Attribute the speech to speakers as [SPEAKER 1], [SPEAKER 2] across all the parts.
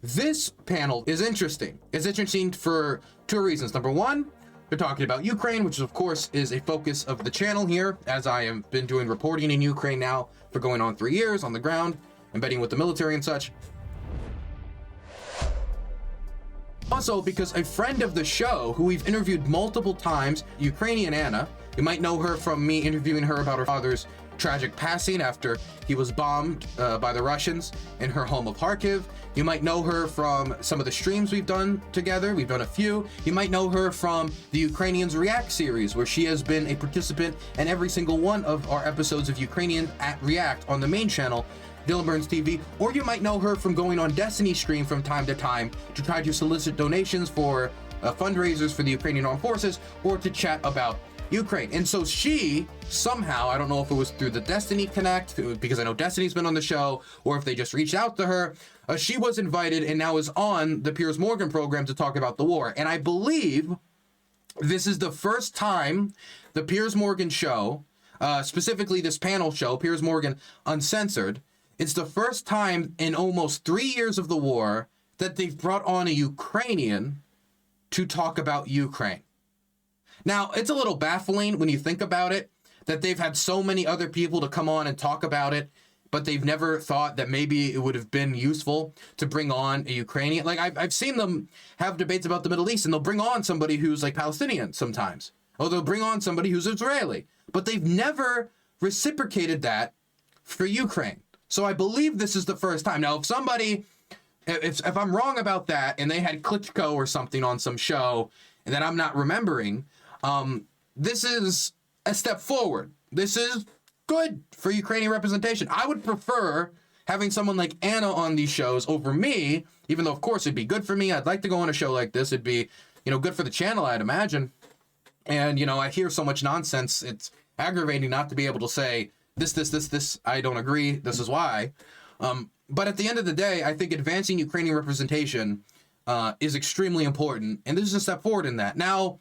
[SPEAKER 1] this panel is interesting. It's interesting for two reasons. Number one, they're talking about Ukraine, which of course is a focus of the channel here, as I have been doing reporting in Ukraine now for going on 3 years on the ground, embedding with the military and such. Also, because a friend of the show, who we've interviewed multiple times, Ukrainian Anna, you might know her from me interviewing her about her father's tragic passing after he was bombed by the Russians in her home of Kharkiv. You might know her from some of the streams we've done together. We've done a few. You might know her from the Ukrainians React series, where she has been a participant in every single one of our episodes of Ukrainian at React on the main channel, DylanBurnsTV. Or you might know her from going on Destiny stream from time to time to try to solicit donations for fundraisers for the Ukrainian armed forces, or to chat about Ukraine. And so she somehow, I don't know if it was through the Destiny Connect, because I know Destiny's been on the show, or if they just reached out to her, she was invited and now is on the Piers Morgan program to talk about the war. And I believe this is the first time the Piers Morgan show, specifically this panel show, Piers Morgan Uncensored, it's the first time in almost 3 years of the war that they've brought on a Ukrainian to talk about Ukraine. Now, it's a little baffling when you think about it, that they've had so many other people to come on and talk about it, but they've never thought that maybe it would have been useful to bring on a Ukrainian. Like, I've seen them have debates about the Middle East, and they'll bring on somebody who's like Palestinian sometimes, or they'll bring on somebody who's Israeli, but they've never reciprocated that for Ukraine. So I believe this is the first time. Now, if I'm wrong about that, and they had Klitschko or something on some show, and that I'm not remembering, this is a step forward. This is good for Ukrainian representation. I would prefer having someone like Anna on these shows over me, even though, of course, it'd be good for me. I'd like to go on a show like this. It'd be, good for the channel, I'd imagine. And, I hear so much nonsense. It's aggravating not to be able to say, this, I don't agree, this is why. But at the end of the day, I think advancing Ukrainian representation is extremely important. And this is a step forward in that. Now,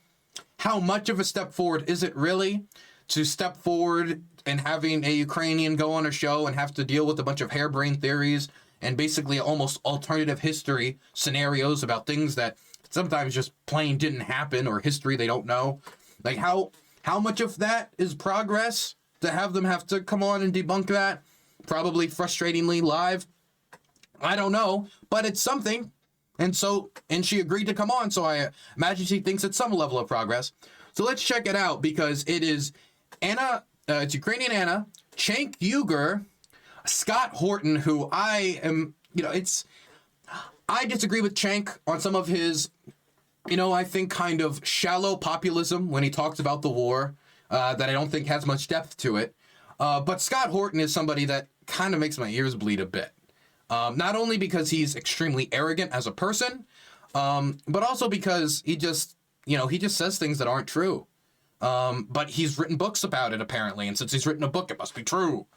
[SPEAKER 1] how much of a step forward is it really to step forward and having a Ukrainian go on a show and have to deal with a bunch of harebrained theories and basically almost alternative history scenarios about things that sometimes just plain didn't happen, or history they don't know? Like, how much of that is progress to have them have to come on and debunk that? Probably frustratingly live. I don't know, but it's something. And she agreed to come on, so I imagine she thinks it's some level of progress. So let's check it out, because it is Anna, it's Ukrainian Anna, Cenk Uygur, Scott Horton, who I disagree with Cenk on some of his, I think kind of shallow populism when he talks about the war, that I don't think has much depth to it. But Scott Horton is somebody that kind of makes my ears bleed a bit. Not only because he's extremely arrogant as a person, but also because he just says things that aren't true. But he's written books about it, apparently, and since he's written a book, it must be true.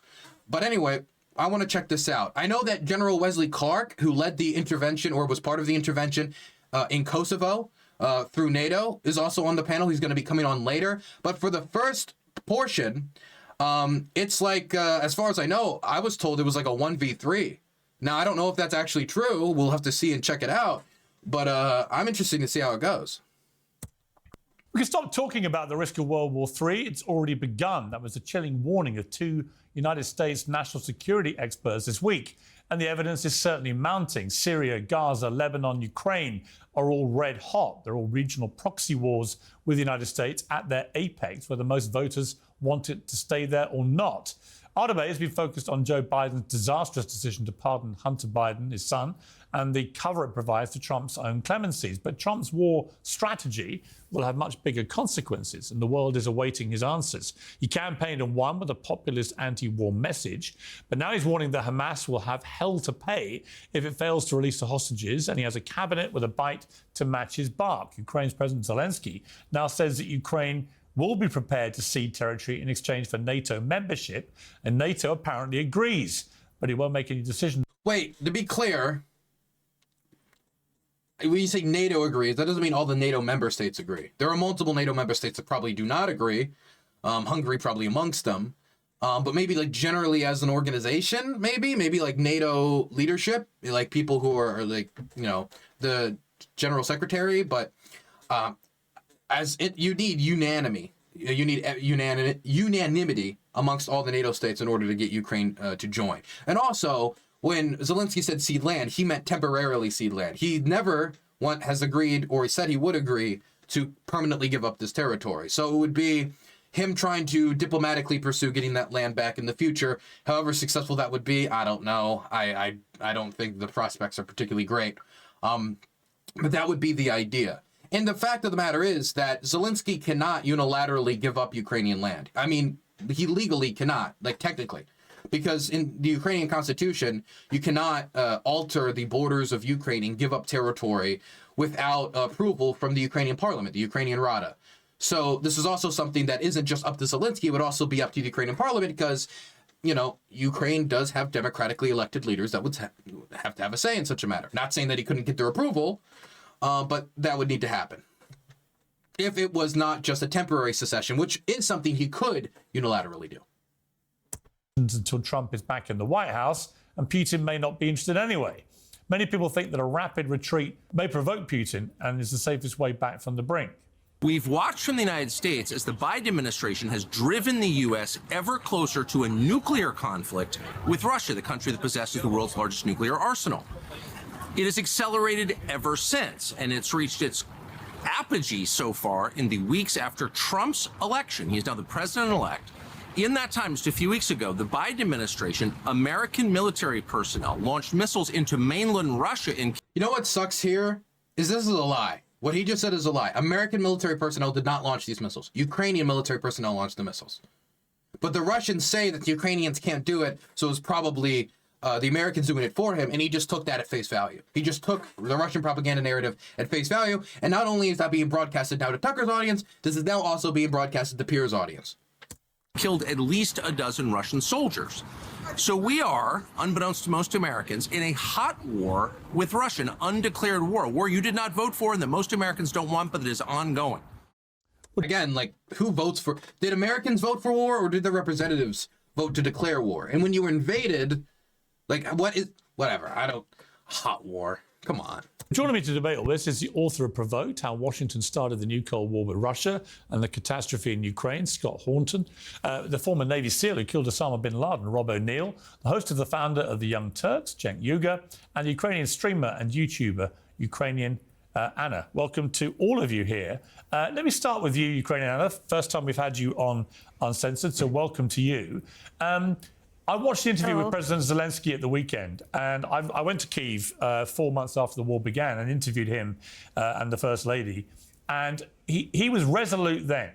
[SPEAKER 1] But anyway, I want to check this out. I know that General Wesley Clark, who led the intervention, or was part of the intervention in Kosovo through NATO, is also on the panel. He's going to be coming on later. But for the first portion, it's like, as far as I know, I was told it was like a 1v3. Now, I don't know if that's actually true. We'll have to see and check it out. But I'm interested to see how it goes.
[SPEAKER 2] We can stop talking about the risk of World War III. It's already begun. That was a chilling warning of two United States national security experts this week. And the evidence is certainly mounting. Syria, Gaza, Lebanon, Ukraine are all red hot. They're all regional proxy wars with the United States at their apex, whether most voters want it to stay there or not. Our debate has been focused on Joe Biden's disastrous decision to pardon Hunter Biden, his son, and the cover it provides to Trump's own clemencies. But Trump's war strategy will have much bigger consequences, and the world is awaiting his answers. He campaigned and won with a populist anti-war message, but now he's warning that Hamas will have hell to pay if it fails to release the hostages, and he has a cabinet with a bite to match his bark. Ukraine's President Zelensky now says that Ukraine will be prepared to cede territory in exchange for NATO membership, and NATO apparently agrees, but he won't make any decision.
[SPEAKER 1] Wait, to be clear, when you say NATO agrees, that doesn't mean all the NATO member states agree. There are multiple NATO member states that probably do not agree, Hungary probably amongst them. but maybe like generally as an organization, maybe like NATO leadership, like people who are like, the general secretary, but you need unanimity. You need unanimity amongst all the NATO states in order to get Ukraine to join. And also, when Zelensky said cede land, he meant temporarily cede land. He never has agreed, or he said he would agree, to permanently give up this territory. So it would be him trying to diplomatically pursue getting that land back in the future. However successful that would be, I don't know. I don't think the prospects are particularly great. But that would be the idea. And the fact of the matter is that Zelensky cannot unilaterally give up Ukrainian land. I mean, he legally cannot, like technically, because in the Ukrainian constitution, you cannot alter the borders of Ukraine and give up territory without approval from the Ukrainian parliament, the Ukrainian Rada. So this is also something that isn't just up to Zelensky, it would also be up to the Ukrainian parliament because, Ukraine does have democratically elected leaders that would have to have a say in such a matter. Not saying that he couldn't get their approval, but that would need to happen. If it was not just a temporary secession, which is something he could unilaterally do.
[SPEAKER 2] Until Trump is back in the White House, and Putin may not be interested anyway. Many people think that a rapid retreat may provoke Putin and is the safest way back from the brink.
[SPEAKER 3] We've watched from the United States as the Biden administration has driven the U.S. ever closer to a nuclear conflict with Russia, the country that possesses the world's largest nuclear arsenal. It has accelerated ever since, and it's reached its apogee so far in the weeks after Trump's election. He is now the president-elect. In that time, just a few weeks ago, the Biden administration, American military personnel launched missiles into mainland Russia in...
[SPEAKER 1] You know what sucks here? This is a lie. What he just said is a lie. American military personnel did not launch these missiles. Ukrainian military personnel launched the missiles. But the Russians say that the Ukrainians can't do it, so it's probably the Americans doing it for him, and he just took that at face value. He just took the Russian propaganda narrative at face value, and not only is that being broadcasted now to Tucker's audience, this is now also being broadcasted to Piers' audience.
[SPEAKER 3] Killed at least a dozen Russian soldiers. So we are, unbeknownst to most Americans, in a hot war with Russia, an undeclared war, a war you did not vote for and that most Americans don't want, but that is ongoing.
[SPEAKER 1] Again, like, who votes for... Did Americans vote for war, or did their representatives vote to declare war? And when you were invaded, like, whatever, hot war. Come on.
[SPEAKER 2] Joining me to debate all this is the author of Provoked, How Washington Started the New Cold War with Russia and the Catastrophe in Ukraine, Scott Horton, the former Navy SEAL who killed Osama bin Laden, Rob O'Neill, the host of the founder of the Young Turks, Cenk Uygur, and the Ukrainian streamer and YouTuber, Ukrainian Anna. Welcome to all of you here. Let me start with you, Ukrainian Anna. First time we've had you on Uncensored, so welcome to you. I watched the interview with President Zelensky at the weekend, and I went to Kyiv 4 months after the war began and interviewed him and the First Lady. And he was resolute then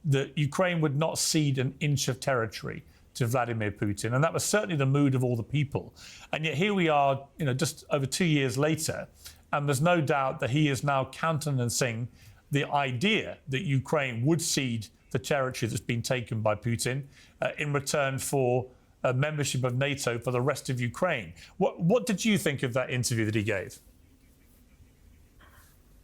[SPEAKER 2] that Ukraine would not cede an inch of territory to Vladimir Putin. And that was certainly the mood of all the people. And yet here we are, just over 2 years later, and there's no doubt that he is now countenancing the idea that Ukraine would cede the territory that's been taken by Putin in return for membership of NATO for the rest of Ukraine. What did you think of that interview that he gave?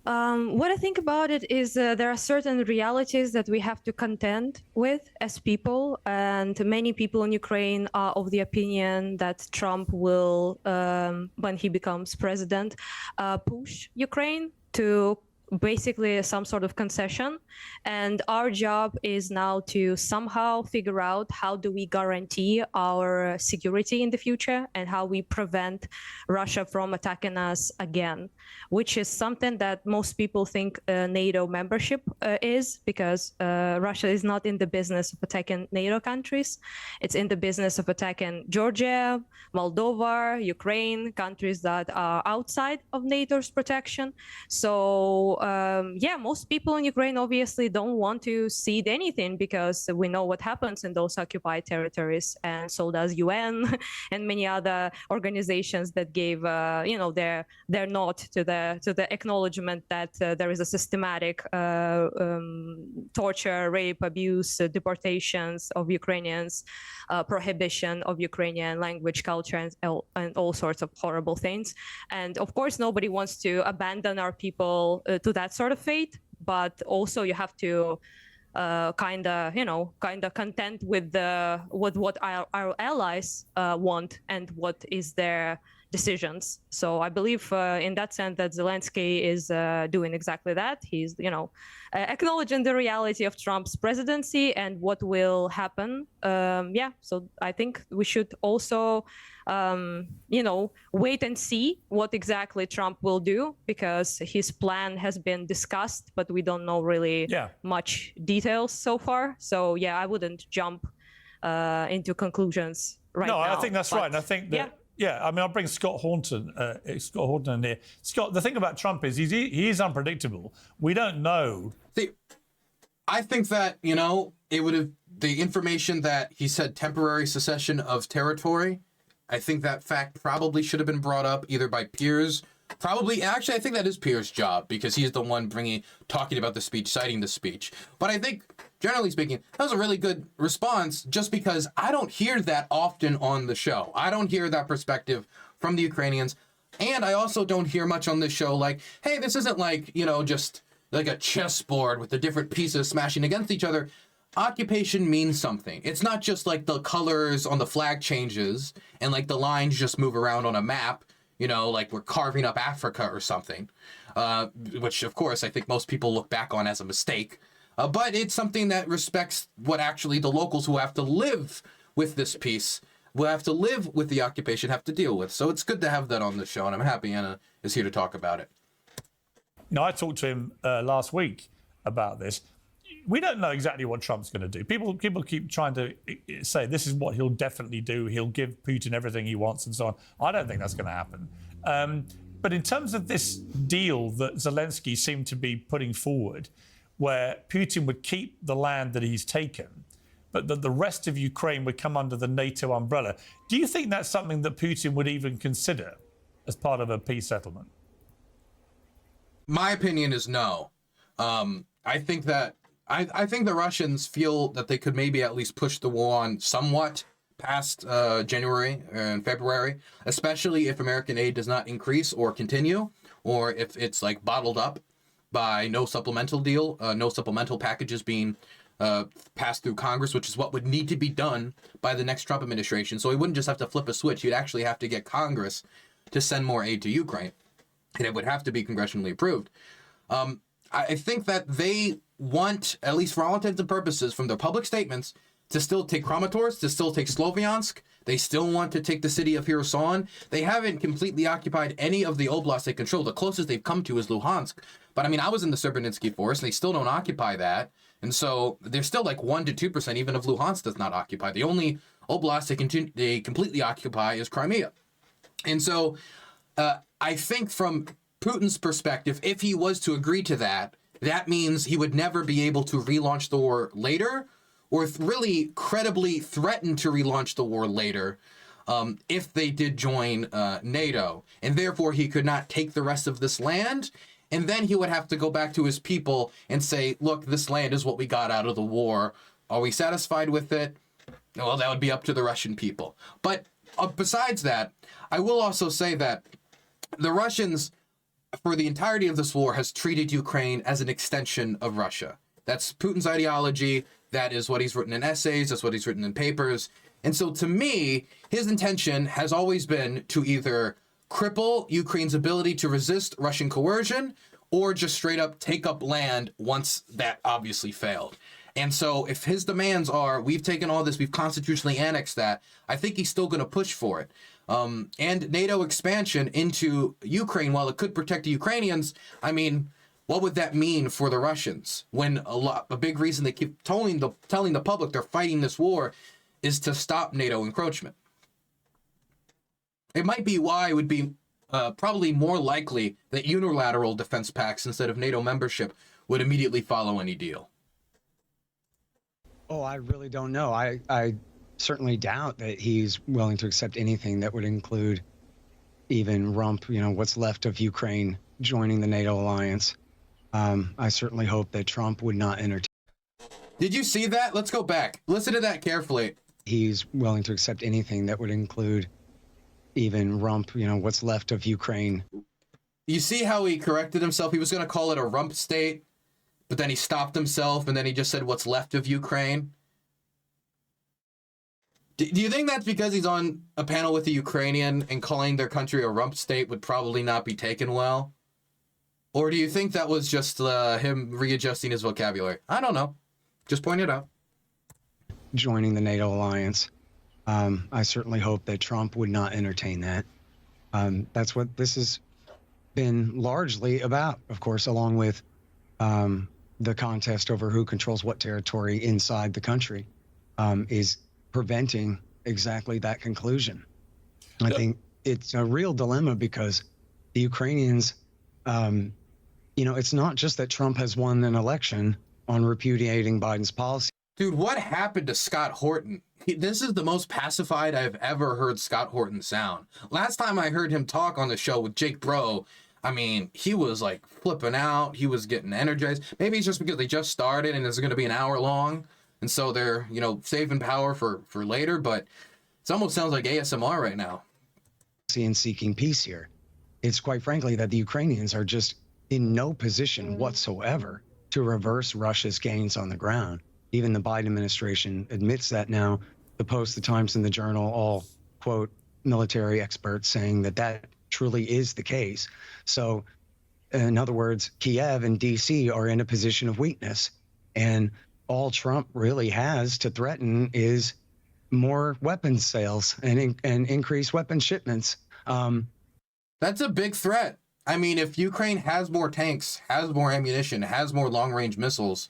[SPEAKER 4] What I think about it is there are certain realities that we have to contend with as people, and many people in Ukraine are of the opinion that Trump will, when he becomes president, push Ukraine to basically some sort of concession. And our job is now to somehow figure out how do we guarantee our security in the future and how we prevent Russia from attacking us again, which is something that most people think NATO membership is, because Russia is not in the business of attacking NATO countries. It's in the business of attacking Georgia, Moldova, Ukraine, countries that are outside of NATO's protection. So yeah, most people in Ukraine obviously don't want to cede anything, because we know what happens in those occupied territories, and so does UN and many other organizations that gave their nod to the acknowledgement that there is a systematic torture, rape, abuse, deportations of Ukrainians, prohibition of Ukrainian language, culture, and all sorts of horrible things. And of course, nobody wants to abandon our people to that sort of fate, but also you have to kind of content with what our allies want and what is their decisions. So I believe in that sense that Zelensky is doing exactly that. He's, acknowledging the reality of Trump's presidency and what will happen. So I think we should also, wait and see what exactly Trump will do, because his plan has been discussed, but we don't know really much details so far. So yeah, I wouldn't jump into conclusions right now.
[SPEAKER 2] No, I think that's right. And I think that, I mean, I'll bring Scott Horton in here. Scott, the thing about Trump is he is unpredictable. We don't know.
[SPEAKER 1] See, I think that, it would have, the information that he said temporary secession of territory, I think that fact probably should have been brought up either by Piers. Actually, I think that is Piers' job, because he's the one talking about the speech, citing the speech. But I think, generally speaking, that was a really good response, just because I don't hear that often on the show. I don't hear that perspective from the Ukrainians. And I also don't hear much on this show like, hey, this isn't like, just like a chessboard with the different pieces smashing against each other. Occupation means something. It's not just like the colors on the flag changes and like the lines just move around on a map, like we're carving up Africa or something, which of course I think most people look back on as a mistake. But it's something that respects what actually the locals who have to live with this piece, who have to live with the occupation, have to deal with. So it's good to have that on the show, and I'm happy Anna is here to talk about it.
[SPEAKER 2] I talked to him last week about this. We don't know exactly what Trump's going to do. People keep trying to say this is what he'll definitely do. He'll give Putin everything he wants and so on. I don't think that's going to happen. But in terms of this deal that Zelensky seemed to be putting forward, where Putin would keep the land that he's taken, but that the rest of Ukraine would come under the NATO umbrella, do you think that's something that Putin would even consider as part of a peace settlement?
[SPEAKER 1] My opinion is no. I think that I think the Russians feel that they could maybe at least push the war on somewhat past January and February, especially if American aid does not increase or continue, or if it's like bottled up by no supplemental deal, no supplemental packages being passed through Congress, which is what would need to be done by the next Trump administration. So he wouldn't just have to flip a switch. You'd actually have to get Congress to send more aid to Ukraine, and it would have to be congressionally approved. I think that they want, at least for all intents and purposes, from their public statements, to still take Kramatorsk, to still take Sloviansk. They still want to take the city of Kherson. They haven't completely occupied any of the oblasts they control. The closest they've come to is Luhansk. But I mean, I was in the Serbernitsky forest, and they still don't occupy that. And so they're still like 1 to 2%, even if Luhansk does not occupy. The only oblast they completely occupy is Crimea. And so I think from Putin's perspective, if he was to agree to that, that means he would never be able to relaunch the war later, or really credibly threaten to relaunch the war later if they did join NATO. And therefore, he could not take the rest of this land. And then he would have to go back to his people and say, look, this land is what we got out of the war. Are we satisfied with it? Well, that would be up to the Russian people. But besides that, I will also say that the Russians, for the entirety of this war, has treated Ukraine as an extension of Russia. That's Putin's ideology. That is what he's written in essays. That's what he's written in papers. And so to me, his intention has always been to either cripple Ukraine's ability to resist Russian coercion or just straight up take up land once that obviously failed. And so if his demands are, we've taken all this, we've constitutionally annexed that, I think he's still going to push for it. And NATO expansion into Ukraine, while it could protect the Ukrainians, I mean, what would that mean for the Russians when a big reason they keep telling the public they're fighting this war is to stop NATO encroachment? It might be why it would be probably more likely that unilateral defense pacts instead of NATO membership would immediately follow any deal.
[SPEAKER 5] Oh, I really don't know. I certainly doubt that he's willing to accept anything that would include even rump, what's left of Ukraine joining the NATO alliance. I certainly hope that Trump would not entertain.
[SPEAKER 1] Did you see that? Let's go back. Listen to that carefully.
[SPEAKER 5] He's willing to accept anything that would include even rump, what's left of Ukraine.
[SPEAKER 1] You see how he corrected himself? He was going to call it a rump state. but then he stopped himself and then he just said what's left of Ukraine. Do you think that's because he's on a panel with the Ukrainian and calling their country a rump state would probably not be taken well? Or do you think that was just him readjusting his vocabulary? I don't know. Just point it out.
[SPEAKER 5] Joining the NATO alliance. I certainly hope that Trump would not entertain that. That's what this has been largely about, of course, along with the contest over who controls what territory inside the country, is preventing exactly that conclusion. I think it's a real dilemma because the Ukrainians, it's not just that Trump has won an election on repudiating Biden's policy.
[SPEAKER 1] Dude, what happened to Scott Horton? This is the most pacified I've ever heard Scott Horton sound. Last time I heard him talk on the show with Jake Bro, I mean, he was like flipping out. He was getting energized. Maybe it's just because they just started and it's going to be an hour long. And so they're, saving power for later. But it almost sounds like ASMR right now.
[SPEAKER 5] And seeking peace here. It's quite frankly that the Ukrainians are just in no position whatsoever to reverse Russia's gains on the ground. Even the Biden administration admits that now. The Post, the Times, and the Journal all quote military experts saying that truly is the case. So, in other words, Kiev and D.C. are in a position of weakness. And all Trump really has to threaten is more weapons sales and increased weapons shipments.
[SPEAKER 1] That's a big threat. I mean, if Ukraine has more tanks, has more ammunition, has more long-range missiles,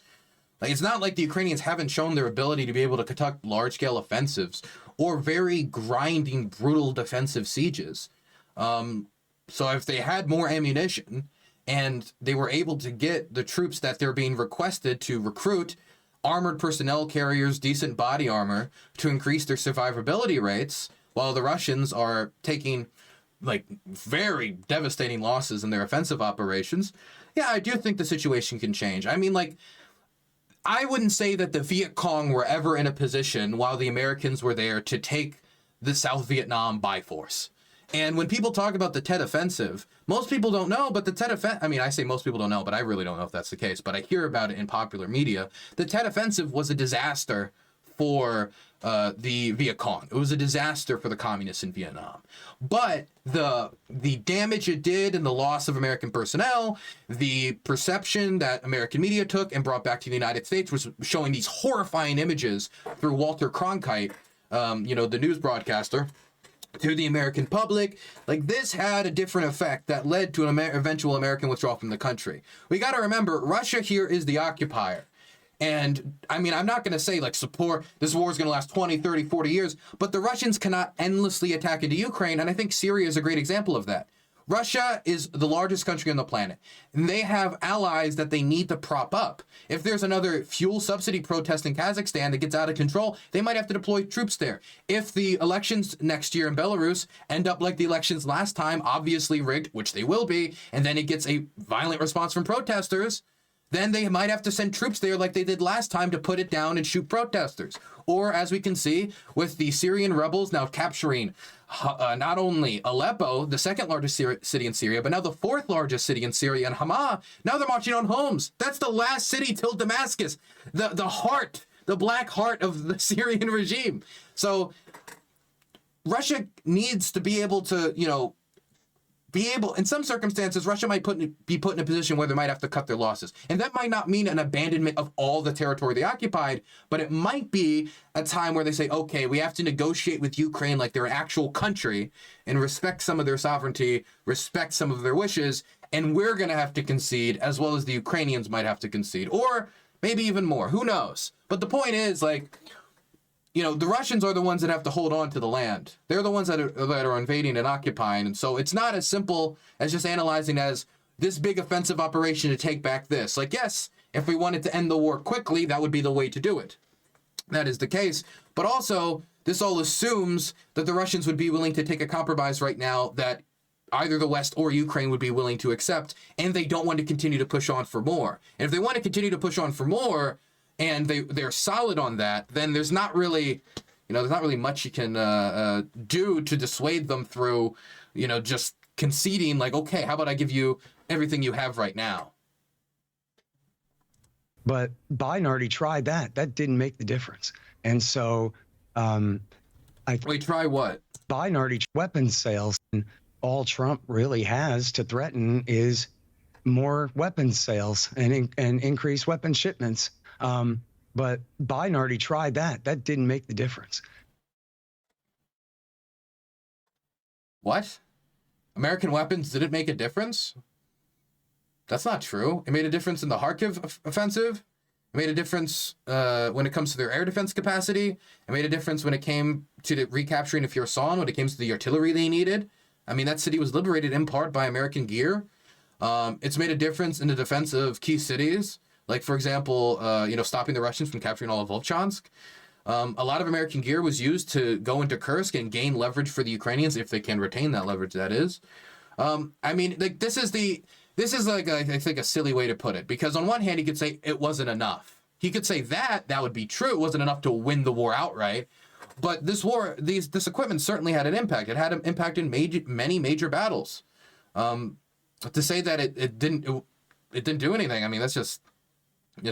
[SPEAKER 1] it's not like the Ukrainians haven't shown their ability to be able to conduct large-scale offensives or very grinding, brutal defensive sieges. So if they had more ammunition and they were able to get the troops that they're being requested to recruit, armored personnel carriers, decent body armor, to increase their survivability rates, while the Russians are taking very devastating losses in their offensive operations, yeah, I do think the situation can change. I mean, I wouldn't say that the Viet Cong were ever in a position while the Americans were there to take the South Vietnam by force. And when people talk about the Tet Offensive, most people don't know, but the Tet Offensive, I mean, I say most people don't know, but I really don't know if that's the case, but I hear about it in popular media. The Tet Offensive was a disaster for the Viet Cong. It was a disaster for the communists in Vietnam. But the damage it did and the loss of American personnel, the perception that American media took and brought back to the United States was showing these horrifying images through Walter Cronkite, the news broadcaster, to the American public. This had a different effect that led to an eventual American withdrawal from the country. We got to remember, Russia here is the occupier. And I mean, I'm not going to say support this war is going to last 20, 30, 40 years, but the Russians cannot endlessly attack into Ukraine. And I think Syria is a great example of that. Russia is the largest country on the planet, and they have allies that they need to prop up. If there's another fuel subsidy protest in Kazakhstan that gets out of control, they might have to deploy troops there. If the elections next year in Belarus end up like the elections last time, obviously rigged, which they will be, and then it gets a violent response from protesters, then they might have to send troops there like they did last time to put it down and shoot protesters. Or, as we can see, with the Syrian rebels now capturing not only Aleppo, the second largest city in Syria, but now the fourth largest city in Syria, and Hama. Now they're marching on Homs. That's the last city till Damascus, the heart, the black heart of the Syrian regime. So Russia needs to be able to, in some circumstances, Russia might be put in a position where they might have to cut their losses. And that might not mean an abandonment of all the territory they occupied, but it might be a time where they say, okay, we have to negotiate with Ukraine like they're an actual country and respect some of their sovereignty, respect some of their wishes, and we're going to have to concede, as well as the Ukrainians might have to concede, or maybe even more. Who knows? But the point is, the Russians are the ones that have to hold on to the land. They're the ones that are invading and occupying. And so it's not as simple as just analyzing as this big offensive operation to take back this. Yes, if we wanted to end the war quickly, that would be the way to do it. That is the case. But also, this all assumes that the Russians would be willing to take a compromise right now that either the West or Ukraine would be willing to accept, and they don't want to continue to push on for more. And if they want to continue to push on for more, and they're solid on that, then there's not really much you can do to dissuade them through, just conceding okay, how about I give you everything you have right now?
[SPEAKER 5] But Biden already tried that. That didn't make the difference. And so
[SPEAKER 1] Wait, try what?
[SPEAKER 5] Biden already weapons sales. And all Trump really has to threaten is more weapons sales and increase weapons shipments. But Biden already tried that. That didn't make the difference.
[SPEAKER 1] What? American weapons didn't make a difference? That's not true. It made a difference in the Kharkiv offensive. It made a difference when it comes to their air defense capacity. It made a difference when it came to the recapturing of Kherson, when it came to the artillery they needed. I mean, that city was liberated in part by American gear. It's made a difference in the defense of key cities, like, for example, stopping the Russians from capturing all of Volchansk. A lot of American gear was used to go into Kursk and gain leverage for the Ukrainians, if they can retain that leverage, that is. I mean, like, this is like, I think, a silly way to put it, because on one hand, he could say it wasn't enough. He could say that would be true. It wasn't enough to win the war outright. But this war, this equipment certainly had an impact. It had an impact in many major battles. To say that it didn't do anything, I mean, that's just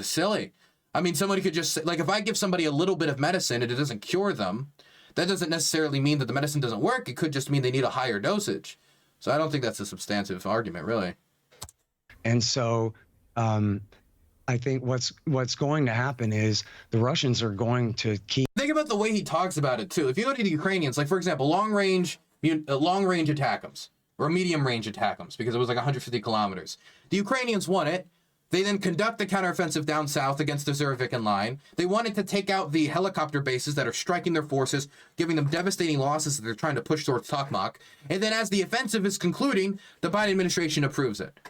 [SPEAKER 1] silly. I mean, somebody could just say, like, if I give somebody a little bit of medicine and it doesn't cure them, that doesn't necessarily mean that the medicine doesn't work. It could just mean they need a higher dosage. So I don't think that's a substantive argument, really.
[SPEAKER 5] And so I think what's going to happen is the Russians are going to keep.
[SPEAKER 1] Think about the way he talks about it, too. If you go to the Ukrainians, like, for example, long-range ATACMS, or medium-range ATACMS, because it was like 150 kilometers. The Ukrainians won it. They then conduct the counteroffensive down south against the Surovikin line. They wanted to take out the helicopter bases that are striking their forces, giving them devastating losses that they're trying to push towards Tokmak. And then as the offensive is concluding, the Biden administration approves it.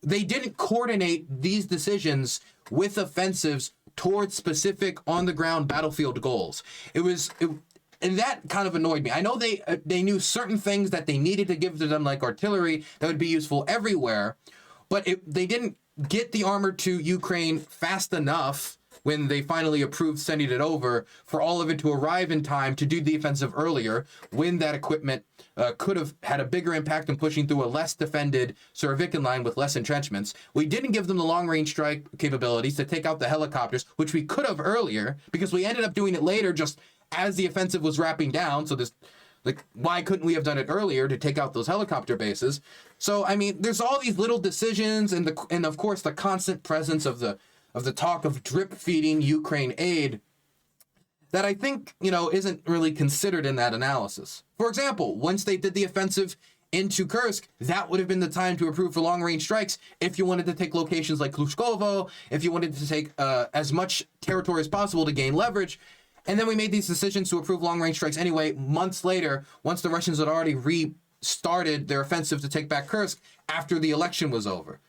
[SPEAKER 1] They didn't coordinate these decisions with offensives towards specific on-the-ground battlefield goals. And that kind of annoyed me. I know they knew certain things that they needed to give to them, like artillery, that would be useful everywhere, but they didn't get the armor to Ukraine fast enough when they finally approved sending it over for all of it to arrive in time to do the offensive earlier, when that equipment could have had a bigger impact in pushing through a less defended Surovikin line with less entrenchments. We didn't give them the long-range strike capabilities to take out the helicopters, which we could have earlier, because we ended up doing it later just as the offensive was wrapping down. So this, like, why couldn't we have done it earlier to take out those helicopter bases? So, I mean, there's all these little decisions, and of course the constant presence of the talk of drip feeding Ukraine aid that I think, isn't really considered in that analysis. For example, once they did the offensive into Kursk, that would have been the time to approve for long-range strikes if you wanted to take locations like Klushkovo, if you wanted to take as much territory as possible to gain leverage. And then we made these decisions to approve long-range strikes anyway, months later, once the Russians had already restarted their offensive to take back Kursk after the election was over.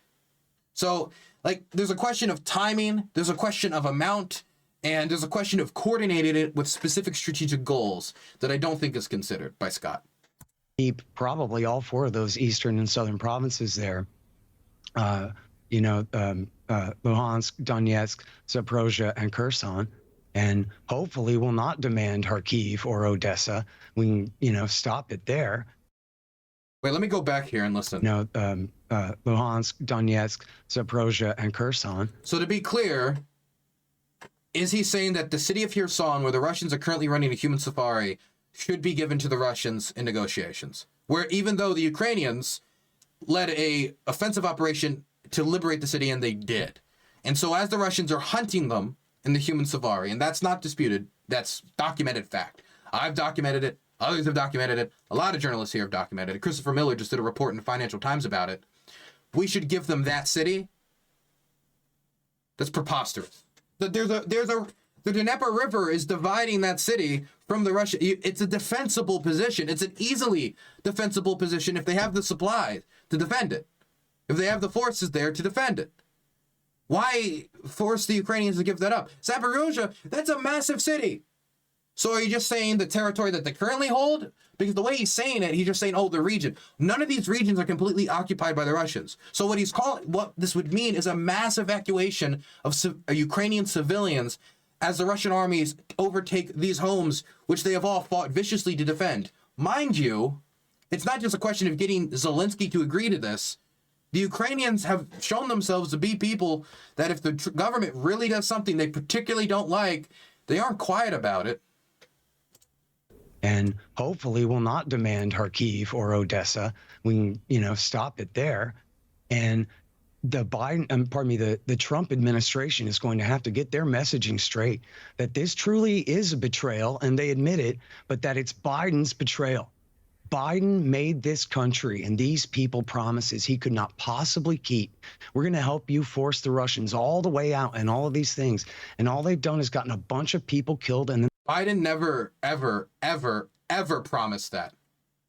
[SPEAKER 1] So, like, there's a question of timing, there's a question of amount, and there's a question of coordinating it with specific strategic goals that I don't think is considered by Scott.
[SPEAKER 5] Keep probably all four of those eastern and southern provinces there. Luhansk, Donetsk, Zaporozhye, and Kherson. And hopefully will not demand Kharkiv or Odessa. We can, stop it there.
[SPEAKER 1] Wait, let me go back here and listen.
[SPEAKER 5] Luhansk, Donetsk, Zaporozhye, and Kherson.
[SPEAKER 1] So to be clear, is he saying that the city of Kherson, where the Russians are currently running a human safari, should be given to the Russians in negotiations? Where even though the Ukrainians led a offensive operation to liberate the city, and they did. And so as the Russians are hunting them in the human safari, and that's not disputed, that's documented fact. I've documented it. Others have documented it. A lot of journalists here have documented it. Christopher Miller just did a report in the Financial Times about it. We should give them that city. That's preposterous. The Dnieper River is dividing that city from the Russia. It's a defensible position. It's an easily defensible position if they have the supplies to defend it. If they have the forces there to defend it. Why force the Ukrainians to give that up? Zaporozhye, that's a massive city. So are you just saying the territory that they currently hold? Because the way he's saying it, he's just saying, the region. None of these regions are completely occupied by the Russians. So what this would mean is a mass evacuation of Ukrainian civilians as the Russian armies overtake these homes, which they have all fought viciously to defend. Mind you, it's not just a question of getting Zelensky to agree to this. The Ukrainians have shown themselves to be people that if the government really does something they particularly don't like, they aren't quiet about it.
[SPEAKER 5] And hopefully will not demand Kharkiv or Odessa. We can, stop it there. And the the Trump administration is going to have to get their messaging straight that this truly is a betrayal, and they admit it, but that it's Biden's betrayal. Biden made this country and these people promises he could not possibly keep. We're going to help you force the Russians all the way out and all of these things. And all they've done is gotten a bunch of people killed. And then
[SPEAKER 1] Biden never, ever, ever, ever promised that.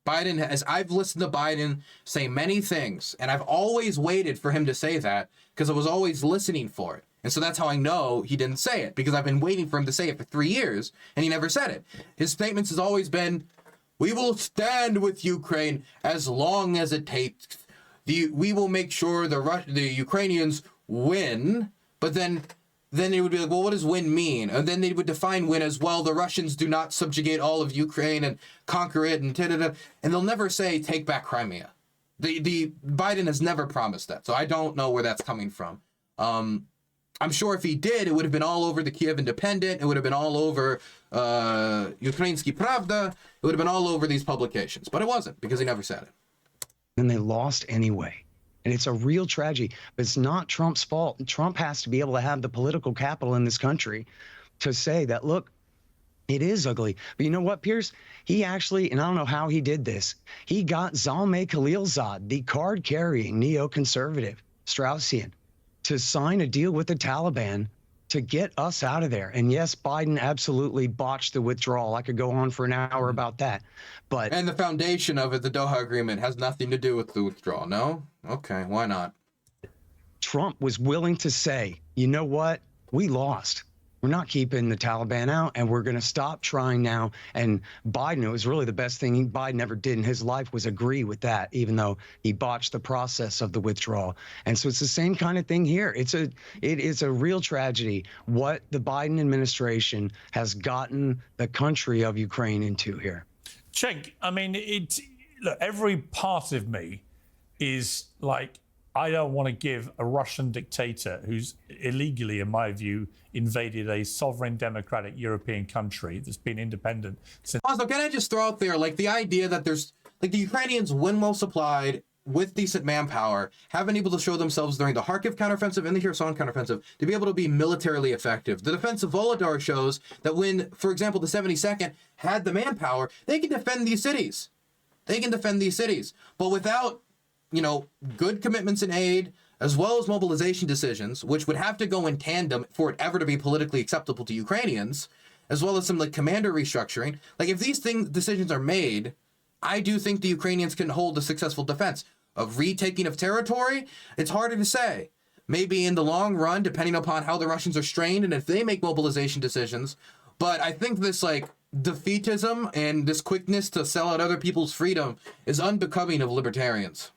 [SPEAKER 1] Biden has, I've listened to Biden say many things, and I've always waited for him to say that because I was always listening for it. And so that's how I know he didn't say it, because I've been waiting for him to say it for 3 years, and he never said it. His statements has always been, we will stand with Ukraine as long as it takes. We will make sure the Ukrainians win, but then they would be like, well, what does win mean? And then they would define win as, well, the Russians do not subjugate all of Ukraine and conquer it, and and they'll never say take back Crimea. The Biden has never promised that, so I don't know where that's coming from. I'm sure if he did, it would have been all over the Kiev Independent. It would have been all over Ukrainsky Pravda. It would have been all over these publications, but it wasn't, because he never said it.
[SPEAKER 5] And they lost anyway. And it's a real tragedy, but it's not Trump's fault. Trump has to be able to have the political capital in this country to say that, look, it is ugly. But you know what, Piers? He actually, and I don't know how he did this, he got Zalmay Khalilzad, the card-carrying neoconservative Straussian, to sign a deal with the Taliban to get us out of there. And yes, Biden absolutely botched the withdrawal. I could go on for an hour about that. But
[SPEAKER 1] and the foundation of it, the Doha Agreement, has nothing to do with the withdrawal, no? Okay, why not?
[SPEAKER 5] Trump was willing to say, you know what? We lost. We're not keeping the Taliban out, and we're going to stop trying now. And Biden, it was really the best thing Biden ever did in his life was agree with that, even though he botched the process of the withdrawal. And so it's the same kind of thing here. It is a real tragedy what the Biden administration has gotten the country of Ukraine into here.
[SPEAKER 2] Cenk, I mean, look, every part of me is like, I don't want to give a Russian dictator who's illegally, in my view, invaded a sovereign democratic European country that's been independent since.
[SPEAKER 1] Also, can I just throw out there, like, the idea that there's, like, the Ukrainians, when well supplied with decent manpower, have been able to show themselves during the Kharkiv counteroffensive and the Kherson counteroffensive to be able to be militarily effective. The defense of Volodar shows that when, for example, the 72nd had the manpower, they can defend these cities. They can defend these cities. But without, good commitments in aid, as well as mobilization decisions, which would have to go in tandem for it ever to be politically acceptable to Ukrainians, as well as some commander restructuring. Like, if these decisions are made, I do think the Ukrainians can hold a successful defense. Of retaking of territory, it's harder to say. Maybe in the long run, depending upon how the Russians are strained and if they make mobilization decisions. But I think this defeatism and this quickness to sell out other people's freedom is unbecoming of libertarians.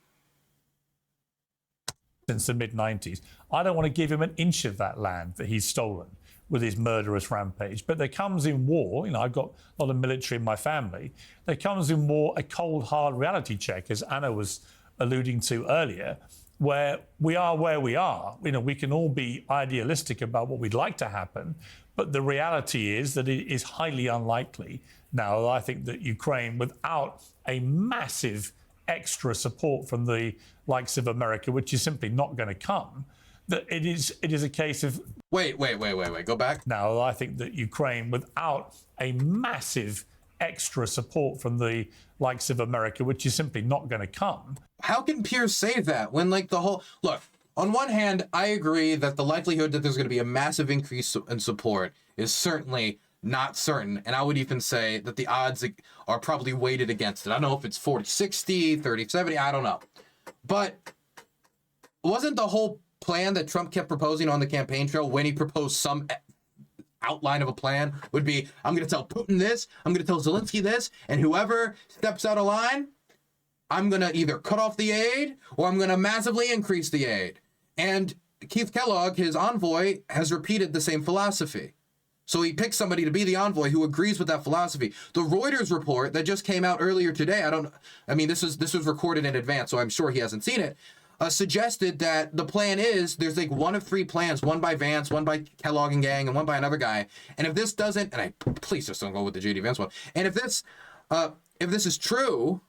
[SPEAKER 2] Since the mid-90s. I don't want to give him an inch of that land that he's stolen with his murderous rampage. But there comes in war, I've got a lot of military in my family, there comes in war a cold, hard reality check, as Anna was alluding to earlier, where we are where we are. We can all be idealistic about what we'd like to happen, but the reality is that it is highly unlikely now. I think that Ukraine, without a massive extra support from the likes of America, which is simply not going to come, that it is a case of...
[SPEAKER 1] Wait, go back.
[SPEAKER 2] Now, I think that Ukraine, without a massive extra support from the likes of America, which is simply not going to come.
[SPEAKER 1] How can Piers say that when, the whole... Look, on one hand, I agree that the likelihood that there's going to be a massive increase in support is certainly not certain, and I would even say that the odds are probably weighted against it. I don't know if it's 40-60, 30-70, I don't know. But wasn't the whole plan that Trump kept proposing on the campaign trail, when he proposed some outline of a plan, would be, I'm going to tell Putin this, I'm going to tell Zelensky this, and whoever steps out of line, I'm going to either cut off the aid or I'm going to massively increase the aid. And Keith Kellogg, his envoy, has repeated the same philosophy. So he picked somebody to be the envoy who agrees with that philosophy. The Reuters report that just came out earlier today, this was recorded in advance, so I'm sure he hasn't seen it. suggested that the plan is there's like one of three plans, one by Vance, one by Kellogg and gang, and one by another guy. And if this doesn't, and I please just don't go with the JD Vance one. And if this is true,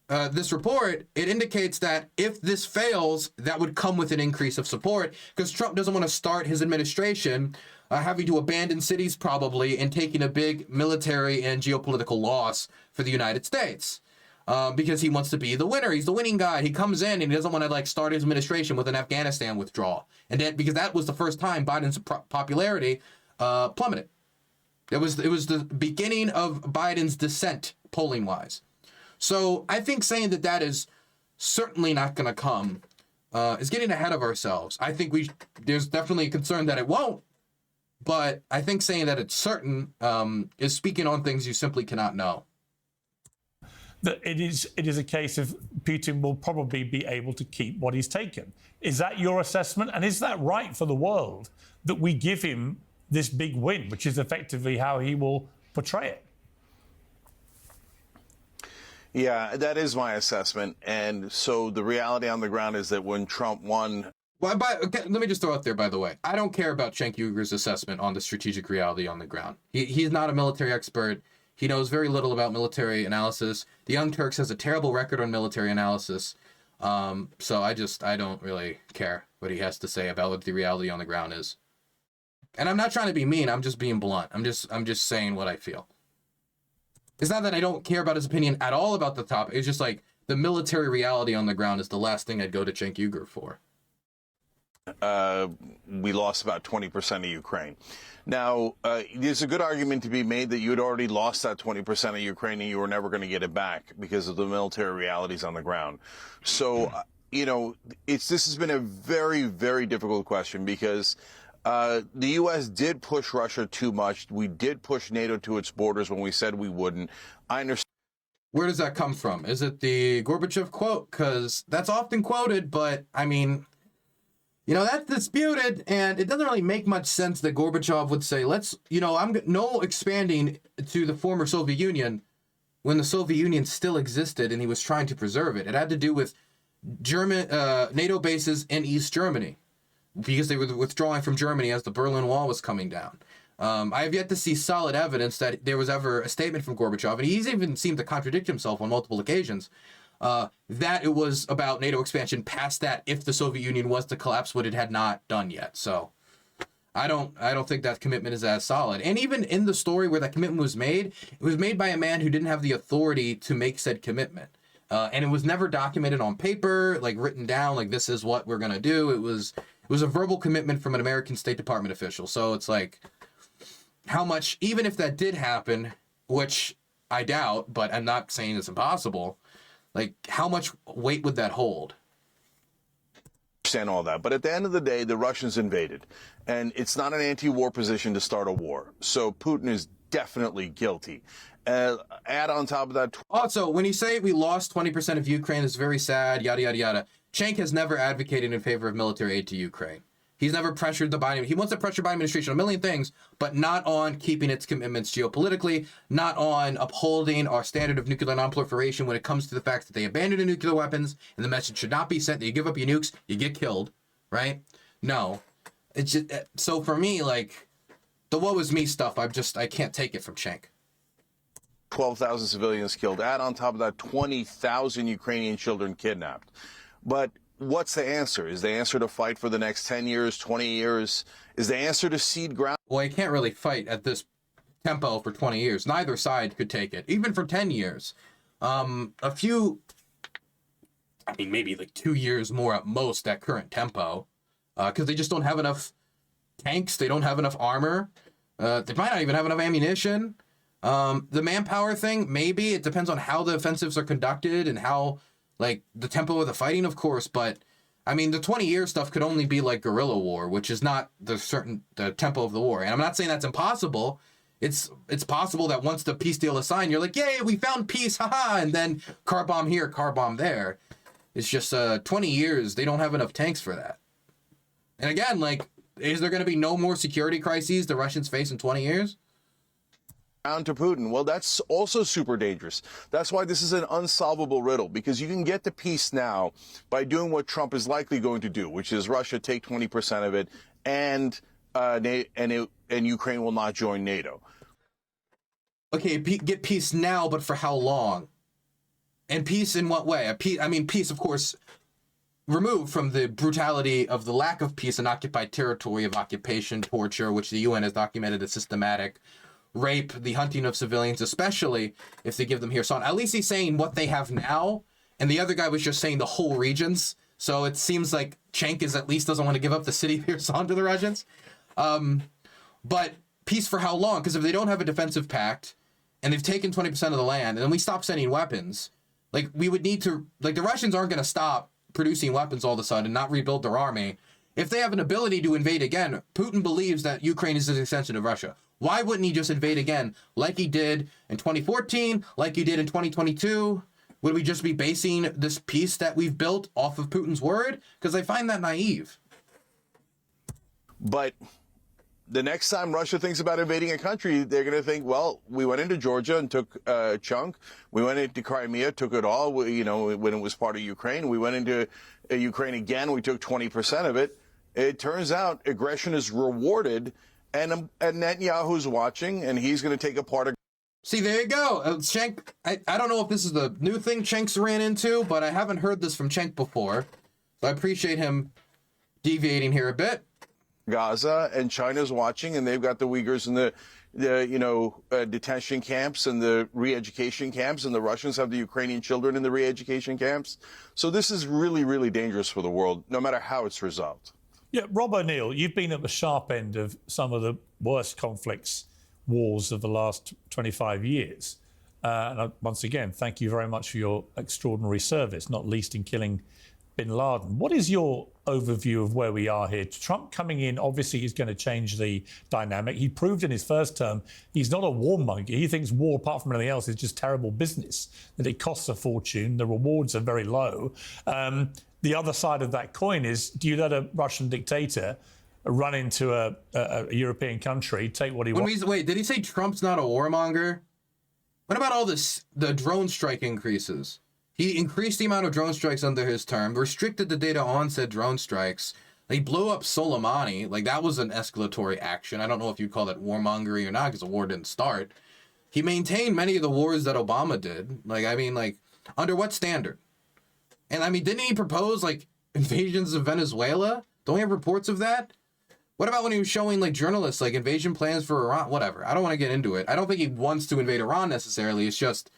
[SPEAKER 1] this report, it indicates that if this fails, that would come with an increase of support, because Trump doesn't want to start his administration having to abandon cities probably and taking a big military and geopolitical loss for the United States. Because he wants to be the winner. He's the winning guy. He comes in and he doesn't want to like start his administration with an Afghanistan withdrawal. And then because that was the first time Biden's popularity plummeted. It was the beginning of Biden's descent polling wise. So I think saying that is certainly not going to come is getting ahead of ourselves. I think there's definitely a concern that it won't, but I think saying that it's certain is speaking on things you simply cannot know.
[SPEAKER 2] That it is a case of Putin will probably be able to keep what he's taken. Is that your assessment? And is that right for the world that we give him this big win, which is effectively how he will portray it?
[SPEAKER 6] Yeah, that is my assessment. And so the reality on the ground is that when Trump won...
[SPEAKER 1] Well, okay, let me just throw out there, by the way, I don't care about Cenk Uygur's assessment on the strategic reality on the ground. He's not a military expert. He knows very little about military analysis. The Young Turks has a terrible record on military analysis. So I don't really care what he has to say about what the reality on the ground is. And I'm not trying to be mean. I'm just being blunt. I'm just saying what I feel. It's not that I don't care about his opinion at all about the topic. It's just like the military reality on the ground is the last thing I'd go to Cenk Uygur for.
[SPEAKER 6] We lost about 20% of Ukraine. Now, there's a good argument to be made that you had already lost that 20% of Ukraine and you were never going to get it back because of the military realities on the ground. So, this has been a very, very difficult question because the U.S. did push Russia too much. We did push NATO to its borders when we said we wouldn't. I understand.
[SPEAKER 1] Where does that come from? Is it the Gorbachev quote? Because that's often quoted, but I mean... that's disputed, and it doesn't really make much sense that Gorbachev would say, I'm no expanding to the former Soviet Union when the Soviet Union still existed and he was trying to preserve it. It had to do with NATO bases in East Germany because they were withdrawing from Germany as the Berlin Wall was coming down. I have yet to see solid evidence that there was ever a statement from Gorbachev, and he's even seemed to contradict himself on multiple occasions, that it was about NATO expansion past that if the Soviet Union was to collapse, what it had not done yet. So I don't think that commitment is as solid. And even in the story where that commitment was made, it was made by a man who didn't have the authority to make said commitment. And it was never documented on paper, like written down, like this is what we're going to do. It was a verbal commitment from an American State Department official. So it's like how much, even if that did happen, which I doubt, but I'm not saying it's impossible, like, how much weight would that hold?
[SPEAKER 6] Understand all that. But at the end of the day, the Russians invaded. And it's not an anti-war position to start a war. So Putin is definitely guilty. Add on top of that...
[SPEAKER 1] Also, when you say we lost 20% of Ukraine, it's very sad, yada, yada, yada. Cenk has never advocated in favor of military aid to Ukraine. He's never pressured the Biden. He wants to pressure Biden administration on a million things, but not on keeping its commitments geopolitically, not on upholding our standard of nuclear nonproliferation when it comes to the fact that they abandoned the nuclear weapons and the message should not be sent that you give up your nukes, you get killed, right? No. It's just, so for me, like, the woe is me stuff, I can't take it from Cenk.
[SPEAKER 6] 12,000 civilians killed. Add on top of that 20,000 Ukrainian children kidnapped. But what's the answer? Is the answer to fight for the next 10 years, 20 years? Is the answer to cede ground?
[SPEAKER 1] Well, you can't really fight at this tempo for 20 years. Neither side could take it, even for 10 years. Maybe like 2 years more at most at current tempo, because they just don't have enough tanks. They don't have enough armor. They might not even have enough ammunition. The manpower thing, maybe. It depends on how the offensives are conducted and how, like, the tempo of the fighting, of course. But, I mean, the 20-year stuff could only be like guerrilla war, which is not the tempo of the war. And I'm not saying that's impossible. It's possible that once the peace deal is signed, you're like, yay, we found peace, haha, and then car bomb here, car bomb there. It's just 20 years, they don't have enough tanks for that. And again, like, is there going to be no more security crises the Russians face in 20 years?
[SPEAKER 6] Down to Putin. Well, that's also super dangerous. That's why this is an unsolvable riddle, because you can get to peace now by doing what Trump is likely going to do, which is Russia take 20% of it, and Ukraine will not join NATO.
[SPEAKER 1] Okay, get peace now, but for how long? And peace in what way? Peace, of course, removed from the brutality of the lack of peace in occupied territory, of occupation, torture, which the UN has documented as systematic, rape, the hunting of civilians, especially if they give them Kherson. At least he's saying what they have now, and the other guy was just saying the whole regions. So it seems like Cenk is at least doesn't want to give up the city of Kherson to the Russians. But peace for how long? Because if they don't have a defensive pact, and they've taken 20% of the land, and then we stop sending weapons, like we would need to, like the Russians aren't going to stop producing weapons all of a sudden and not rebuild their army. If they have an ability to invade again, Putin believes that Ukraine is an extension of Russia. Why wouldn't he just invade again like he did in 2014, like he did in 2022? Would we just be basing this peace that we've built off of Putin's word? Because I find that naive.
[SPEAKER 6] But the next time Russia thinks about invading a country, they're going to think, well, we went into Georgia and took a chunk. We went into Crimea, took it all, when it was part of Ukraine. We went into Ukraine again. We took 20% of it. It turns out aggression is rewarded, and Netanyahu's watching, and he's going to take a part of.
[SPEAKER 1] See, there you go. Cenk, I don't know if this is the new thing Cenk's ran into, but I haven't heard this from Cenk before. So I appreciate him deviating here a bit.
[SPEAKER 6] Gaza, and China's watching, and they've got the Uyghurs in the detention camps and the re-education camps, and the Russians have the Ukrainian children in the re-education camps. So this is really, really dangerous for the world, no matter how it's resolved.
[SPEAKER 2] Yeah, Rob O'Neill, you've been at the sharp end of some of the worst conflicts, wars of the last 25 years. And once again, thank you very much for your extraordinary service, not least in killing bin Laden. What is your overview of where we are here? Trump coming in, obviously, is going to change the dynamic. He proved in his first term he's not a warmonger. He thinks war, apart from anything else, is just terrible business, that it costs a fortune, the rewards are very low. The other side of that coin is, do you let a Russian dictator run into a European country, take what he wants?
[SPEAKER 1] Wait, did he say Trump's not a warmonger? What about all this, the drone strike increases? He increased the amount of drone strikes under his term, restricted the data on said drone strikes. They blew up Soleimani. Like, that was an escalatory action. I don't know if you'd call that warmongering or not, because the war didn't start. He maintained many of the wars that Obama did. Under what standard? And didn't he propose invasions of Venezuela? Don't we have reports of that? What about when he was showing journalists invasion plans for Iran? Whatever. I don't want to get into it. I don't think he wants to invade Iran necessarily. It's just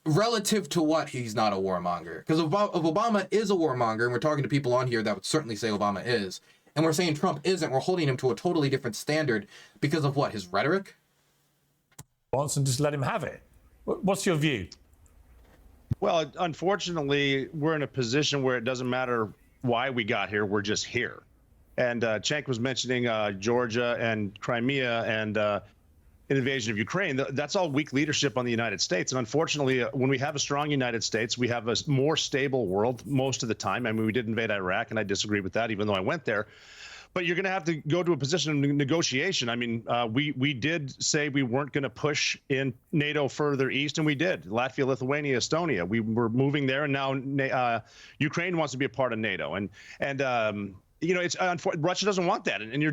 [SPEAKER 1] relative to what, he's not a warmonger. Because if Obama is a warmonger, and we're talking to people on here that would certainly say Obama is, and we're saying Trump isn't, we're holding him to a totally different standard because of what, his rhetoric?
[SPEAKER 2] Wants and just let him have it. What's your view?
[SPEAKER 7] Well, unfortunately, we're in a position where it doesn't matter why we got here. We're just here. And Cenk was mentioning Georgia and Crimea and an invasion of Ukraine. That's all weak leadership on the United States. And unfortunately, when we have a strong United States, we have a more stable world most of the time. We did invade Iraq, and I disagree with that, even though I went there. But you're going to have to go to a position of negotiation. We did say we weren't going to push in NATO further east, and we did. Latvia, Lithuania, Estonia. We were moving there, and now Ukraine wants to be a part of NATO. And it's Russia doesn't want that. And you're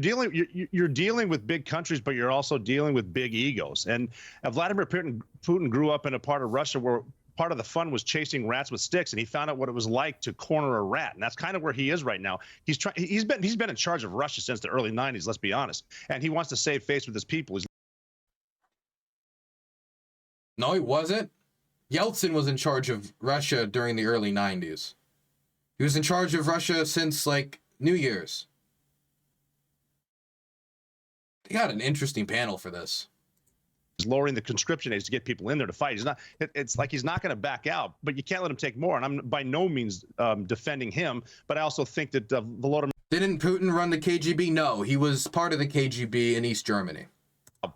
[SPEAKER 7] dealing with big countries, but you're also dealing with big egos. And Vladimir Putin grew up in a part of Russia where part of the fun was chasing rats with sticks, and he found out what it was like to corner a rat, and that's kind of where he is right now. He's been in charge of Russia since the early 90s, let's be honest, and he wants to save face with his people.
[SPEAKER 1] No, he wasn't. Yeltsin was in charge of Russia during the early 90s. He was in charge of Russia since New Year's. They got an interesting panel for this.
[SPEAKER 7] Lowering the conscription age to get people in there to fight. It's like he's not going to back out, but you can't let him take more. And I'm by no means defending him, but I also think that Volodymyr.
[SPEAKER 1] Didn't Putin run the KGB? No, he was part of the KGB in East Germany.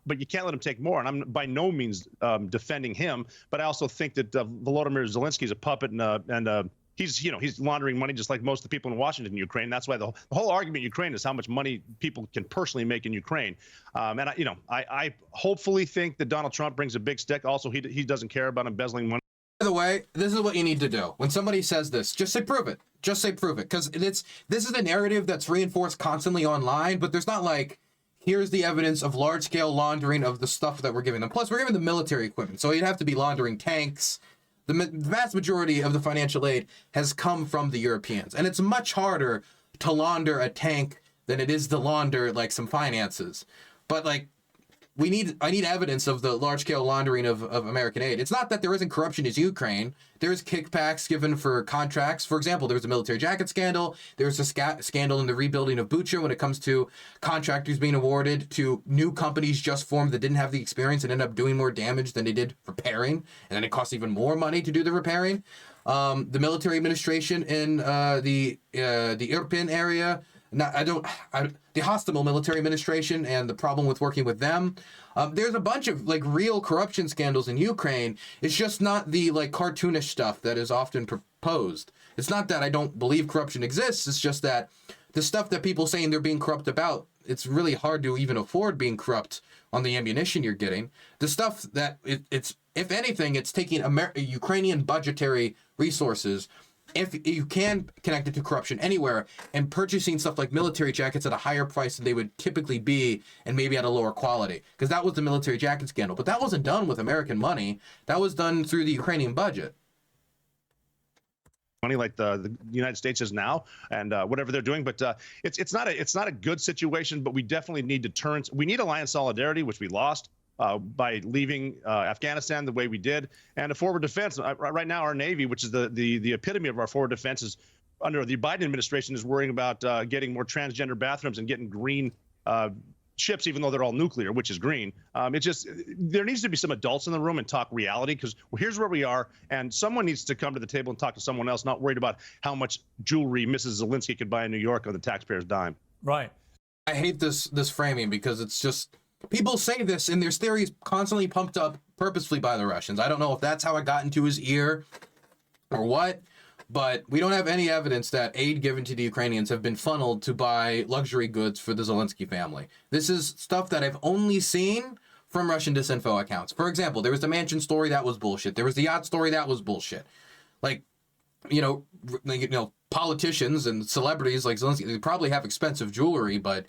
[SPEAKER 7] But you can't let him take more. And I'm by no means defending him, but I also think that Volodymyr Zelensky is a puppet and he's laundering money just like most of the people in Washington, Ukraine. That's why the whole argument in Ukraine is how much money people can personally make in Ukraine. And I hopefully think that Donald Trump brings a big stick. Also, he doesn't care about embezzling money.
[SPEAKER 1] By the way, this is what you need to do. When somebody says this, just say prove it. Just say prove it. Because this is a narrative that's reinforced constantly online, but there's not like, here's the evidence of large-scale laundering of the stuff that we're giving them. Plus, we're giving them military equipment, so you'd have to be laundering tanks. The vast majority of the financial aid has come from the Europeans, and it's much harder to launder a tank than it is to launder like some finances. But like, I need evidence of the large-scale laundering of American aid. It's not that there isn't corruption in Ukraine. There's kickbacks given for contracts. For example, there was a military jacket scandal. There's a scandal in the rebuilding of Bucha when it comes to contractors being awarded to new companies just formed that didn't have the experience and ended up doing more damage than they did repairing. And then it costs even more money to do the repairing. The military administration in the Irpin area, the hostile military administration and the problem with working with them. There's a bunch of like real corruption scandals in Ukraine. It's just not the like cartoonish stuff that is often proposed. It's not that I don't believe corruption exists. It's just that the stuff that people saying they're being corrupt about, it's really hard to even afford being corrupt on the ammunition you're getting. The stuff that it's if anything, it's taking Ukrainian budgetary resources, if you can connect it to corruption anywhere, and purchasing stuff like military jackets at a higher price than they would typically be and maybe at a lower quality. Because that was the military jacket scandal. But that wasn't done with American money. That was done through the Ukrainian budget.
[SPEAKER 7] Money like the United States is now, and whatever they're doing, but it's not a good situation. But we definitely need deterrence. We need alliance solidarity, which we lost by leaving Afghanistan the way we did, and a forward defense. Right now, our Navy, which is the epitome of our forward defense, is under the Biden administration is worrying about getting more transgender bathrooms and getting green ships, even though they're all nuclear, which is green. It's just there needs to be some adults in the room and talk reality, because here's where we are, and someone needs to come to the table and talk to someone else, not worried about how much jewelry Mrs. Zelensky could buy in New York on the taxpayer's dime.
[SPEAKER 2] Right.
[SPEAKER 1] I hate this framing because it's just people say this and there's theories constantly pumped up purposefully by the Russians. I don't know if that's how it got into his ear or what. But we don't have any evidence that aid given to the Ukrainians have been funneled to buy luxury goods for the Zelensky family. This is stuff that I've only seen from Russian disinfo accounts. For example, there was the mansion story that was bullshit. There was the yacht story that was bullshit. Like, politicians and celebrities like Zelensky, they probably have expensive jewelry, but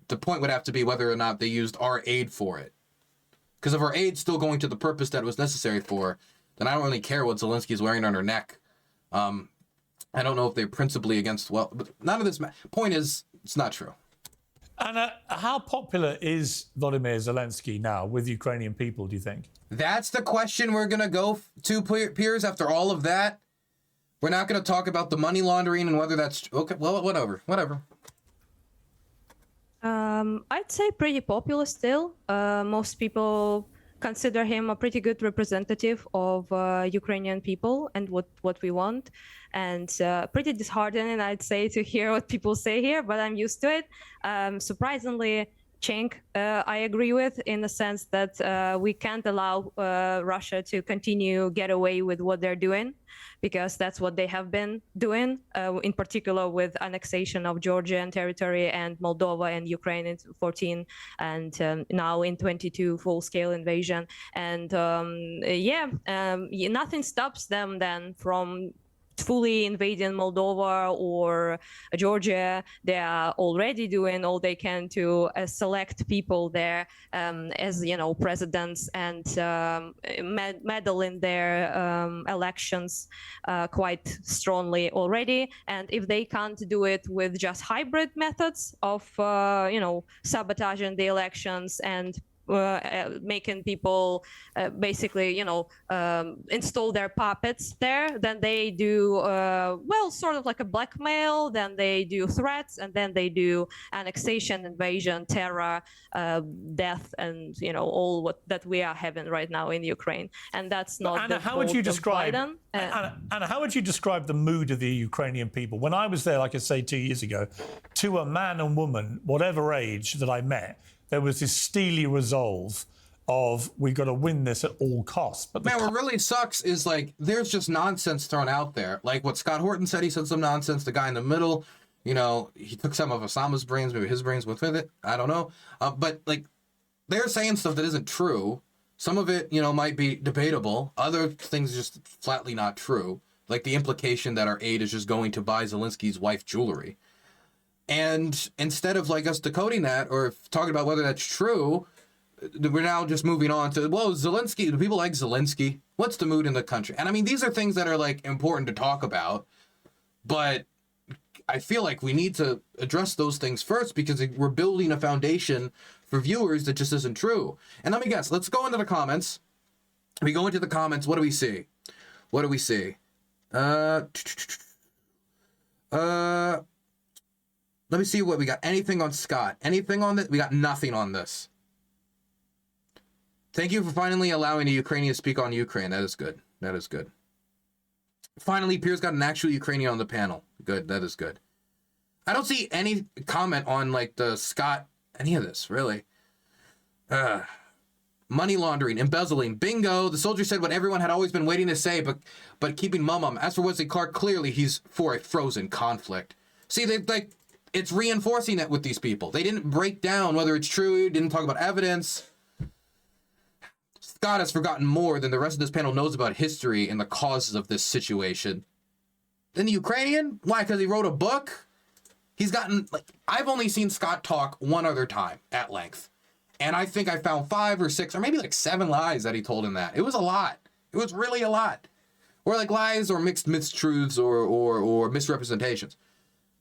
[SPEAKER 1] the point would have to be whether or not they used our aid for it. Because if our aid's still going to the purpose that it was necessary for, then I don't really care what Zelensky's wearing on her neck. I don't know if they're principally against, but none of this, point is, it's not true.
[SPEAKER 2] And how popular is Volodymyr Zelensky now with Ukrainian people, do you think?
[SPEAKER 1] That's the question we're going to go to, Piers, after all of that. We're not going to talk about the money laundering and whether that's, okay, well, whatever.
[SPEAKER 4] I'd say pretty popular still. Most people consider him a pretty good representative of Ukrainian people and what we want. And pretty disheartening, I'd say, to hear what people say here, but I'm used to it. Surprisingly, Cenk, I agree with, in the sense that we can't allow Russia to continue get away with what they're doing, because that's what they have been doing, in particular with annexation of Georgian territory and Moldova and Ukraine in 14, and now in 22 full-scale invasion. And nothing stops them then from fully invading Moldova or Georgia. They are already doing all they can to select people there as presidents and meddle in their elections quite strongly already. And if they can't do it with just hybrid methods of sabotaging the elections and making people basically, install their puppets there, then they do, sort of like a blackmail, then they do threats, and then they do annexation, invasion, terror, death, and, all that we are having right now in Ukraine. And that's not
[SPEAKER 2] Anna,
[SPEAKER 4] the
[SPEAKER 2] how would you describe,
[SPEAKER 4] Biden.
[SPEAKER 2] Anna, how would you describe the mood of the Ukrainian people? When I was there, like I say, 2 years ago, to a man and woman, whatever age that I met, there was this steely resolve of we've got to win this at all costs. But
[SPEAKER 1] man, what really sucks is like there's just nonsense thrown out there. Like what Scott Horton said, he said some nonsense. The guy in the middle, you know, he took some of Osama's brains, maybe his brains went with it. I don't know. But like they're saying stuff that isn't true. Some of it, you know, might be debatable. Other things are just flatly not true. Like the implication that our aid is just going to buy Zelensky's wife jewelry. And instead of like us decoding that or talking about whether that's true, we're now just moving on to, well, Zelensky, do people like Zelensky? What's the mood in the country? And I mean, these are things that are like important to talk about, but I feel like we need to address those things first because we're building a foundation for viewers that just isn't true. And let me guess, let's go into the comments. We go into the comments. What do we see? What do we see? Let me see what we got. Anything on Scott? Anything on this? We got nothing on this. Thank you for finally allowing a Ukrainian to speak on Ukraine. That is good. That is good. Finally, Piers got an actual Ukrainian on the panel. Good. That is good. I don't see any comment on like the Scott, any of this, really. Money laundering, embezzling, bingo. The soldier said what everyone had always been waiting to say, but keeping mum. As for Wesley Clark, clearly he's for a frozen conflict. See, they like it's reinforcing that with these people. They didn't break down whether it's true, didn't talk about evidence. Scott has forgotten more than the rest of this panel knows about history and the causes of this situation. Then the Ukrainian? Why? Because he wrote a book? He's gotten, like, I've only seen Scott talk one other time at length. And I think I found 5 or 6 or maybe like 7 lies that he told in that. It was a lot. It was really a lot. Or like lies or mixed mistruths or misrepresentations.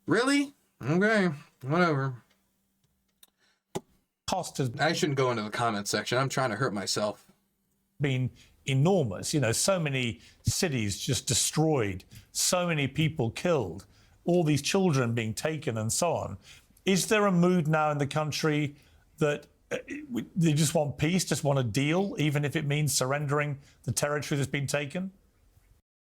[SPEAKER 1] Really? Okay. Whatever.
[SPEAKER 2] Cost has
[SPEAKER 1] I shouldn't go into the comment section. I'm trying to hurt myself.
[SPEAKER 2] been enormous. You know, so many cities just destroyed, so many people killed, all these children being taken and so on. Is there a mood now in the country that they just want peace, just want a deal, even if it means surrendering the territory that's been taken?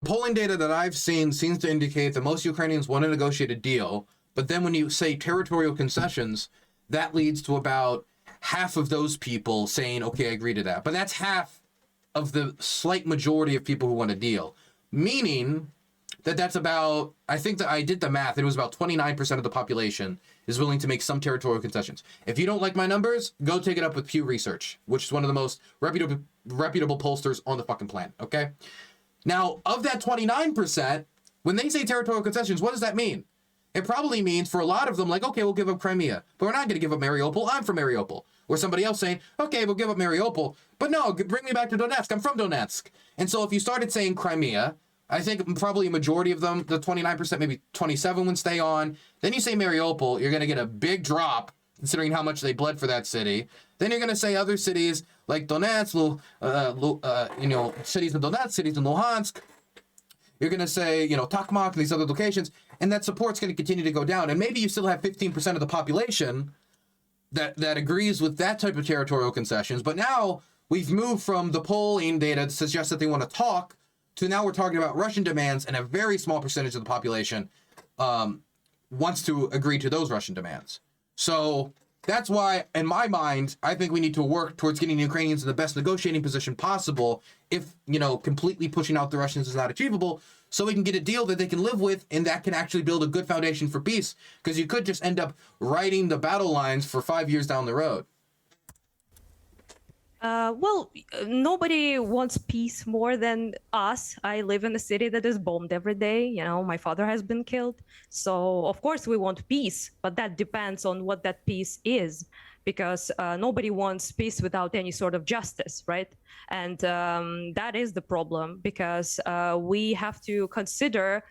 [SPEAKER 1] Polling data that I've seen seems to indicate that most Ukrainians want to negotiate a deal, but then when you say territorial concessions, that leads to about half of those people saying, okay, I agree to that. But that's half of the slight majority of people who want a deal, meaning that that's about, I think that I did the math, it was about 29% of the population is willing to make some territorial concessions. If you don't like my numbers, go take it up with Pew Research, which is one of the most reputable pollsters on the fucking planet, okay? Now, of that 29%, when they say territorial concessions, what does that mean? It probably means for a lot of them, like, okay, we'll give up Crimea, but we're not going to give up Mariupol. I'm from Mariupol. Or somebody else saying, okay, we'll give up Mariupol, but no, bring me back to Donetsk. I'm from Donetsk. And so if you started saying Crimea, I think probably a majority of them, the 29%, maybe 27 would stay on. Then you say Mariupol, you're going to get a big drop, considering how much they bled for that city. Then you're going to say other cities like Donetsk, cities in Donetsk, cities in Luhansk. You're going to say, Tokmak and these other locations, and that support's going to continue to go down. And maybe you still have 15% of the population that agrees with that type of territorial concessions. But now we've moved from the polling data to suggest that they want to talk to now we're talking about Russian demands, and a very small percentage of the population wants to agree to those Russian demands. So that's why, in my mind, I think we need to work towards getting the Ukrainians in the best negotiating position possible if, completely pushing out the Russians is not achievable, so we can get a deal that they can live with and that can actually build a good foundation for peace, because you could just end up writing the battle lines for 5 years down the road.
[SPEAKER 4] Nobody wants peace more than us. I live in a city that is bombed every day. My father has been killed. So, of course, we want peace, but that depends on what that peace is, because nobody wants peace without any sort of justice, right? And that is the problem, because we have to consider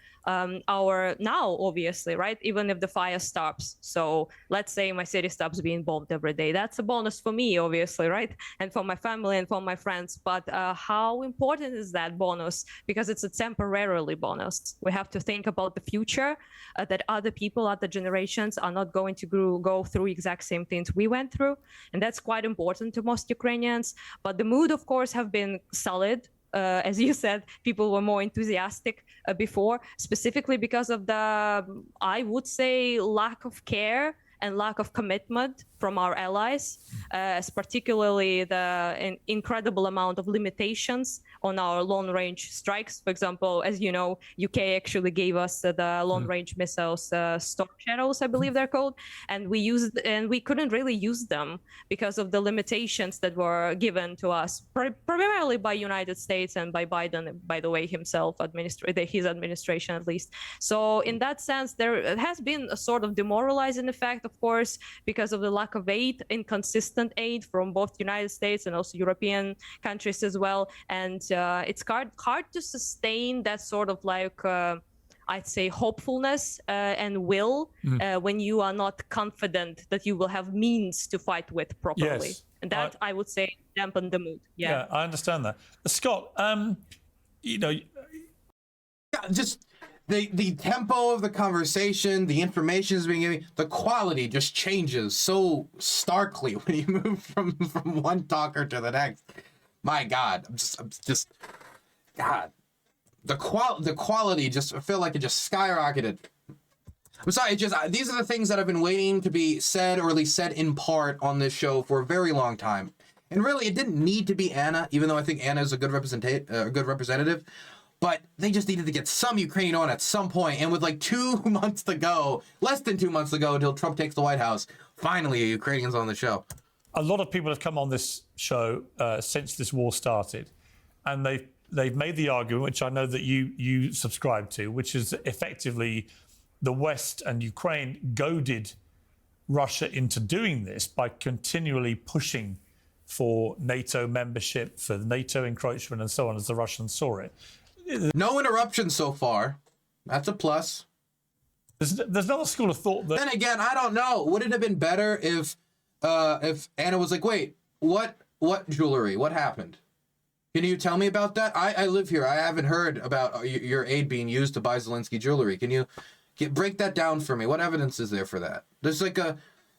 [SPEAKER 4] our now, obviously, right? Even if the fire stops. So let's say my city stops being bombed every day. That's a bonus for me, obviously, right? And for my family and for my friends. But how important is that bonus? Because it's a temporarily bonus. We have to think about the future, that other people, other generations are not going to go through exact same things we went through. And that's quite important to most Ukrainians. But the mood, of course, have been solid. As you said, people were more enthusiastic before, specifically because of the, I would say, lack of care and lack of commitment from our allies, particularly the incredible amount of limitations on our long-range strikes. For example, as you know, UK actually gave us the long-range missiles, Storm Shadows, I believe they're called, and we couldn't really use them because of the limitations that were given to us, primarily by United States and by Biden, by the way, himself, his administration at least. So in that sense, there has been a sort of demoralizing effect, of course, because of the lack of aid, inconsistent aid from both United States and also European countries as well. And it's hard to sustain that sort of like, I'd say, hopefulness and will when you are not confident that you will have means to fight with properly.
[SPEAKER 2] Yes.
[SPEAKER 4] And that, I would say, dampen the mood.
[SPEAKER 2] Yeah, I understand that. Scott, you know...
[SPEAKER 1] Just the tempo of the conversation, the information is being given, the quality just changes so starkly when you move from one talker to the next. My God, I'm just God. The quality just, I feel like it just skyrocketed. I'm sorry, these are the things that I've been waiting to be said, or at least said in part on this show for a very long time. And really, it didn't need to be Anna, even though I think Anna is a good representative. But they just needed to get some Ukrainian on at some point. And with like 2 months to go, less than 2 months to go until Trump takes the White House, finally a Ukrainian's on the show.
[SPEAKER 2] A lot of people have come on this show since this war started, and they've made the argument, which I know that you subscribe to, which is effectively the West and Ukraine goaded Russia into doing this by continually pushing for NATO membership, for NATO encroachment, and so on, as the Russians saw it.
[SPEAKER 1] No interruptions so far. That's a plus.
[SPEAKER 2] There's another school of thought that...
[SPEAKER 1] Then again, I don't know. Would it have been better if Anna was like, wait, what jewelry? What happened? Can you tell me about that? I live here. I haven't heard about your aid being used to buy Zelensky jewelry. Can you break that down for me? What evidence is there for that? There's like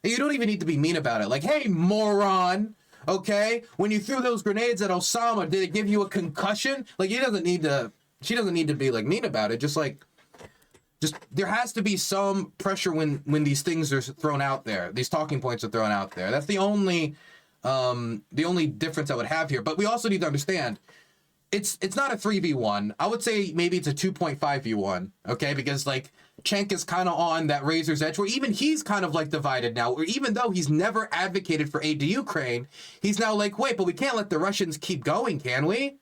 [SPEAKER 1] you don't even need to be mean about it. Like, hey, moron. Okay, when you threw those grenades at Osama, did it give you a concussion? Like, she doesn't need to be like mean about it. Just there has to be some pressure when these things are thrown out there. These talking points are thrown out there. That's the only difference I would have here. But we also need to understand, it's not a 3v1. I would say maybe it's a 2.5v1. Okay, because like Cenk is kind of on that razor's edge where even he's kind of like divided now, or even though he's never advocated for aid to Ukraine, he's now like, wait, but we can't let the Russians keep going, can we?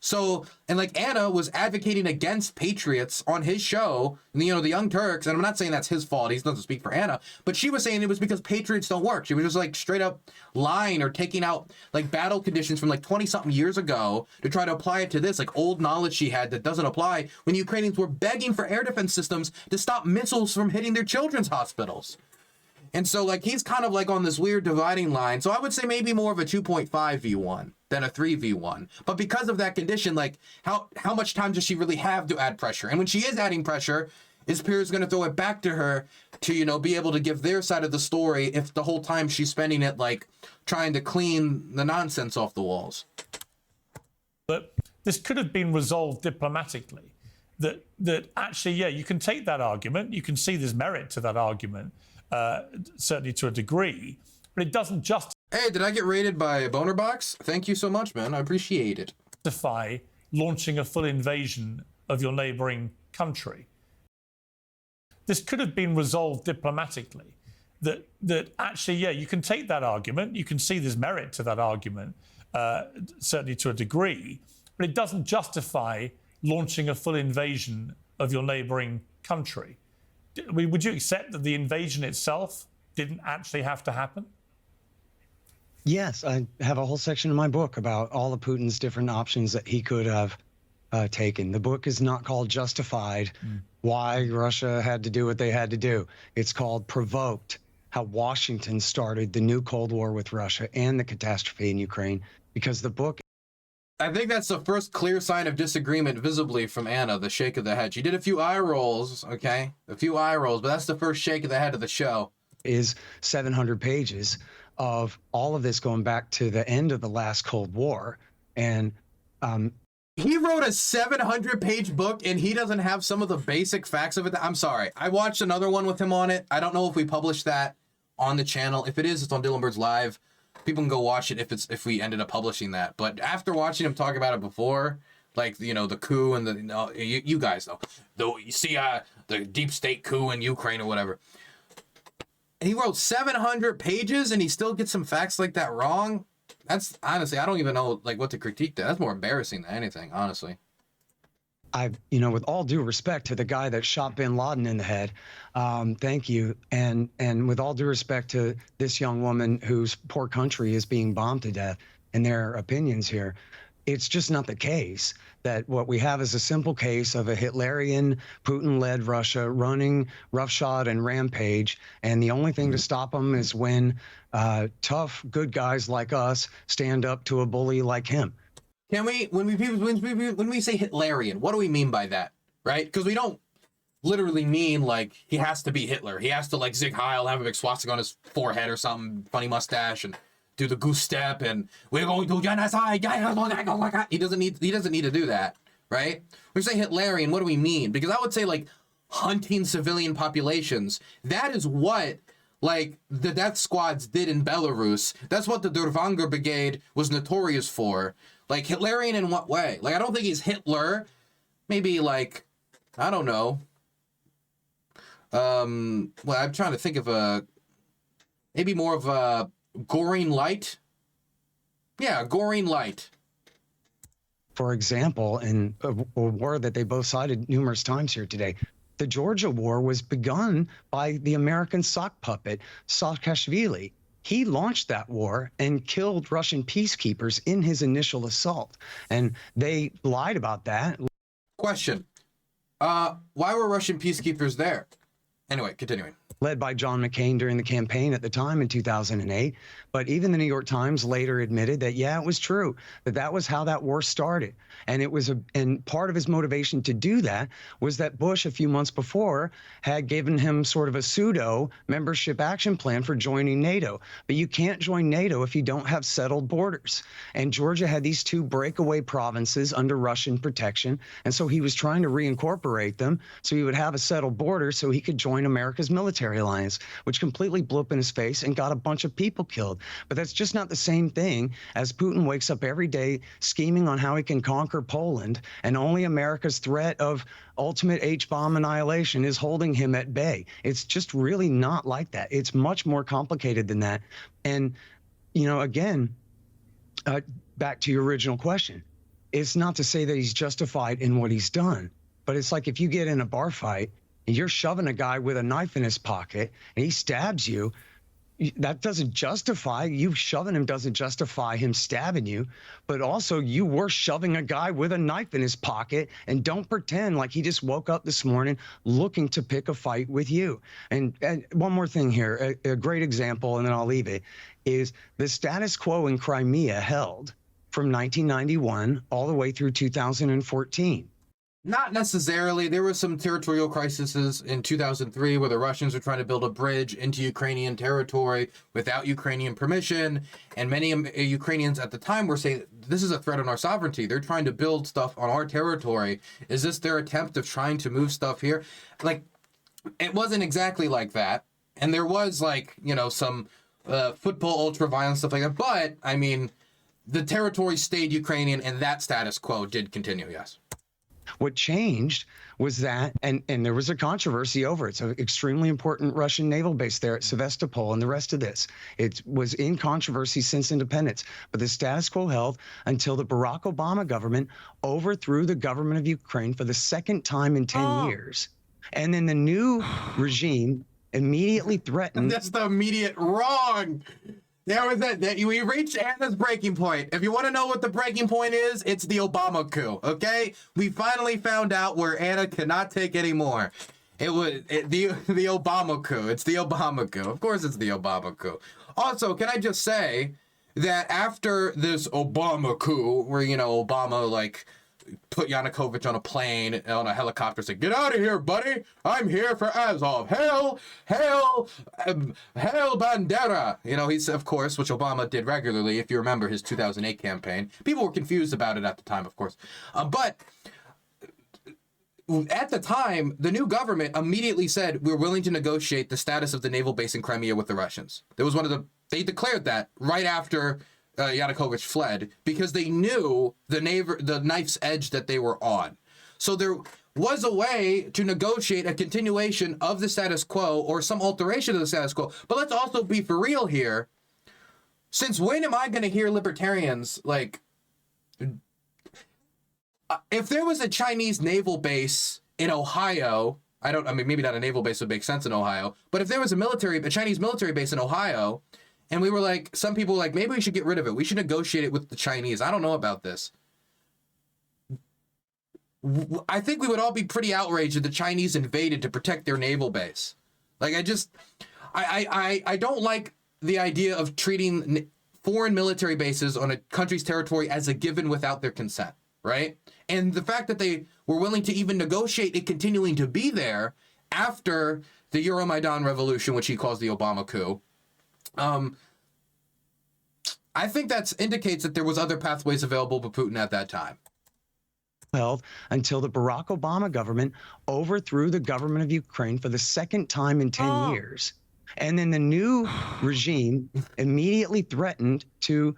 [SPEAKER 1] So, and like Anna was advocating against patriots on his show, and, you know, the Young Turks, and I'm not saying that's his fault, he doesn't speak for Anna, but she was saying it was because patriots don't work. She was just like straight up lying or taking out like battle conditions from like 20 something years ago to try to apply it to this, like old knowledge she had that doesn't apply when Ukrainians were begging for air defense systems to stop missiles from hitting their children's hospitals. And so like he's kind of like on this weird dividing line. So I would say maybe more of a 2.5v1 than a 3v1. But because of that condition, like how much time does she really have to add pressure? And when she is adding pressure, is Piers going to throw it back to her to, you know, be able to give their side of the story if the whole time she's spending it like trying to clean the nonsense off the walls?
[SPEAKER 2] But this could have been resolved diplomatically. That actually, yeah, you can take that argument. You can see there's merit to that argument. Certainly to a degree, but it doesn't
[SPEAKER 1] Hey, did I get rated by Bonerbox? Thank you so much, man. I appreciate it.
[SPEAKER 2] Justify launching a full invasion of your neighbouring country. This could have been resolved diplomatically. That actually, yeah, you can take that argument. You can see there's merit to that argument, certainly to a degree, but it doesn't justify launching a full invasion of your neighbouring country. Would you accept that the invasion itself didn't actually have to happen?
[SPEAKER 5] Yes, I have a whole section in my book about all of Putin's different options that he could have taken. The book is not called Justified, why Russia had to do what they had to do. It's called Provoked, how Washington started the new Cold War with Russia and the catastrophe in Ukraine, because the book...
[SPEAKER 1] I think that's the first clear sign of disagreement visibly from Anna, the shake of the head. She did a few eye rolls, okay? A few eye rolls, but that's the first shake of the head of the show.
[SPEAKER 5] Is 700 pages of all of this going back to the end of the last Cold War. And
[SPEAKER 1] He wrote a 700-page book and he doesn't have some of the basic facts of it. I'm sorry. I watched another one with him on it. I don't know if we published that on the channel. If it is, it's on DylanBurnsLIVE. People can go watch it if we ended up publishing that. But after watching him talk about it before, like, you know, the coup and the, you guys know, you see the deep state coup in Ukraine or whatever. And he wrote 700 pages and he still gets some facts like that wrong. That's honestly, I don't even know like what to critique that. That's more embarrassing than anything, honestly.
[SPEAKER 5] You know, with all due respect to the guy that shot bin Laden in the head, thank you. And with all due respect to this young woman whose poor country is being bombed to death and their opinions here, it's just not the case that what we have is a simple case of a Hitlerian, Putin-led Russia running roughshod and rampage. And the only thing to stop them is when tough, good guys like us stand up to a bully like him.
[SPEAKER 1] Can we, when we say Hitlerian, what do we mean by that, right? Because we don't literally mean like he has to be Hitler. He has to like Zig Heil, have a big swastika on his forehead or something, funny mustache, and do the goose step, and we're going to genocide. He doesn't need to do that, right? When we say Hitlerian, what do we mean? Because I would say like hunting civilian populations. That is what like the death squads did in Belarus. That's what the Dervanger Brigade was notorious for. Like, Hitlerian in what way? Like, I don't think he's Hitler. Maybe, like, I don't know. Well, I'm trying to think of maybe more of a Goring Light. Yeah, Goring Light.
[SPEAKER 5] For example, in a war that they both cited numerous times here today, the Georgia War was begun by the American sock puppet, Saakashvili. He launched that war and killed Russian peacekeepers in his initial assault. And they lied about that.
[SPEAKER 1] Question. Why were Russian peacekeepers there? Anyway, continuing.
[SPEAKER 5] Led by John McCain during the campaign at the time in 2008. But even the New York Times later admitted that, yeah, it was true, that was how that war started. And it was and part of his motivation to do that was that Bush, a few months before, had given him sort of a pseudo membership action plan for joining NATO. But you can't join NATO if you don't have settled borders. And Georgia had these two breakaway provinces under Russian protection. And so he was trying to reincorporate them so he would have a settled border so he could join America's military alliance, which completely blew up in his face and got a bunch of people killed. But that's just not the same thing as Putin wakes up every day scheming on how he can conquer Poland, and only America's threat of ultimate H-bomb annihilation is holding him at bay. It's just really not like that. It's much more complicated than that. And, you know, again, back to your original question, it's not to say that he's justified in what he's done, but it's like if you get in a bar fight and you're shoving a guy with a knife in his pocket and he stabs you, that doesn't justify you shoving him, doesn't justify him stabbing you, but also you were shoving a guy with a knife in his pocket, and don't pretend like he just woke up this morning looking to pick a fight with you. And one more thing here, a great example, and then I'll leave it, is the status quo in Crimea held from 1991 all the way through 2014.
[SPEAKER 1] Not necessarily. There were some territorial crises in 2003 where the Russians were trying to build a bridge into Ukrainian territory without Ukrainian permission. And many Ukrainians at the time were saying, this is a threat on our sovereignty. They're trying to build stuff on our territory. Is this their attempt of trying to move stuff here? Like, it wasn't exactly like that. And there was, like, you know, some football ultra-violence stuff like that. But, I mean, the territory stayed Ukrainian and that status quo did continue, yes.
[SPEAKER 5] What changed was that, and there was a controversy over it. It's an extremely important Russian naval base there at Sevastopol and the rest of this. It was in controversy since independence, but the status quo held until the Barack Obama government overthrew the government of Ukraine for the second time in 10 years. And then the new regime immediately threatened.
[SPEAKER 1] That's the immediate wrong. There was that we reached Anna's breaking point. If you want to know what the breaking point is, it's the Obama coup, okay? We finally found out where Anna cannot take anymore. It was the Obama coup. It's the Obama coup. Of course it's the Obama coup. Also, can I just say that after this Obama coup, where, you know, Obama, like, put Yanukovych on a plane, on a helicopter, say, "Get out of here, buddy! I'm here for Azov! Hail, hail, hail Bandera!" You know, he's, of course, which Obama did regularly, if you remember his 2008 campaign. People were confused about it at the time, of course. But at the time, the new government immediately said, we're willing to negotiate the status of the naval base in Crimea with the Russians. There was they declared that right after Yanukovych fled, because they knew the knife's edge that they were on. So there was a way to negotiate a continuation of the status quo or some alteration of the status quo. But let's also be for real here. Since when am I going to hear libertarians, like, if there was a Chinese naval base in Ohio, I mean, maybe not a naval base would make sense in Ohio, but if there was a Chinese military base in Ohio, and we were like, some people were like, maybe we should get rid of it. We should negotiate it with the Chinese. I don't know about this. I think we would all be pretty outraged if the Chinese invaded to protect their naval base. Like, I don't like the idea of treating foreign military bases on a country's territory as a given without their consent, right? And the fact that they were willing to even negotiate it continuing to be there after the Euromaidan revolution, which he calls the Obama coup, I think that indicates that there was other pathways available to Putin at that time.
[SPEAKER 5] Until the Barack Obama government overthrew the government of Ukraine for the second time in 10 years. And then the new regime immediately threatened to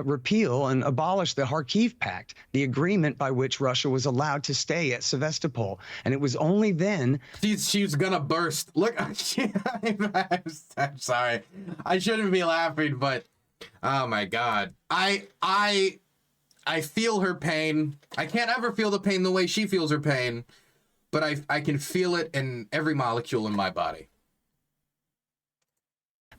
[SPEAKER 5] repeal and abolish the Kharkiv Pact, the agreement by which Russia was allowed to stay at Sevastopol. And it was only then...
[SPEAKER 1] She's gonna burst. Look, I'm sorry. I shouldn't be laughing, but oh my God. I feel her pain. I can't ever feel the pain the way she feels her pain, but I can feel it in every molecule in my body.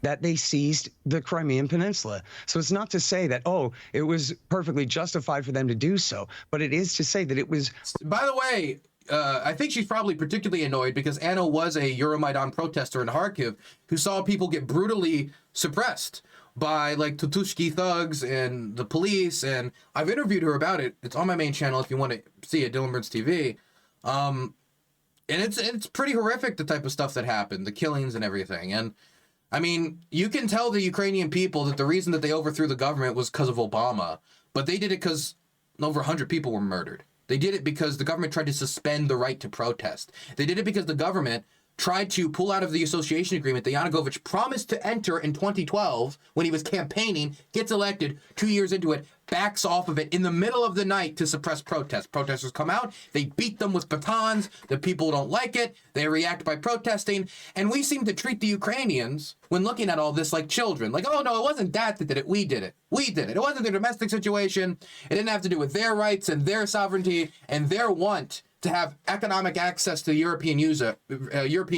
[SPEAKER 5] That they seized the Crimean Peninsula. So it's not to say that, oh, it was perfectly justified for them to do so, but it is to say that it was...
[SPEAKER 1] By the way, I think she's probably particularly annoyed because Anna was a Euromaidan protester in Kharkiv who saw people get brutally suppressed by like Tutushki thugs and the police, and I've interviewed her about it. It's on my main channel if you want to see it, DylanBurnsTV. And it's pretty horrific, the type of stuff that happened, the killings and everything. And I mean, you can tell the Ukrainian people that the reason that they overthrew the government was because of Obama, but they did it because over 100 people were murdered. They did it because the government tried to suspend the right to protest. They did it because the government tried to pull out of the association agreement that Yanukovych promised to enter in 2012 when he was campaigning, gets elected, 2 years into it, backs off of it in the middle of the night to suppress protests. Protesters come out, they beat them with batons, the people don't like it, they react by protesting, and we seem to treat the Ukrainians, when looking at all this, like children. Like, oh no, it wasn't that did it, we did it. We did it. It wasn't their domestic situation, it didn't have to do with their rights and their sovereignty and their want to have economic access to the European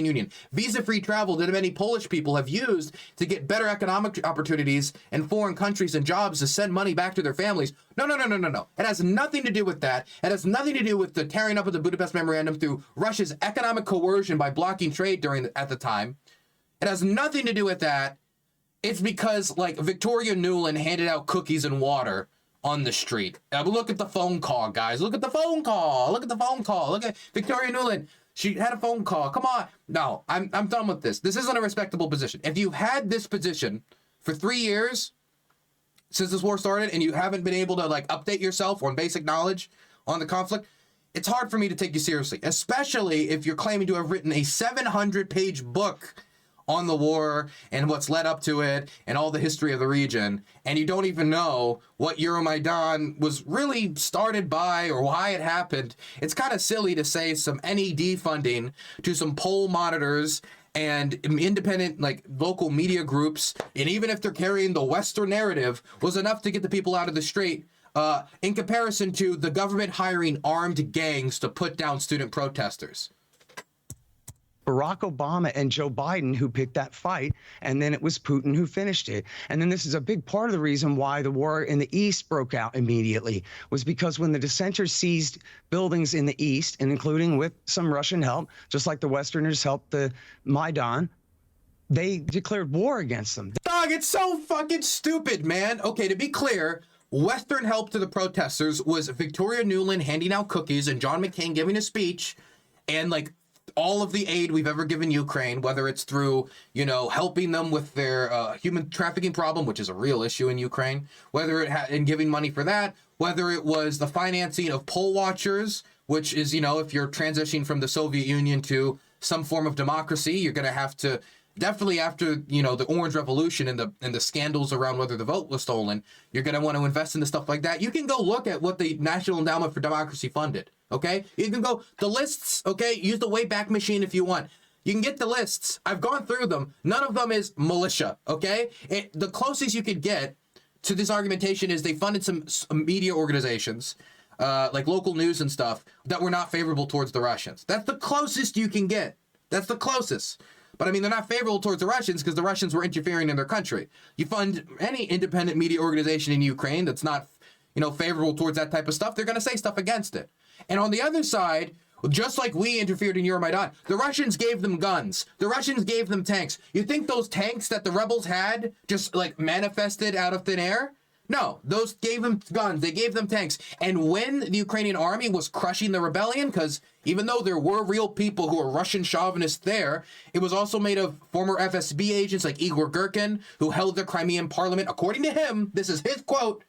[SPEAKER 1] Union. Visa-free travel that many Polish people have used to get better economic opportunities in foreign countries and jobs to send money back to their families. No. It has nothing to do with that. It has nothing to do with the tearing up of the Budapest Memorandum through Russia's economic coercion by blocking trade at the time. It has nothing to do with that. It's because, like, Victoria Nuland handed out cookies and water on the street. Look at the phone call, guys. Look at the phone call. Look at the phone call. Look at Victoria Nuland. She had a phone call. Come on. No, I'm done with this. This isn't a respectable position. If you've had this position for 3 years since this war started and you haven't been able to like update yourself on basic knowledge on the conflict, it's hard for me to take you seriously, especially if you're claiming to have written a 700-page book on the war and what's led up to it and all the history of the region, and you don't even know what Euromaidan was really started by or why it happened. It's kind of silly to say some NED funding to some poll monitors and independent, like, local media groups, and even if they're carrying the Western narrative, was enough to get the people out of the street, in comparison to the government hiring armed gangs to put down student protesters.
[SPEAKER 5] Barack Obama and Joe Biden who picked that fight, and then it was Putin who finished it. And then this is a big part of the reason why the war in the East broke out immediately, was because when the dissenters seized buildings in the East, and including with some Russian help, just like the Westerners helped the Maidan, they declared war against them.
[SPEAKER 1] Dog, it's so fucking stupid, man. Okay, to be clear, Western help to the protesters was Victoria Nuland handing out cookies and John McCain giving a speech, and like all of the aid we've ever given Ukraine, whether it's through, you know, helping them with their human trafficking problem, which is a real issue in Ukraine, whether it in giving money for that, whether it was the financing of poll watchers, which is, you know, if you're transitioning from the Soviet Union to some form of democracy, you're going to have to definitely, after, you know, the Orange Revolution and the scandals around whether the vote was stolen, you're going to want to invest into stuff like that. You can go look at what the National Endowment for Democracy funded, okay? You can go, the lists, okay? Use the Wayback Machine if you want. You can get the lists. I've gone through them. None of them is militia, okay? The closest you could get to this argumentation is they funded some media organizations, like local news and stuff, that were not favorable towards the Russians. That's the closest you can get. That's the closest. But I mean, they're not favorable towards the Russians because the Russians were interfering in their country. You fund any independent media organization in Ukraine that's not, you know, favorable towards that type of stuff, they're going to say stuff against it. And on the other side, just like we interfered in Euromaidan, the Russians gave them guns. The Russians gave them tanks. You think those tanks that the rebels had just like manifested out of thin air? No, those gave them guns. They gave them tanks. And when the Ukrainian army was crushing the rebellion, because even though there were real people who were Russian chauvinists there, it was also made of former FSB agents like Igor Girkin, who held the Crimean parliament, according to him, this is his quote,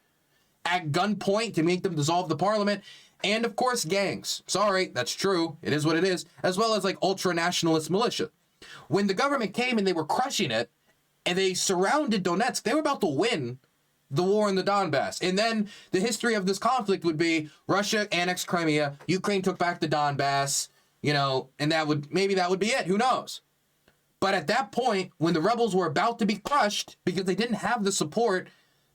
[SPEAKER 1] at gunpoint to make them dissolve the parliament. And of course, gangs. Sorry, that's true. It is what it is. As well as like ultra-nationalist militia. When the government came and they were crushing it, and they surrounded Donetsk, they were about to win the war in the Donbass. And then the history of this conflict would be Russia annexed Crimea, Ukraine took back the Donbass, you know, and that would be it. Who knows? But at that point, when the rebels were about to be crushed because they didn't have the support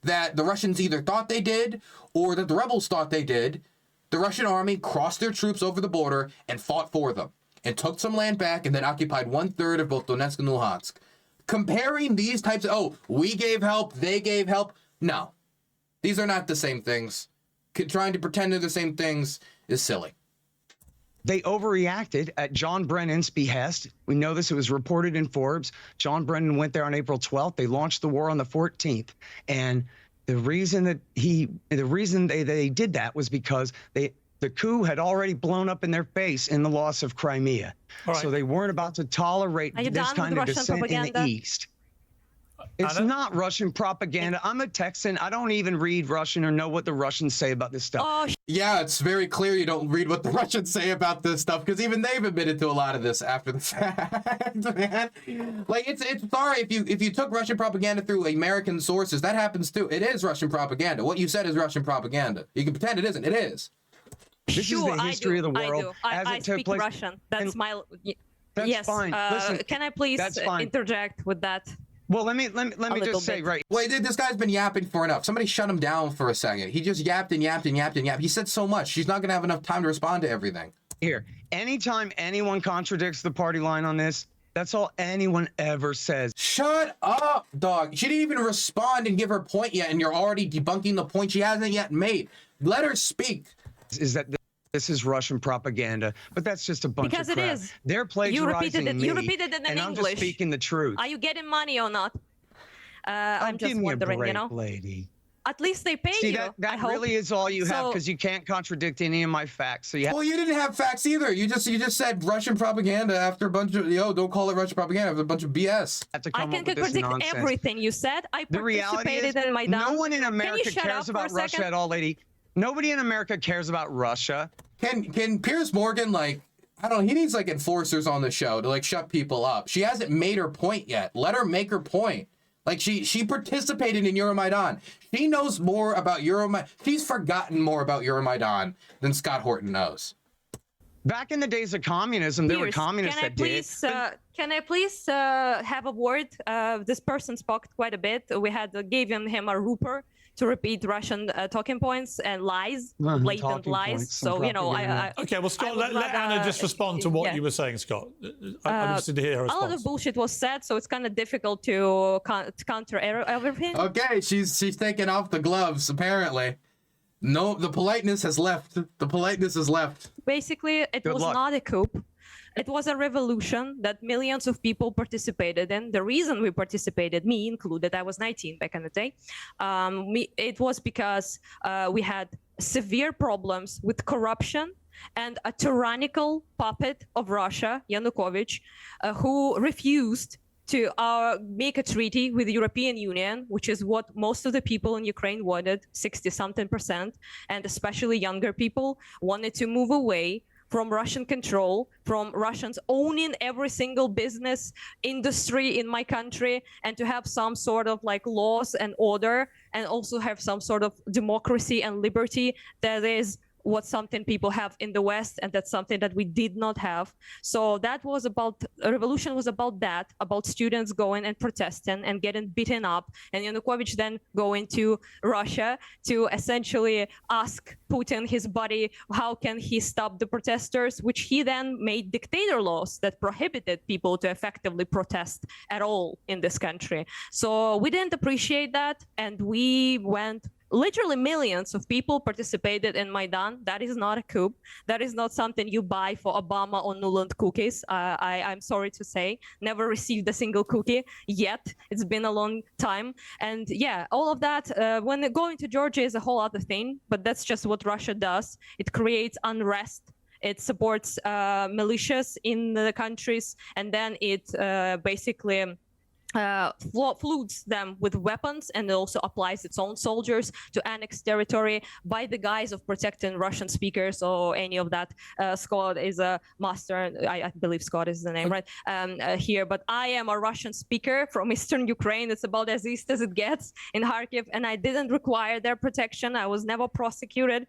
[SPEAKER 1] that the Russians either thought they did or that the rebels thought they did, the Russian army crossed their troops over the border and fought for them and took some land back and then occupied 1/3 of both Donetsk and Luhansk. Comparing these types of, oh, we gave help, they gave help. No, these are not the same things. Trying to pretend they're the same things is silly.
[SPEAKER 5] They overreacted at John Brennan's behest. We know this. It was reported in Forbes. John Brennan went there on April 12th. They launched the war on the 14th. And the reason that they did that was because the coup had already blown up in their face in the loss of Crimea.
[SPEAKER 2] Right.
[SPEAKER 5] So they weren't about to tolerate this kind of dissent in the East. It's not Russian propaganda. I'm a Texan. I don't even read Russian or know what the Russians say about this stuff.
[SPEAKER 4] Oh,
[SPEAKER 1] yeah, it's very clear you don't read what the Russians say about this stuff because even they've admitted to a lot of this after the fact, man. Like, it's sorry if you took Russian propaganda through American sources, that happens too. It is Russian propaganda. What you said is Russian propaganda. You can pretend it isn't. It is.
[SPEAKER 5] This is the history of the world.
[SPEAKER 4] I speak Russian. That's my.
[SPEAKER 5] That's
[SPEAKER 4] yes.
[SPEAKER 5] fine. Listen,
[SPEAKER 4] can I please interject with that?
[SPEAKER 5] Well, let me just say, right.
[SPEAKER 1] Wait, dude, this guy's been yapping for enough. Somebody shut him down for a second. He just yapped and yapped and yapped and yapped. He said so much. She's not going to have enough time to respond to everything.
[SPEAKER 5] Here, anytime anyone contradicts the party line on this, that's all anyone ever says.
[SPEAKER 1] Shut up, dog. She didn't even respond and give her point yet, and you're already debunking the point she hasn't yet made. Let her speak.
[SPEAKER 5] Is that this is Russian propaganda, but that's just a bunch of crap.
[SPEAKER 4] Because it is.
[SPEAKER 5] They're plagiarizing me,
[SPEAKER 4] you repeated it in
[SPEAKER 5] and
[SPEAKER 4] English.
[SPEAKER 5] I'm just speaking the truth.
[SPEAKER 4] Are you getting money or not? I'm just
[SPEAKER 5] give
[SPEAKER 4] wondering,
[SPEAKER 5] me a break,
[SPEAKER 4] you know.
[SPEAKER 5] lady.
[SPEAKER 4] At least they pay
[SPEAKER 5] See,
[SPEAKER 4] you.
[SPEAKER 5] that really is all you have because you can't contradict any of my facts. So
[SPEAKER 1] Well, you didn't have facts either. You just said Russian propaganda after a bunch of don't call it Russian propaganda after a bunch of BS.
[SPEAKER 5] have to
[SPEAKER 4] I
[SPEAKER 5] come
[SPEAKER 4] can
[SPEAKER 5] up with this
[SPEAKER 4] contradict
[SPEAKER 5] nonsense.
[SPEAKER 4] everything you said. I
[SPEAKER 5] The reality is,
[SPEAKER 4] participated in Maidan.
[SPEAKER 5] no one in America
[SPEAKER 4] shut
[SPEAKER 5] cares
[SPEAKER 4] up for
[SPEAKER 5] about
[SPEAKER 4] a
[SPEAKER 5] Russia
[SPEAKER 4] second?
[SPEAKER 5] at all, lady. Nobody in America cares about Russia.
[SPEAKER 1] Can Piers Morgan, like, I don't know, he needs like enforcers on the show to like shut people up. She hasn't made her point yet. Let her make her point. Like, she participated in Euromaidan. She knows more about Euromaidan. She's forgotten more about Euromaidan than Scott Horton knows.
[SPEAKER 5] Back in the days of communism, there were communists that did.
[SPEAKER 4] Can I please have a word? This person spoke quite a bit. We gave him a rooper to repeat Russian talking points and lies, blatant lies. So, you know,
[SPEAKER 2] Okay, well, Scott, let Anna just respond to what you were saying, Scott. I'm interested to hear her response.
[SPEAKER 4] A lot of bullshit was said, so it's kind of difficult to counter everything.
[SPEAKER 1] Okay, she's taking off the gloves, apparently. No, the politeness has left. The politeness has left.
[SPEAKER 4] Basically, it was not a coup. It was a revolution that millions of people participated in. The reason we participated, me included, I was 19 back in the day, it was because we had severe problems with corruption and a tyrannical puppet of Russia, Yanukovych, who refused to make a treaty with the European Union, which is what most of the people in Ukraine wanted, 60-something%, and especially younger people wanted to move away from Russian control, from Russians owning every single business industry in my country, and to have some sort of like laws and order, and also have some sort of democracy and liberty that is what something people have in the West, and that's something that we did not have. So that was about, a revolution was about that, about students going and protesting and getting beaten up, and Yanukovych then going to Russia to essentially ask Putin, his buddy, how can he stop the protesters, which he then made dictator laws that prohibited people to effectively protest at all in this country. So we didn't appreciate that, and we went, literally millions of people participated in Maidan. That is not a coup. That is not something you buy for Obama or Nuland cookies. I'm sorry to say, never received a single cookie yet. It's been a long time. And yeah, all of that, when going to Georgia is a whole other thing, but that's just what Russia does. It creates unrest. It supports militias in the countries, and then it basically floods them with weapons, and it also applies its own soldiers to annex territory by the guise of protecting Russian speakers or any of that. Scott is a master, I believe Scott is the name, right, here, but I am a Russian speaker from Eastern Ukraine. It's about as east as it gets in Kharkiv, and I didn't require their protection. I was never prosecuted.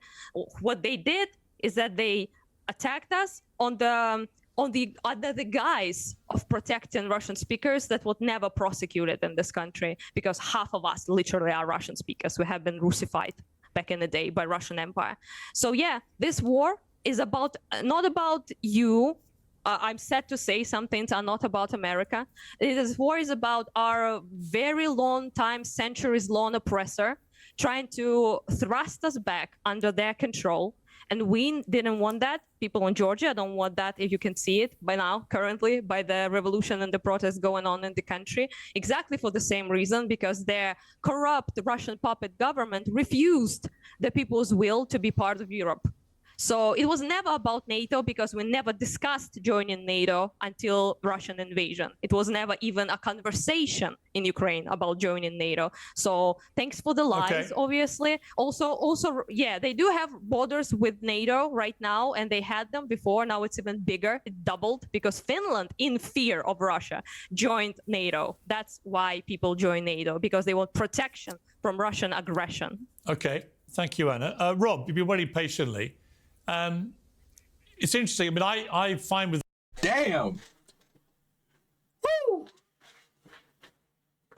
[SPEAKER 4] What they did is that they attacked us under the guise of protecting Russian speakers that was never prosecuted in this country, because half of us literally are Russian speakers. We have been Russified back in the day by Russian Empire. So yeah, this war is about, not about you. I'm sad to say some things are not about America. This war is about our very long time, centuries long oppressor trying to thrust us back under their control. And we didn't want that. People in Georgia don't want that, if you can see it by now, currently, by the revolution and the protests going on in the country, exactly for the same reason, because their corrupt Russian puppet government refused the people's will to be part of Europe. So it was never about NATO, because we never discussed joining NATO until Russian invasion. It was never even a conversation in Ukraine about joining NATO. So thanks for the lies, obviously. Also, yeah, they do have borders with NATO right now, and they had them before. Now it's even bigger. It doubled because Finland, in fear of Russia, joined NATO. That's why people join NATO, because they want protection from Russian aggression.
[SPEAKER 2] Okay, thank you, Anna. Rob, you've been waiting patiently. It's interesting. I mean, I find with...
[SPEAKER 1] Damn! Woo!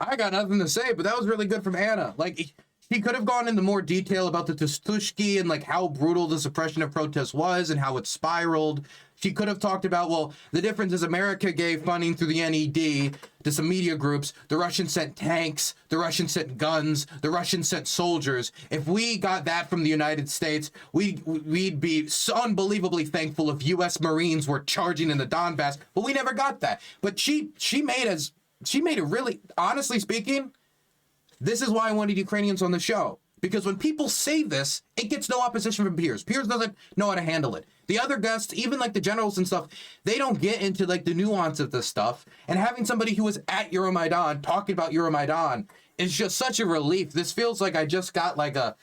[SPEAKER 1] I got nothing to say, but that was really good from Anna. Like, he could have gone into more detail about the Tustushki and like how brutal the suppression of protests was and how it spiraled. She could have talked about, well, the difference is America gave funding through the NED to some media groups. The Russians sent tanks. The Russians sent guns. The Russians sent soldiers. If we got that from the United States, we'd be so unbelievably thankful if U.S. Marines were charging in the Donbass. But we never got that. But she made it really, honestly speaking, this is why I wanted Ukrainians on the show. Because when people say this, it gets no opposition from Piers. Piers doesn't know how to handle it. The other guests, even like the generals and stuff, they don't get into like the nuance of this stuff. And having somebody who was at Euromaidan talking about Euromaidan is just such a relief. This feels like I just got like a,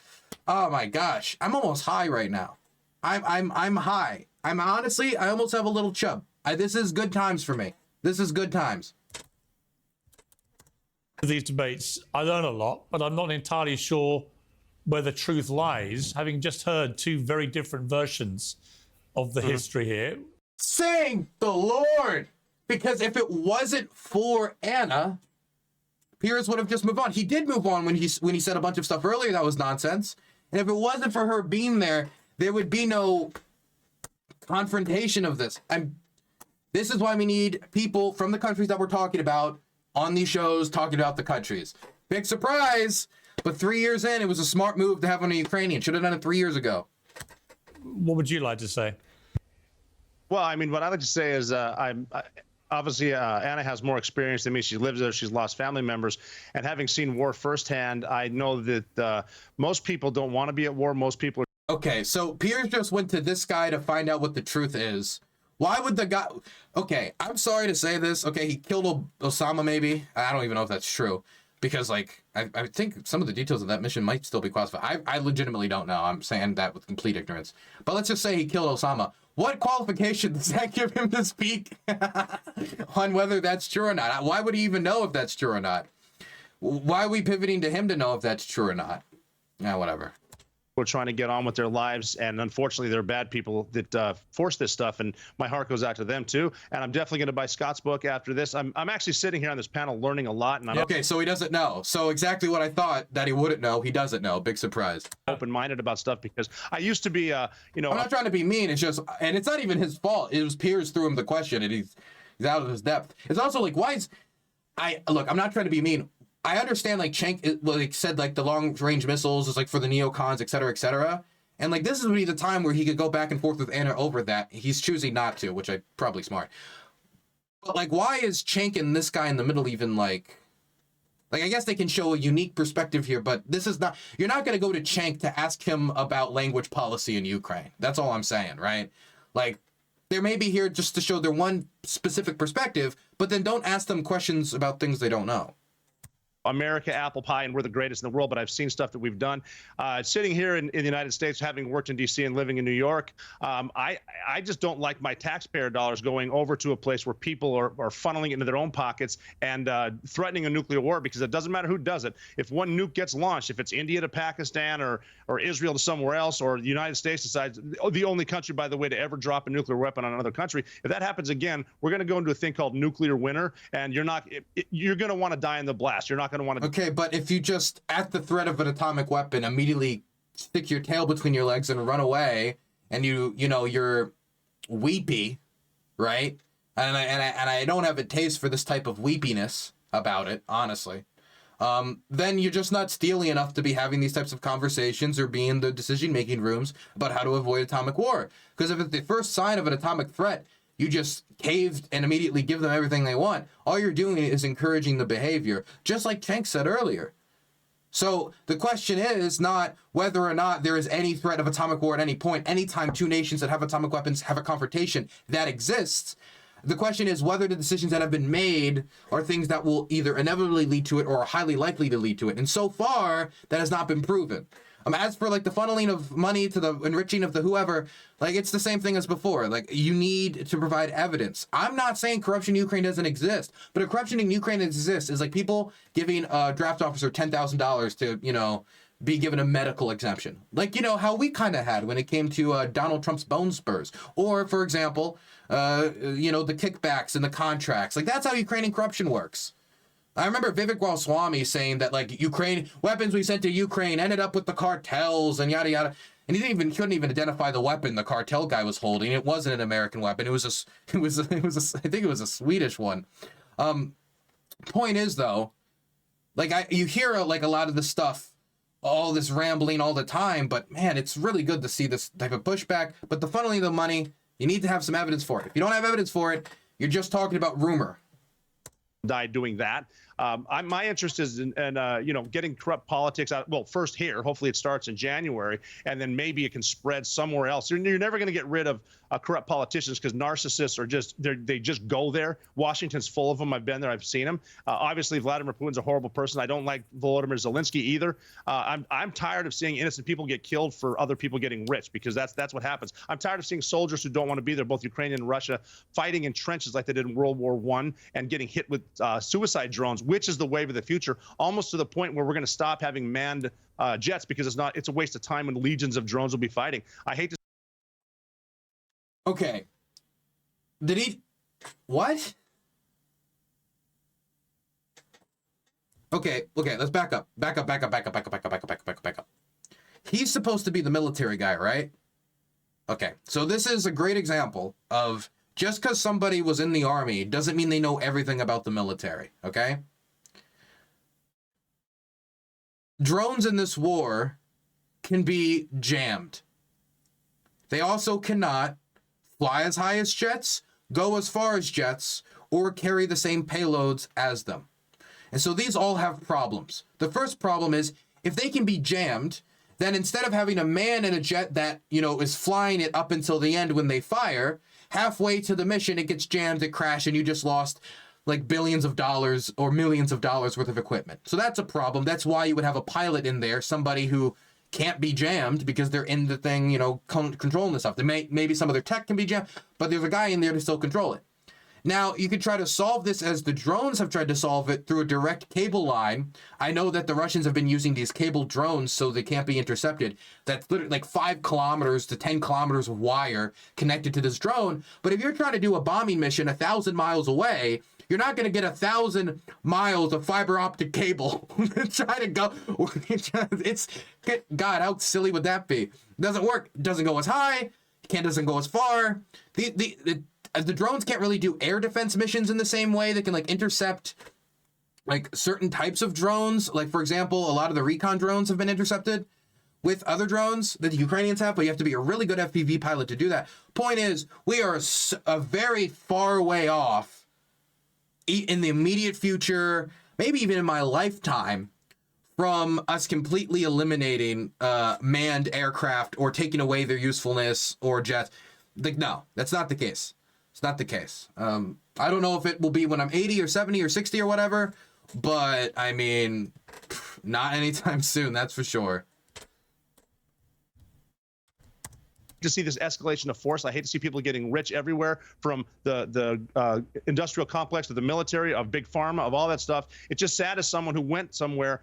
[SPEAKER 1] oh my gosh, I'm almost high right now. I'm high. I'm honestly, I almost have a little chub. This is good times for me. This is good times.
[SPEAKER 2] These debates, I learn a lot, but I'm not entirely sure where the truth lies, having just heard two very different versions of the history here.
[SPEAKER 1] Thank the Lord! Because if it wasn't for Anna, Piers would have just moved on. He did move on when he said a bunch of stuff earlier that was nonsense. And if it wasn't for her being there, there would be no confrontation of this. This is why we need people from the countries that we're talking about on these shows talking about the countries. Big surprise! But 3 years in, it was a smart move to have on a Ukrainian. Should have done it 3 years ago.
[SPEAKER 2] What would you like to say?
[SPEAKER 7] Well, I mean, what I like to say is obviously Anna has more experience than me. She lives there. She's lost family members. And having seen war firsthand, I know that most people don't want to be at war. Most people are.
[SPEAKER 1] Okay, so Piers just went to this guy to find out what the truth is. Why would the guy... Okay, I'm sorry to say this. Okay, he killed Osama, maybe. I don't even know if that's true. Because, like, I think some of the details of that mission might still be classified. I legitimately don't know. I'm saying that with complete ignorance. But let's just say he killed Osama. What qualification does that give him to speak on whether that's true or not? Why would he even know if that's true or not? Why are we pivoting to him to know if that's true or not? Yeah, whatever.
[SPEAKER 7] We're trying to get on with their lives, and unfortunately, there are bad people that force this stuff, and my heart goes out to them too. And I'm definitely going to buy Scott's book after this. I'm actually sitting here on this panel learning a lot, and I'm
[SPEAKER 1] okay. So he doesn't know. So exactly what I thought that he wouldn't know, he doesn't know. Big surprise.
[SPEAKER 7] Open-minded about stuff because I used to be, you know.
[SPEAKER 1] I'm not trying to be mean. It's just, and it's not even his fault. It was Piers threw him the question, and he's out of his depth. It's also like, why is look? I'm not trying to be mean. I understand, like, Cenk like said, like, the long-range missiles is, like, for the neocons, et cetera, et cetera. And, like, this would be the time where he could go back and forth with Anna over that. He's choosing not to, which I probably smart. But, like, why is Cenk and this guy in the middle even, like, I guess they can show a unique perspective here, but this is not, you're not going to go to Cenk to ask him about language policy in Ukraine. That's all I'm saying, right? Like, they may be here just to show their one specific perspective, but then don't ask them questions about things they don't know.
[SPEAKER 7] America, apple pie, and we're the greatest in the world, but I've seen stuff that we've done. Sitting here in the United States, having worked in D.C. and living in New York, I just don't like my taxpayer dollars going over to a place where people are funneling it into their own pockets and threatening a nuclear war, because it doesn't matter who does it. If one nuke gets launched, if it's India to Pakistan or Israel to somewhere else, or the United States decides, the only country, by the way, to ever drop a nuclear weapon on another country, if that happens again, we're going to go into a thing called nuclear winter, and you're going to want to die in the blast. You're not going to want to.
[SPEAKER 1] Okay, but if you just, at the threat of an atomic weapon, immediately stick your tail between your legs and run away, and you're weepy, right? And I don't have a taste for this type of weepiness about it, honestly. Then you're just not steely enough to be having these types of conversations or be in the decision-making rooms about how to avoid atomic war. Because if it's the first sign of an atomic threat, you just caved and immediately give them everything they want, all you're doing is encouraging the behavior, just like Cenk said earlier. So the question is not whether or not there is any threat of atomic war at any point. Anytime two nations that have atomic weapons have a confrontation, that exists. The question is whether the decisions that have been made are things that will either inevitably lead to it or are highly likely to lead to it. And so far, that has not been proven. As for, like, the funneling of money to the enriching of the whoever, like, it's the same thing as before. Like, you need to provide evidence. I'm not saying corruption in Ukraine doesn't exist, but if corruption in Ukraine exists, is like people giving a draft officer $10,000 to, be given a medical exemption. Like, how we kind of had when it came to Donald Trump's bone spurs. Or, for example, the kickbacks and the contracts. Like, that's how Ukrainian corruption works. I remember Vivek Ramaswamy saying that, like, Ukraine weapons we sent to Ukraine ended up with the cartels and yada yada, and he couldn't even identify the weapon the cartel guy was holding. It wasn't an American weapon. I think it was a Swedish one. Point is, though, like, you hear like a lot of this stuff, all this rambling all the time, but man, it's really good to see this type of pushback. But the funneling of the money, you need to have some evidence for it. If you don't have evidence for it, you're just talking about rumor.
[SPEAKER 7] Die doing that. My interest is in getting corrupt politics out. Well, first here, hopefully it starts in January, and then maybe it can spread somewhere else. You're never going to get rid of corrupt politicians because narcissists are they just go there. Washington's full of them. I've been there. I've seen them. Obviously, Vladimir Putin's a horrible person. I don't like Volodymyr Zelensky either. I'm tired of seeing innocent people get killed for other people getting rich, because that's what happens. I'm tired of seeing soldiers who don't want to be there, both Ukrainian and Russia, fighting in trenches like they did in World War I and getting hit with suicide drones, which is the wave of the future, almost to the point where we're going to stop having manned jets, because it's a waste of time when legions of drones will be fighting. I hate to.
[SPEAKER 1] Okay. Did he? What? Okay, let's back up. Back up. He's supposed to be the military guy, right? Okay, so this is a great example of just because somebody was in the army doesn't mean they know everything about the military, okay? Drones in this war can be jammed. They also cannot fly as high as jets, go as far as jets, or carry the same payloads as them. And so these all have problems. The first problem is if they can be jammed, then instead of having a man in a jet that, you know, is flying it up until the end when they fire, halfway to the mission, it gets jammed, it crashes, and you just lost like billions of dollars or millions of dollars worth of equipment. So that's a problem. That's why you would have a pilot in there, somebody who can't be jammed because they're in the thing, you know, controlling the stuff. Maybe some of their tech can be jammed, but there's a guy in there to still control it. Now, you could try to solve this as the drones have tried to solve it through a direct cable line. I know that the Russians have been using these cable drones so they can't be intercepted. That's literally like 5 kilometers to 10 kilometers of wire connected to this drone. But if you're trying to do a bombing mission 1,000 miles away, you're not going to get 1,000 miles of fiber optic cable. Try to go. It's, God, how silly would that be? It doesn't work. It doesn't go as high. Doesn't go as far. The drones can't really do air defense missions in the same way. They can like intercept like certain types of drones. Like, for example, a lot of the recon drones have been intercepted with other drones that the Ukrainians have, but you have to be a really good FPV pilot to do that. Point is, we are a very far way off in the immediate future, maybe even in my lifetime, from us completely eliminating manned aircraft or taking away their usefulness or jets. Like, no, that's not the case. It's not the case. I don't know if it will be when I'm 80 or 70 or 60 or whatever, but I mean, not anytime soon, that's for sure.
[SPEAKER 7] To see this escalation of force. I hate to see people getting rich everywhere, from the industrial complex to the military, of big pharma, of all that stuff. It's just sad as someone who went somewhere,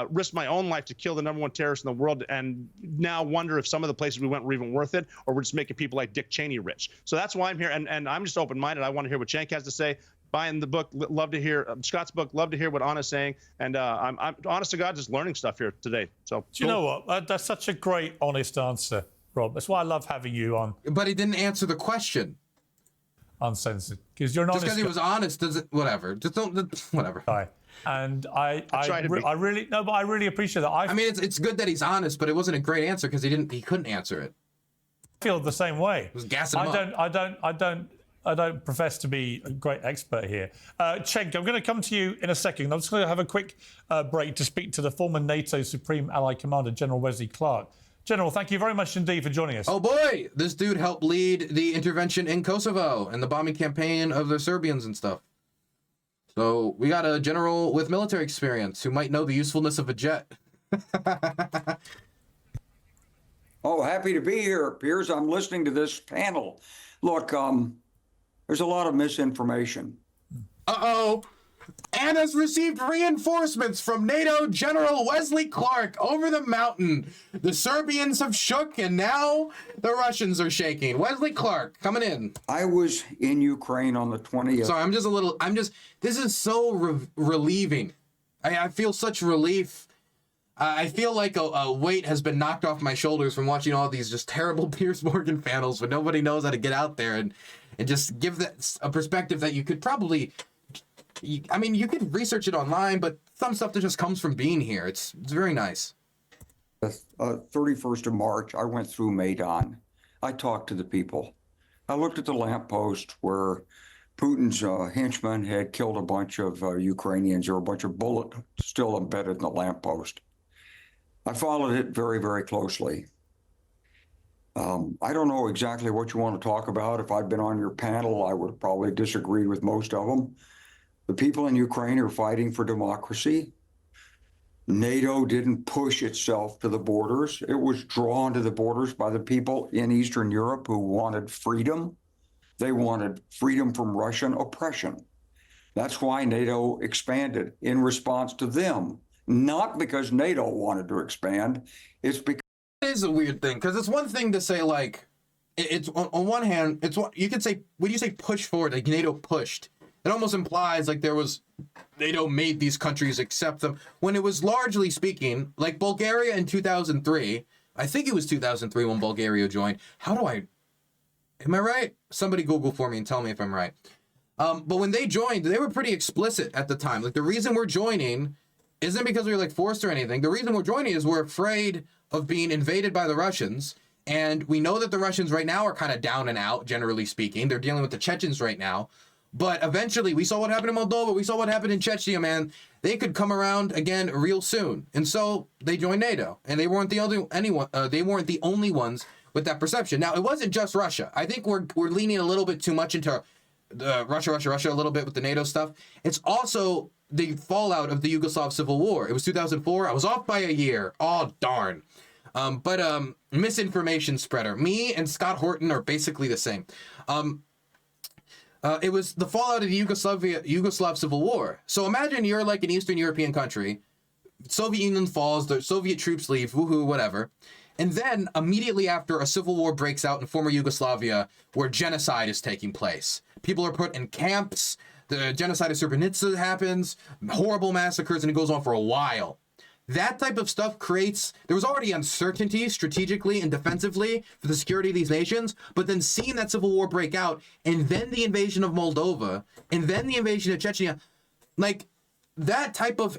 [SPEAKER 7] risked my own life to kill the #1 terrorist in the world, and now wonder if some of the places we went were even worth it, or we're just making people like Dick Cheney rich. So that's why I'm here, and I'm just open-minded. I want to hear what Cenk has to say. Buying the book, love to hear Scott's book, love to hear what Anna's saying, and I'm honest to God just learning stuff here today. So
[SPEAKER 2] do you know what? That's such a great, honest answer, Rob. That's why I love having you on.
[SPEAKER 1] But he didn't answer the question.
[SPEAKER 2] Uncensored, because you're not.
[SPEAKER 1] Just because he was honest doesn't. Whatever. Just don't. Whatever.
[SPEAKER 2] And I really appreciate that. I
[SPEAKER 1] mean, it's good that he's honest, but it wasn't a great answer because he couldn't answer it.
[SPEAKER 2] I feel the same way.
[SPEAKER 1] It was gassing him up.
[SPEAKER 2] I don't profess to be a great expert here. Cenk, I'm going to come to you in a second. I'm just going to have a quick break to speak to the former NATO Supreme Allied Commander, General Wesley Clark. General, thank you very much indeed for joining us.
[SPEAKER 1] Oh boy, this dude helped lead the intervention in Kosovo and the bombing campaign of the Serbians and stuff. So we got a general with military experience who might know the usefulness of a jet.
[SPEAKER 8] Oh, happy to be here, Piers. I'm listening to this panel. Look, there's a lot of misinformation.
[SPEAKER 1] Uh-oh. Anna's received reinforcements from NATO General Wesley Clark over the mountain. The Serbians have shook, and now the Russians are shaking. Wesley Clark, coming in.
[SPEAKER 8] I was in Ukraine on the 20th.
[SPEAKER 1] Sorry, this is so relieving. I feel such relief. I feel like a weight has been knocked off my shoulders from watching all these just terrible Piers Morgan panels where nobody knows how to get out there and just give that a perspective that you could probably... I mean, you could research it online, but some stuff that just comes from being here. It's very nice.
[SPEAKER 8] 31st of March, I went through Maidan. I talked to the people. I looked at the lamppost where Putin's henchmen had killed a bunch of Ukrainians. There were a bunch of bullets still embedded in the lamppost. I followed it very, very closely. I don't know exactly what you want to talk about. If I'd been on your panel, I would have probably disagreed with most of them. The people in Ukraine are fighting for democracy. NATO didn't push itself to the borders. It was drawn to the borders by the people in Eastern Europe who wanted freedom. They wanted freedom from Russian oppression. That's why NATO expanded in response to them, not because NATO wanted to expand. It's because
[SPEAKER 1] it is a weird thing, because it's one thing to say, like, it's on one hand, it's what you could say, when you say push forward, like NATO pushed, it almost implies like NATO made these countries accept them, when it was largely speaking, like Bulgaria in 2003, I think it was 2003 when Bulgaria joined. Am I right? Somebody Google for me and tell me if I'm right. But when they joined, they were pretty explicit at the time. Like, the reason we're joining isn't because we were like forced or anything. The reason we're joining is we're afraid of being invaded by the Russians, And we know that the Russians right now are kind of down and out, generally speaking. They're dealing with the Chechens right now. But eventually, we saw what happened in Moldova. We saw what happened in Chechnya, man. They could come around again real soon. And so they joined NATO. And they weren't the only ones with that perception. Now, it wasn't just Russia. I think we're leaning a little bit too much into Russia a little bit with the NATO stuff. It's also the fallout of the Yugoslav Civil War. It was 2004. I was off by a year. Oh, darn. But misinformation spreader. Me and Scott Horton are basically the same. It was the fallout of the Yugoslav Civil War. So imagine you're like an Eastern European country. Soviet Union falls, the Soviet troops leave, woohoo, whatever. And then immediately after, a civil war breaks out in former Yugoslavia where genocide is taking place. People are put in camps. The genocide of Srebrenica happens, horrible massacres, and it goes on for a while. That type of stuff creates, there was already uncertainty strategically and defensively for the security of these nations, but then seeing that civil war break out, and then the invasion of Moldova, and then the invasion of Chechnya, like that type of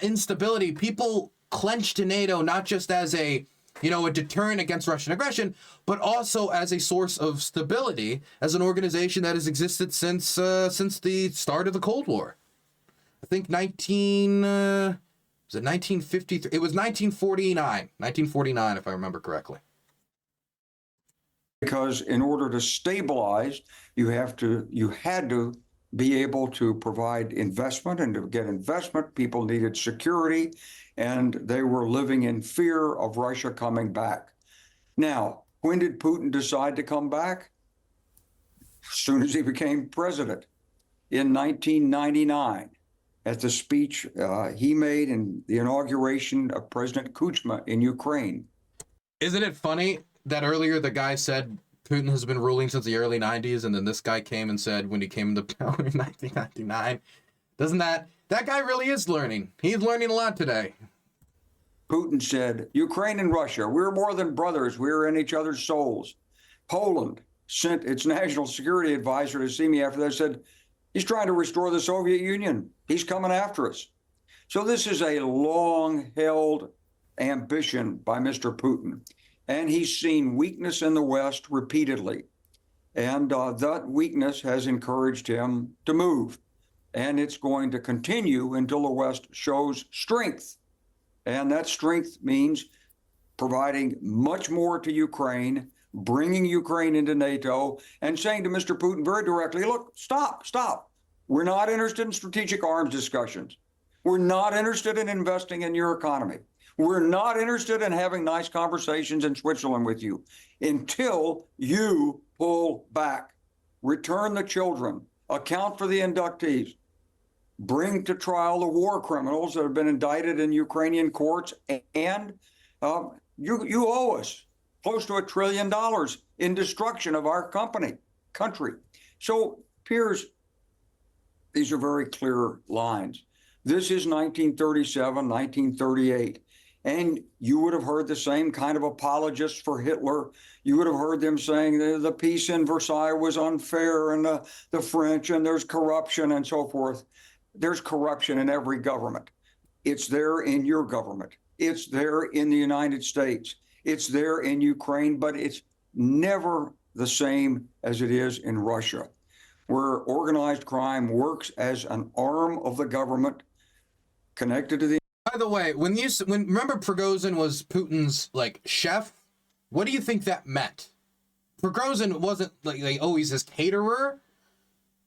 [SPEAKER 1] instability, people clench to NATO not just as a deterrent against Russian aggression, but also as a source of stability as an organization that has existed since the start of the Cold War. I think 1953? It was 1949, if I remember correctly.
[SPEAKER 8] Because in order to stabilize, you had to be able to provide investment, and to get investment, people needed security, and they were living in fear of Russia coming back. Now, when did Putin decide to come back? As soon as he became president in 1999. At the speech he made in the inauguration of President Kuchma in Ukraine.
[SPEAKER 1] Isn't it funny that earlier the guy said Putin has been ruling since the early 90s, and then this guy came and said when he came to power in 1999? Doesn't that guy really is learning? He's learning a lot today.
[SPEAKER 8] Putin said, Ukraine and Russia, we're more than brothers. We're in each other's souls. Poland sent its national security advisor to see me after that, said, he's trying to restore the Soviet Union. He's coming after us. So this is a long-held ambition by Mr. Putin. And he's seen weakness in the West repeatedly. And that weakness has encouraged him to move. And it's going to continue until the West shows strength. And that strength means providing much more to Ukraine, bringing Ukraine into NATO, and saying to Mr. Putin very directly, look, stop. We're not interested in strategic arms discussions. We're not interested in investing in your economy. We're not interested in having nice conversations in Switzerland with you until you pull back, return the children, account for the inductees, bring to trial the war criminals that have been indicted in Ukrainian courts, and you owe us close to $1 trillion in destruction of our country. So, Piers, these are very clear lines. This is 1937, 1938. And you would have heard the same kind of apologists for Hitler. You would have heard them saying the peace in Versailles was unfair, and the French, and there's corruption and so forth. There's corruption in every government. It's there in your government. It's there in the United States. It's there in Ukraine, but it's never the same as it is in Russia, where organized crime works as an arm of the government connected to the.
[SPEAKER 1] By the way, when remember Prigozhin was Putin's chef, what do you think that meant? Prigozhin wasn't he's his caterer.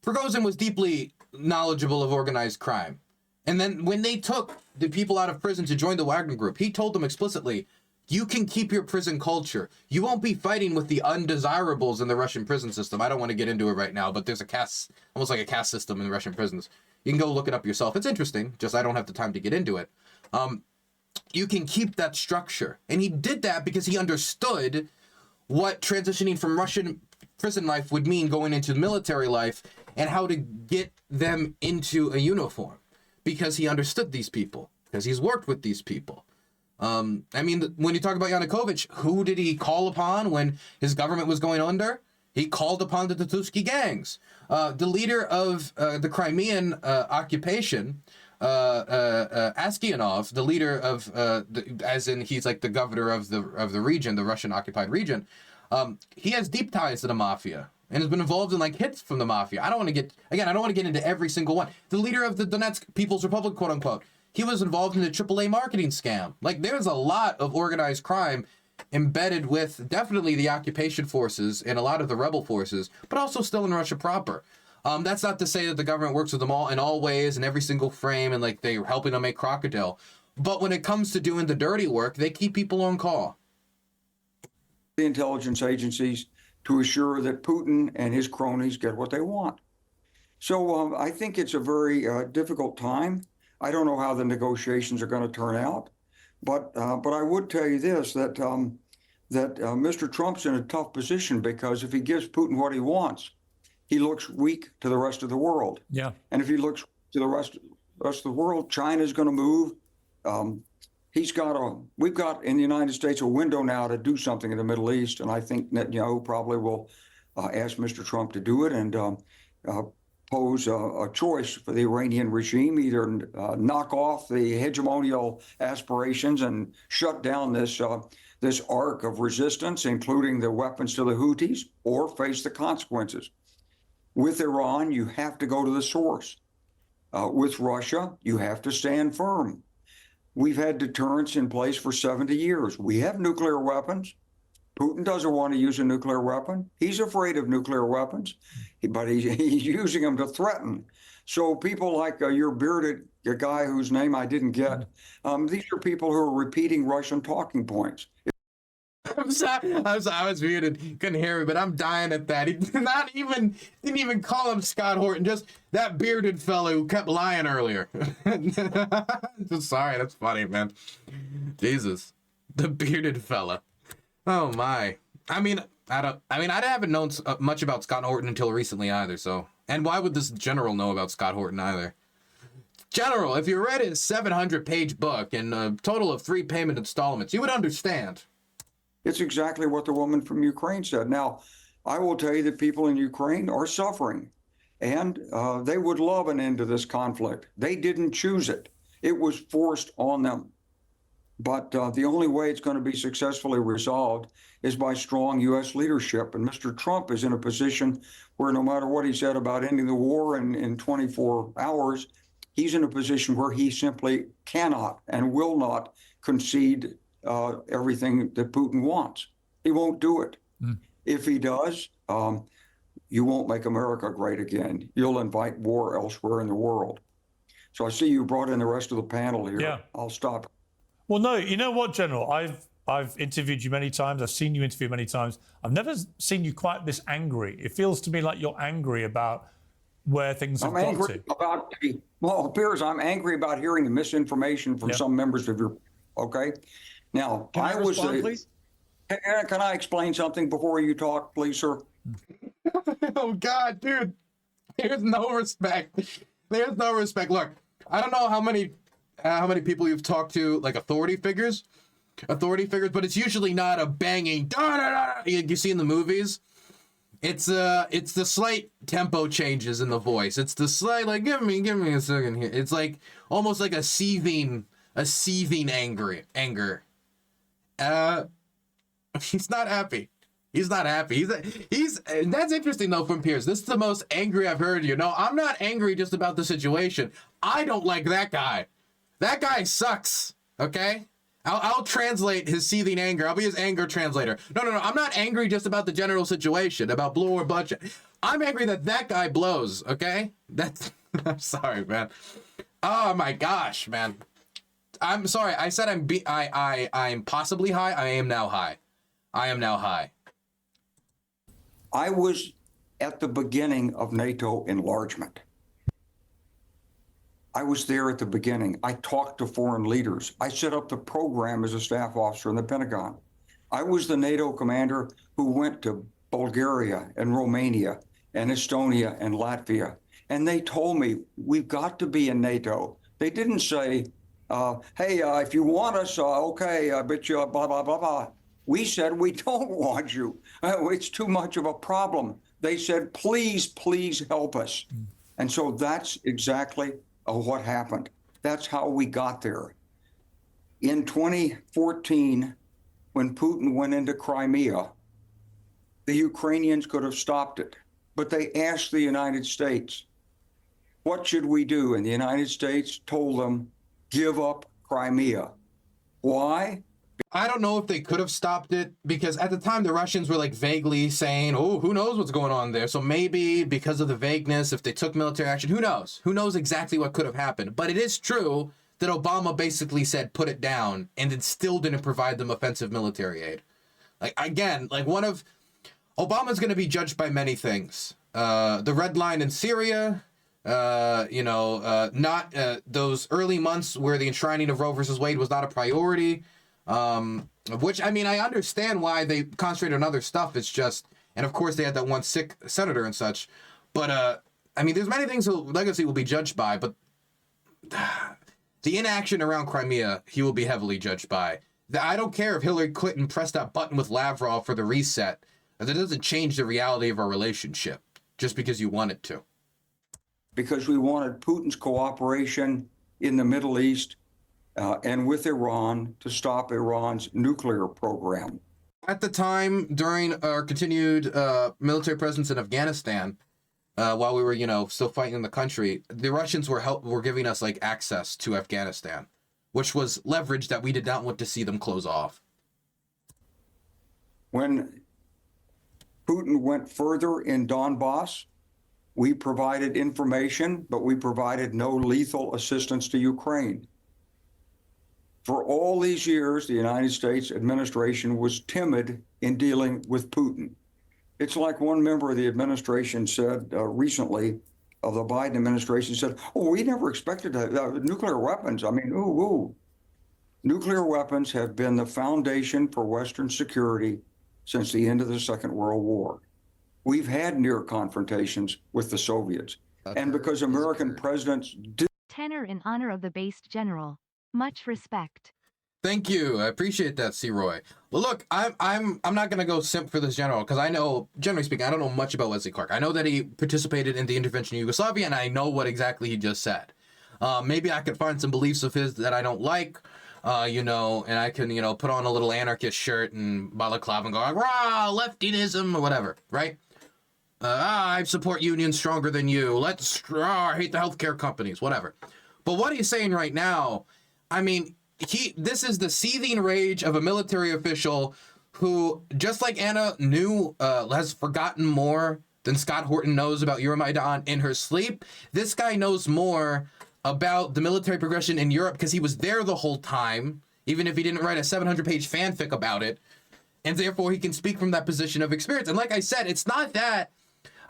[SPEAKER 1] Prigozhin was deeply knowledgeable of organized crime. And then when they took the people out of prison to join the Wagner Group, he told them explicitly, you can keep your prison culture. You won't be fighting with the undesirables in the Russian prison system. I don't want to get into it right now, but there's almost like a caste system in the Russian prisons. You can go look it up yourself. It's interesting, just I don't have the time to get into it. You can keep that structure. And he did that because he understood what transitioning from Russian prison life would mean going into military life, and how to get them into a uniform, because he understood these people, because he's worked with these people. When you talk about Yanukovych, who did he call upon when his government was going under? He called upon the Tutusky gangs. The leader of the Crimean occupation, Paskyanov, the leader of, as in he's like the governor of the region, the Russian occupied region, he has deep ties to the mafia and has been involved in like hits from the mafia. I don't want to get into every single one. The leader of the Donetsk People's Republic, quote unquote, he was involved in the AAA marketing scam. Like, there's a lot of organized crime embedded with definitely the occupation forces and a lot of the rebel forces, but also still in Russia proper. That's not to say that the government works with them all in all ways in every single frame and like they're helping them make crocodile. But when it comes to doing the dirty work, they keep people on call.
[SPEAKER 8] The intelligence agencies to assure that Putin and his cronies get what they want. So I think it's a very difficult time. I don't know how the negotiations are going to turn out, but I would tell you this, that Mr. Trump's in a tough position because if he gives Putin what he wants, he looks weak to the rest of the world.
[SPEAKER 2] Yeah.
[SPEAKER 8] And if he looks to the rest of the world, China's going to move. We've got in the United States a window now to do something in the Middle East, and I think Netanyahu probably will ask Mr. Trump to do it and pose a choice for the Iranian regime, either knock off the hegemonial aspirations and shut down this arc of resistance, including the weapons to the Houthis, or face the consequences. With Iran, you have to go to the source. With Russia, you have to stand firm. We've had deterrence in place for 70 years. We have nuclear weapons. Putin doesn't want to use a nuclear weapon. He's afraid of nuclear weapons, but he's using them to threaten. So people like your bearded guy whose name I didn't get, these are people who are repeating Russian talking points.
[SPEAKER 1] I'm sorry. I was muted. Couldn't hear me, but I'm dying at that. He didn't even call him Scott Horton. Just that bearded fellow who kept lying earlier. Just sorry. That's funny, man. Jesus, the bearded fella. Oh my. I haven't known much about Scott Horton until recently either. So, and why would this general know about Scott Horton either? General, if you read his 700-page book in a total of 3 payment installments, you would understand.
[SPEAKER 8] It's exactly what the woman from Ukraine said. Now, I will tell you that people in Ukraine are suffering, and they would love an end to this conflict. They didn't choose it. It was forced on them. But the only way it's going to be successfully resolved is by strong U.S. leadership. And Mr. Trump is in a position where no matter what he said about ending the war in 24 hours, he's in a position where he simply cannot and will not concede everything that Putin wants. He won't do it. If he does, you won't make America great again. You'll invite war elsewhere in the world. So I see you brought in the rest of the panel here.
[SPEAKER 2] Yeah.
[SPEAKER 8] I'll stop.
[SPEAKER 2] Well, no, you know what, General? I've interviewed you many times. I've seen you interview many times. I've never seen you quite this angry. It feels to me like you're angry about where things have got to.
[SPEAKER 8] Well, Piers, I'm angry about hearing the misinformation from some members of your. Okay. Now,
[SPEAKER 5] Can I respond, please?
[SPEAKER 8] Can I explain something before you talk, please, sir?
[SPEAKER 1] Oh God, dude. There's no respect. There's no respect. Look, I don't know how many people you've talked to, like authority figures, but it's usually not a banging you see in the movies. It's the slight tempo changes in the voice. It's the slight, like, give me a second here. It's like almost like a seething anger. He's not happy. He's not happy. He's that's interesting though from Piers. This is the most angry I've heard you. No, I'm not angry just about the situation. I don't like that guy. That guy sucks. Okay? I'll translate his seething anger. I'll be his anger translator. No. I'm not angry just about the general situation, about blow budget. I'm angry that guy blows, okay? I'm sorry, man. Oh my gosh, man. I'm sorry. I said I'm possibly high. I am now high.
[SPEAKER 8] I was at the beginning of NATO enlargement. I was there at the beginning. I talked to foreign leaders. I set up the program as a staff officer in the Pentagon. I was the NATO commander who went to Bulgaria and Romania and Estonia and Latvia. And they told me, we've got to be in NATO. They didn't say, hey, if you want us, okay, I bet you, blah, blah, blah, blah. We said, we don't want you. It's too much of a problem. They said, please help us. And so that's exactly what happened. That's how we got there. In 2014, when Putin went into Crimea, the Ukrainians could have stopped it, but they asked the United States, what should we do? And the United States told them, give up Crimea. Why?
[SPEAKER 1] I don't know if they could have stopped it, because at the time the Russians were like vaguely saying, oh, who knows what's going on there. So maybe because of the vagueness, if they took military action, who knows? Who knows exactly what could have happened? But it is true that Obama basically said, put it down, and it still didn't provide them offensive military aid. Like, again, like Obama's going to be judged by many things. The red line in Syria, not those early months where the enshrining of Roe versus Wade was not a priority. Which, I mean, I understand why they concentrated on other stuff. It's just, and of course they had that one sick senator and such. But, I mean, there's many things that legacy will be judged by, but the inaction around Crimea, he will be heavily judged by. I don't care if Hillary Clinton pressed that button with Lavrov for the reset. That doesn't change the reality of our relationship just because you want it to.
[SPEAKER 8] Because we wanted Putin's cooperation in the Middle East and with Iran to stop Iran's nuclear program.
[SPEAKER 1] At the time, during our continued military presence in Afghanistan, while we were, still fighting in the country, the Russians were giving us like access to Afghanistan, which was leverage that we did not want to see them close off.
[SPEAKER 8] When Putin went further in Donbass, we provided information, but we provided no lethal assistance to Ukraine. For all these years, the United States administration was timid in dealing with Putin. It's like one member of the administration said recently, of the Biden administration said, oh, we never expected nuclear weapons. I mean, ooh. Nuclear weapons have been the foundation for Western security since the end of the Second World War. We've had near confrontations with the Soviets. And because American presidents did.
[SPEAKER 9] Tenor in honor of the based general. Much respect.
[SPEAKER 1] Thank you. I appreciate that, C. Roy. Well, look, I'm not gonna go simp for this general, because I know, generally speaking, I don't know much about Wesley Clark. I know that he participated in the intervention in Yugoslavia, and I know what exactly he just said. Maybe I could find some beliefs of his that I don't like, and I can, put on a little anarchist shirt and balaclava and go, rah, leftinism or whatever, right? I support unions stronger than you. I hate the healthcare companies, whatever. But what he's saying right now, I mean, this is the seething rage of a military official who, just like Anna knew, has forgotten more than Scott Horton knows about Euromaidan in her sleep. This guy knows more about the military progression in Europe because he was there the whole time, even if he didn't write a 700-page fanfic about it. And therefore, he can speak from that position of experience. And like I said, it's not that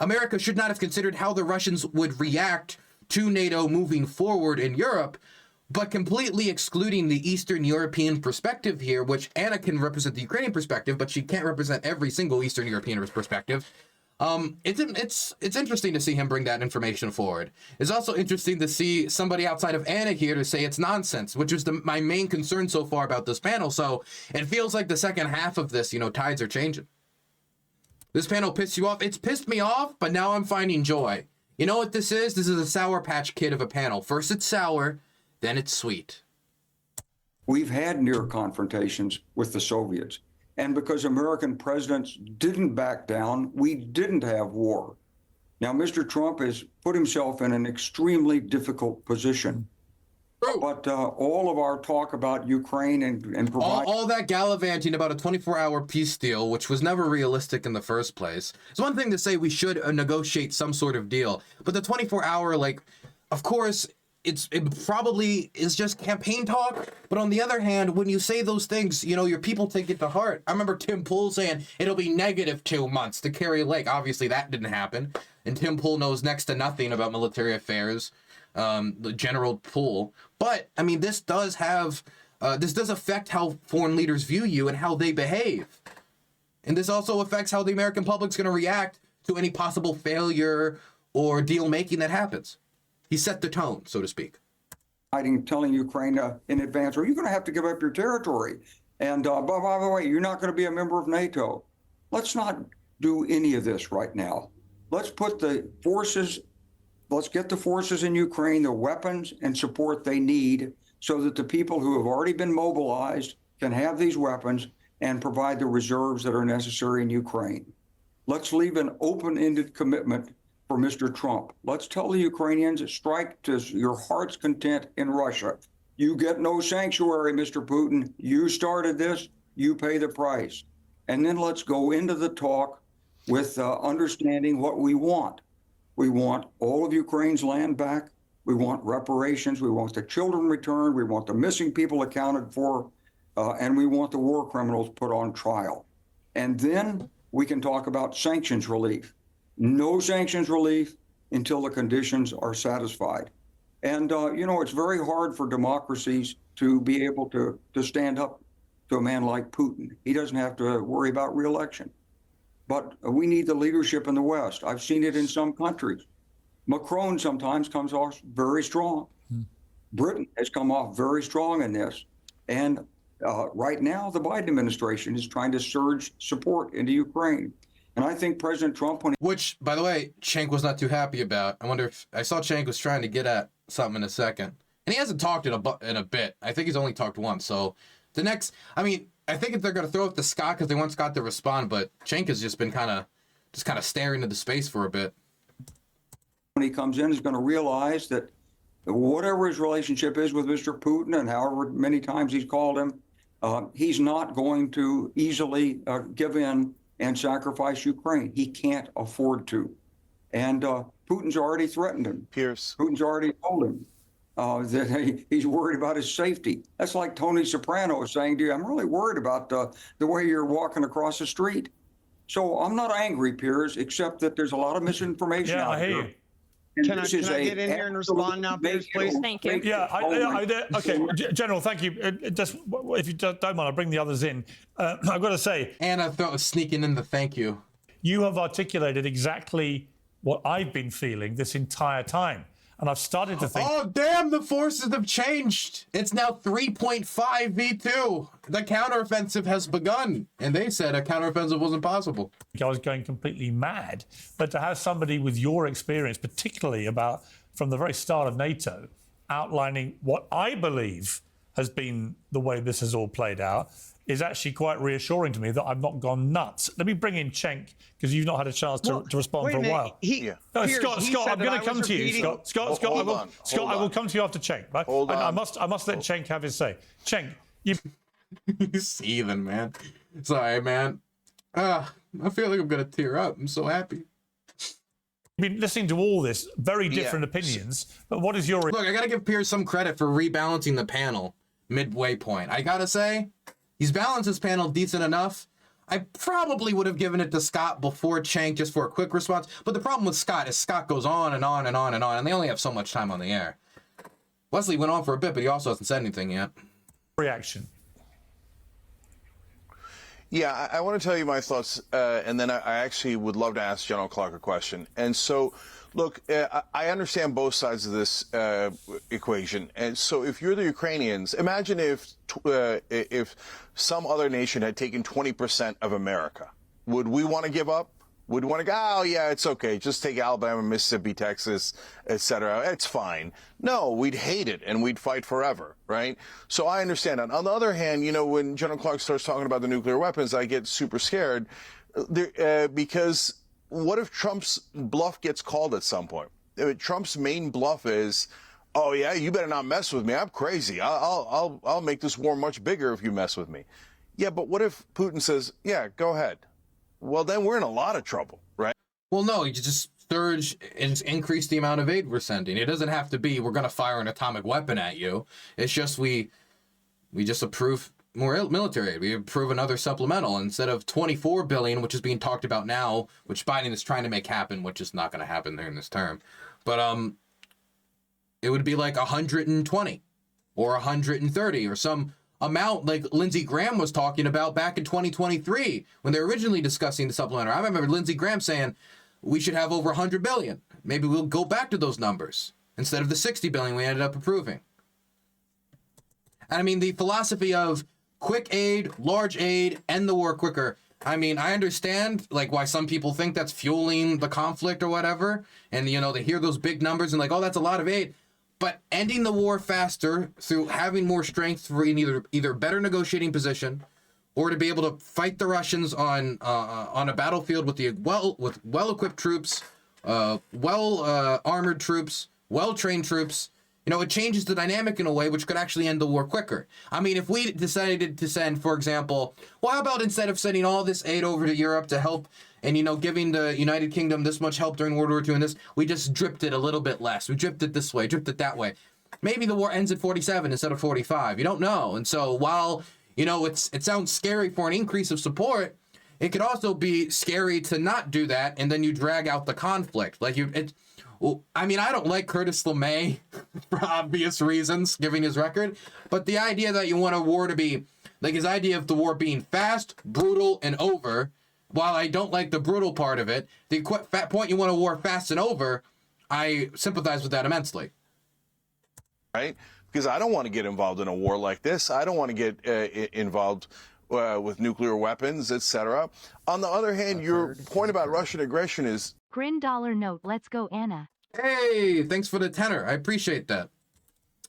[SPEAKER 1] America should not have considered how the Russians would react to NATO moving forward in Europe, but completely excluding the Eastern European perspective here, which Anna can represent the Ukrainian perspective, but she can't represent every single Eastern European perspective. It's interesting to see him bring that information forward. It's also interesting to see somebody outside of Anna here to say it's nonsense, which was my main concern so far about this panel. So it feels like the second half of this, tides are changing. This panel pissed you off? It's pissed me off, but now I'm finding joy. You know what this is? This is a Sour Patch Kid of a panel. First it's sour, then it's sweet.
[SPEAKER 8] We've had near confrontations with the Soviets. And because American presidents didn't back down, we didn't have war. Now, Mr. Trump has put himself in an extremely difficult position. True. But all of our talk about Ukraine and provide
[SPEAKER 1] all that gallivanting about a 24-hour peace deal, which was never realistic in the first place. It's one thing to say we should negotiate some sort of deal, but the 24-hour, of course, it probably is just campaign talk. But on the other hand, when you say those things, your people take it to heart. I remember Tim Pool saying it'll be -2 months to Kerry Lake. Obviously, that didn't happen, and Tim Pool knows next to nothing about military affairs. The General Pool. But I mean, this does affect how foreign leaders view you and how they behave. And this also affects how the American public's going to react to any possible failure or deal making that happens. He set the tone, so to speak.
[SPEAKER 8] Telling Ukraine in advance, are you going to have to give up your territory? And by the way, you're not going to be a member of NATO. Let's not do any of this right now. Let's put the forces, Let's get the forces in Ukraine the weapons and support they need so that the people who have already been mobilized can have these weapons and provide the reserves that are necessary in Ukraine. Let's leave an open-ended commitment for Mr. Trump. Let's tell the Ukrainians, strike to your heart's content in Russia. You get no sanctuary, Mr. Putin. You started this, you pay the price. And then let's go into the talk with understanding what we want. We want all of Ukraine's land back. We want reparations. We want the children returned. We want the missing people accounted for. And we want the war criminals put on trial. And then we can talk about sanctions relief. No sanctions relief until the conditions are satisfied. And, you know, it's very hard for democracies to be able to stand up to a man like Putin. He doesn't have to worry about re-election. But we need the leadership in the West. I've seen it in some countries. Macron sometimes comes off very strong. Britain has come off very strong in this. And right now, the Biden administration is trying to surge support into Ukraine. And I think President Trump,
[SPEAKER 1] Which, by the way, Cenk was not too happy about. I wonder if I saw Cenk was trying to get at something in a second. And he hasn't talked in a bit. I think he's only talked once. So the next, I mean, I think they're going to throw it to Scott because they want Scott to respond, but Cenk has just been kind of staring into space for a bit.
[SPEAKER 8] when he comes in, is going to realize that whatever his relationship is with Mr. Putin and however many times he's called him, he's not going to easily give in and sacrifice Ukraine. He can't afford to. And Putin's already threatened him.
[SPEAKER 6] Piers.
[SPEAKER 8] Putin's already told him that he's worried about his safety. That's like Tony Soprano saying to you, I'm really worried about the way you're walking across the street. So I'm not angry, Piers, except that there's a lot of misinformation out
[SPEAKER 2] I hear
[SPEAKER 8] there.
[SPEAKER 2] you.
[SPEAKER 7] Can I get in here and respond now, Piers, please?
[SPEAKER 4] Thank you.
[SPEAKER 2] Yeah, okay, General, thank you. Just if you don't mind, I'll bring the others in. I've got to say,
[SPEAKER 1] And I thought sneaking in the thank you.
[SPEAKER 2] you have articulated exactly what I've been feeling this entire time. And I've started to think,
[SPEAKER 1] Oh, damn, the forces have changed. It's now 3.5 V2. The counteroffensive has begun. And they said a counteroffensive wasn't possible.
[SPEAKER 2] I was going completely mad. But to have somebody with your experience, particularly about from the very start of NATO, outlining what I believe has been the way this has all played out, is actually quite reassuring to me that I've not gone nuts. Let me bring in Cenk, because you've not had a chance to respond for a while. No, Scott, I'm going to come to you. Scott, I will come to you after Cenk. Right?
[SPEAKER 6] Hold on.
[SPEAKER 2] I must let Cenk have his say. Cenk, you...
[SPEAKER 1] You're seething, man. Sorry, man. I feel like I'm going to tear up. I'm so happy.
[SPEAKER 2] You've been listening to all this, very different opinions, but what is your...
[SPEAKER 1] Look, I got to give Piers some credit for rebalancing the panel midway point. I got to say, he's balanced his panel decent enough. I probably would have given it to Scott before Cenk just for a quick response. But the problem with Scott is Scott goes on and on and on and on, and they only have so much time on the air. Wesley went on for a bit, but he also hasn't said anything yet.
[SPEAKER 2] Reaction.
[SPEAKER 6] Yeah, I want to tell you my thoughts, and then I actually would love to ask General Clark a question. And so, look, I understand both sides of this equation. And so if you're the Ukrainians, imagine if some other nation had taken 20% of America. Would we want to give up? Would we want to go, oh, yeah, it's okay. Just take Alabama, Mississippi, Texas, etc. It's fine. No, we'd hate it, and we'd fight forever, right? So I understand that. On the other hand, you know, when General Clark starts talking about the nuclear weapons, I get super scared because what if Trump's bluff gets called at some point? Trump's main bluff is, oh, yeah, you better not mess with me. I'm crazy. I'll make this war much bigger if you mess with me. Yeah, but what if Putin says, yeah, go ahead? Well, then we're in a lot of trouble, right?
[SPEAKER 1] Well, no, you just surge and increase the amount of aid we're sending. It doesn't have to be we're going to fire an atomic weapon at you. It's just we just approve more military aid. We approve another supplemental instead of $24 billion, which is being talked about now, which Biden is trying to make happen, which is not going to happen during this term. But it would be like 120 or 130 or some amount like Lindsey Graham was talking about back in 2023 when they were originally discussing the supplemental. I remember Lindsey Graham saying we should have over 100 billion. Maybe we'll go back to those numbers instead of the 60 billion we ended up approving. And I mean, the philosophy of quick aid, large aid, end the war quicker, I mean, I understand like why some people think that's fueling the conflict or whatever. And, you know, they hear those big numbers and like, oh, that's a lot of aid. But ending the war faster through having more strength for either better negotiating position or to be able to fight the Russians on a battlefield with well-equipped troops, armored troops, well-trained troops. You know, it changes the dynamic in a way which could actually end the war quicker. I mean, if we decided to send, for example, well, how about instead of sending all this aid over to Europe to help and, you know, giving the United Kingdom this much help during World War II and this, we just dripped it a little bit less. We dripped it this way, dripped it that way. Maybe the war ends at 47 instead of 45. You don't know. And so while, you know, it sounds scary for an increase of support, it could also be scary to not do that, and then you drag out the conflict. Like I mean, I don't like Curtis LeMay for obvious reasons, given his record, but the idea that you want a war to be, like his idea of the war being fast, brutal, and over, while I don't like the brutal part of it, the point you want a war fast and over, I sympathize with that immensely.
[SPEAKER 6] Right? Because I don't want to get involved in a war like this. I don't want to get involved with nuclear weapons, etc. On the other hand, your point about Russian aggression is...
[SPEAKER 9] Grin dollar note. Let's go, Anna.
[SPEAKER 1] Hey, thanks for the tenor. I appreciate that.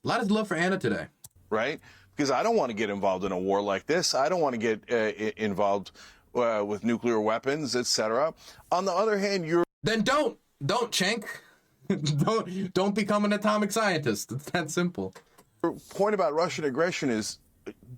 [SPEAKER 1] A lot of love for Anna today.
[SPEAKER 6] Right? Because I don't want to get involved in a war like this. I don't want to get involved with nuclear weapons, etc. On the other hand, you're...
[SPEAKER 1] Then don't, Cenk. don't become an atomic scientist. It's that simple.
[SPEAKER 6] Your point about Russian aggression is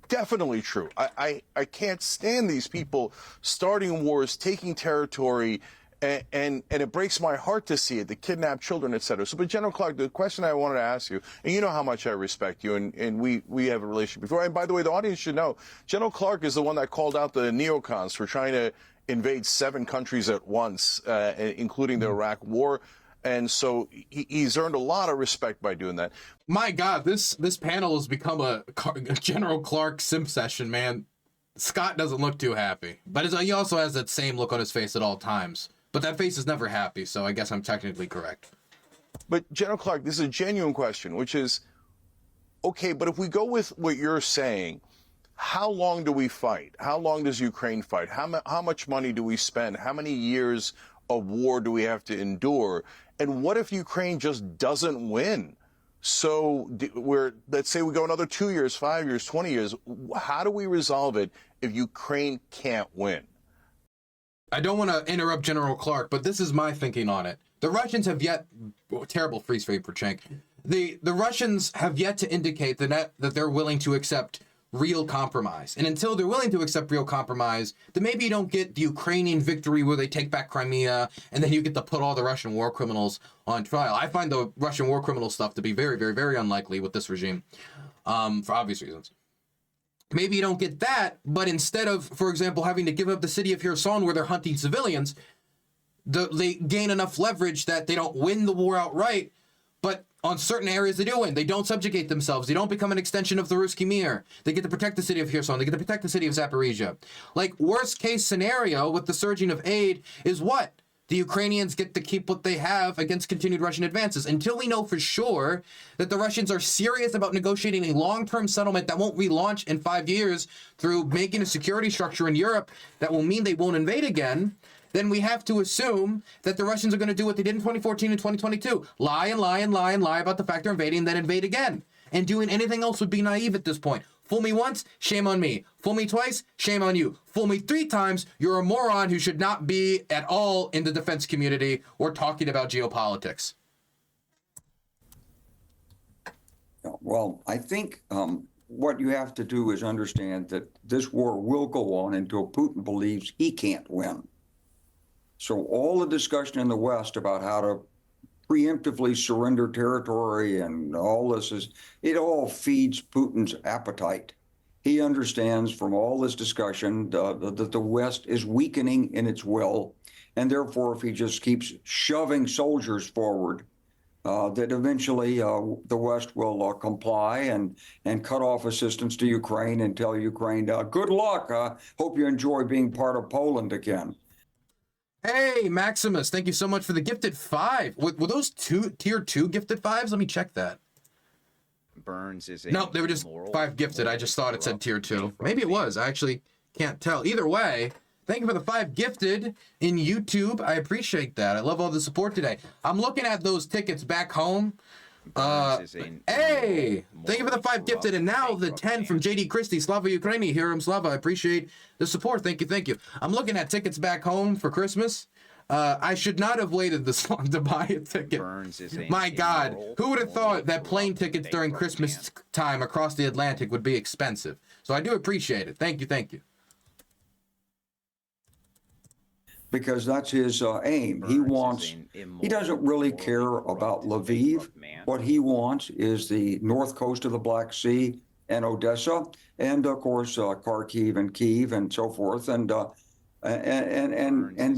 [SPEAKER 6] definitely true. I can't stand these people starting wars, taking territory, and it breaks my heart to see it, the kidnapped children, etc. So, but General Clark, the question I wanted to ask you, and you know how much I respect you, and we have a relationship before. And by the way, the audience should know, General Clark is the one that called out the neocons for trying to invade 7 countries at once, including the Iraq War. And so he's earned a lot of respect by doing that.
[SPEAKER 1] My God, this panel has become a General Clark simp session, man. Scott doesn't look too happy, but he also has that same look on his face at all times. But that face is never happy, so I guess I'm technically correct.
[SPEAKER 6] But General Clark, this is a genuine question, which is, okay, but if we go with what you're saying, how long do we fight? How long does Ukraine fight? How much money do we spend? How many years of war do we have to endure? And what if Ukraine just doesn't win? So let's say we go another 2 years, 5 years, 20 years. How do we resolve it if Ukraine can't win?
[SPEAKER 1] I don't want to interrupt General Clark, but this is my thinking on it. The Russians have terrible freeze frame for Cenk. The Russians have yet to indicate that they're willing to accept real compromise. And until they're willing to accept real compromise, then maybe you don't get the Ukrainian victory where they take back Crimea and then you get to put all the Russian war criminals on trial. I find the Russian war criminal stuff to be very, very, very unlikely with this regime, for obvious reasons. Maybe you don't get that, but instead of, for example, having to give up the city of Kherson where they're hunting civilians, they gain enough leverage that they don't win the war outright, but on certain areas they do win. They don't subjugate themselves. They don't become an extension of the Ruski Mir. They get to protect the city of Kherson. They get to protect the city of Zaporizhia. Like, worst case scenario with the surging of aid is what? The Ukrainians get to keep what they have against continued Russian advances. Until we know for sure that the Russians are serious about negotiating a long-term settlement that won't relaunch in 5 years through making a security structure in Europe that will mean they won't invade again, then we have to assume that the Russians are going to do what they did in 2014 and 2022. Lie and lie and lie and lie about the fact they're invading, then invade again. And doing anything else would be naive at this point. Fool me once, shame on me. Fool me twice, shame on you. Fool me 3 times, you're a moron who should not be at all in the defense community or talking about geopolitics.
[SPEAKER 8] Well, I think what you have to do is understand that this war will go on until Putin believes he can't win. So all the discussion in the West about how to preemptively surrender territory and all this it all feeds Putin's appetite. He understands from all this discussion that the West is weakening in its will, and therefore if he just keeps shoving soldiers forward, that eventually the West will comply and cut off assistance to Ukraine and tell Ukraine, good luck, hope you enjoy being part of Poland again.
[SPEAKER 1] Hey, Maximus, thank you so much for the gifted 5. Were those tier 2 gifted 5s? Let me check that.
[SPEAKER 10] Burns is
[SPEAKER 1] no, they were just 5 gifted. I just thought it said tier 2. Maybe it was. I actually can't tell. Either way, Thank you for the 5 gifted in YouTube. I appreciate that. I love all the support today. I'm looking at those tickets back home. Hey, thank you for the 5 gifted, and now the 10 from JD Christie. Slava Ukraini, Heroem Slava. I appreciate the support. Thank you, thank you. I'm looking at tickets back home for Christmas. I should not have waited this long to buy a ticket. My God, who would have thought that plane tickets during Christmas time across the Atlantic would be expensive? So I do appreciate it. Thank you, thank you.
[SPEAKER 8] Because that's his aim. He doesn't really care about Lviv. What he wants is the north coast of the Black Sea and Odessa, and of course Kharkiv and Kyiv and so forth, and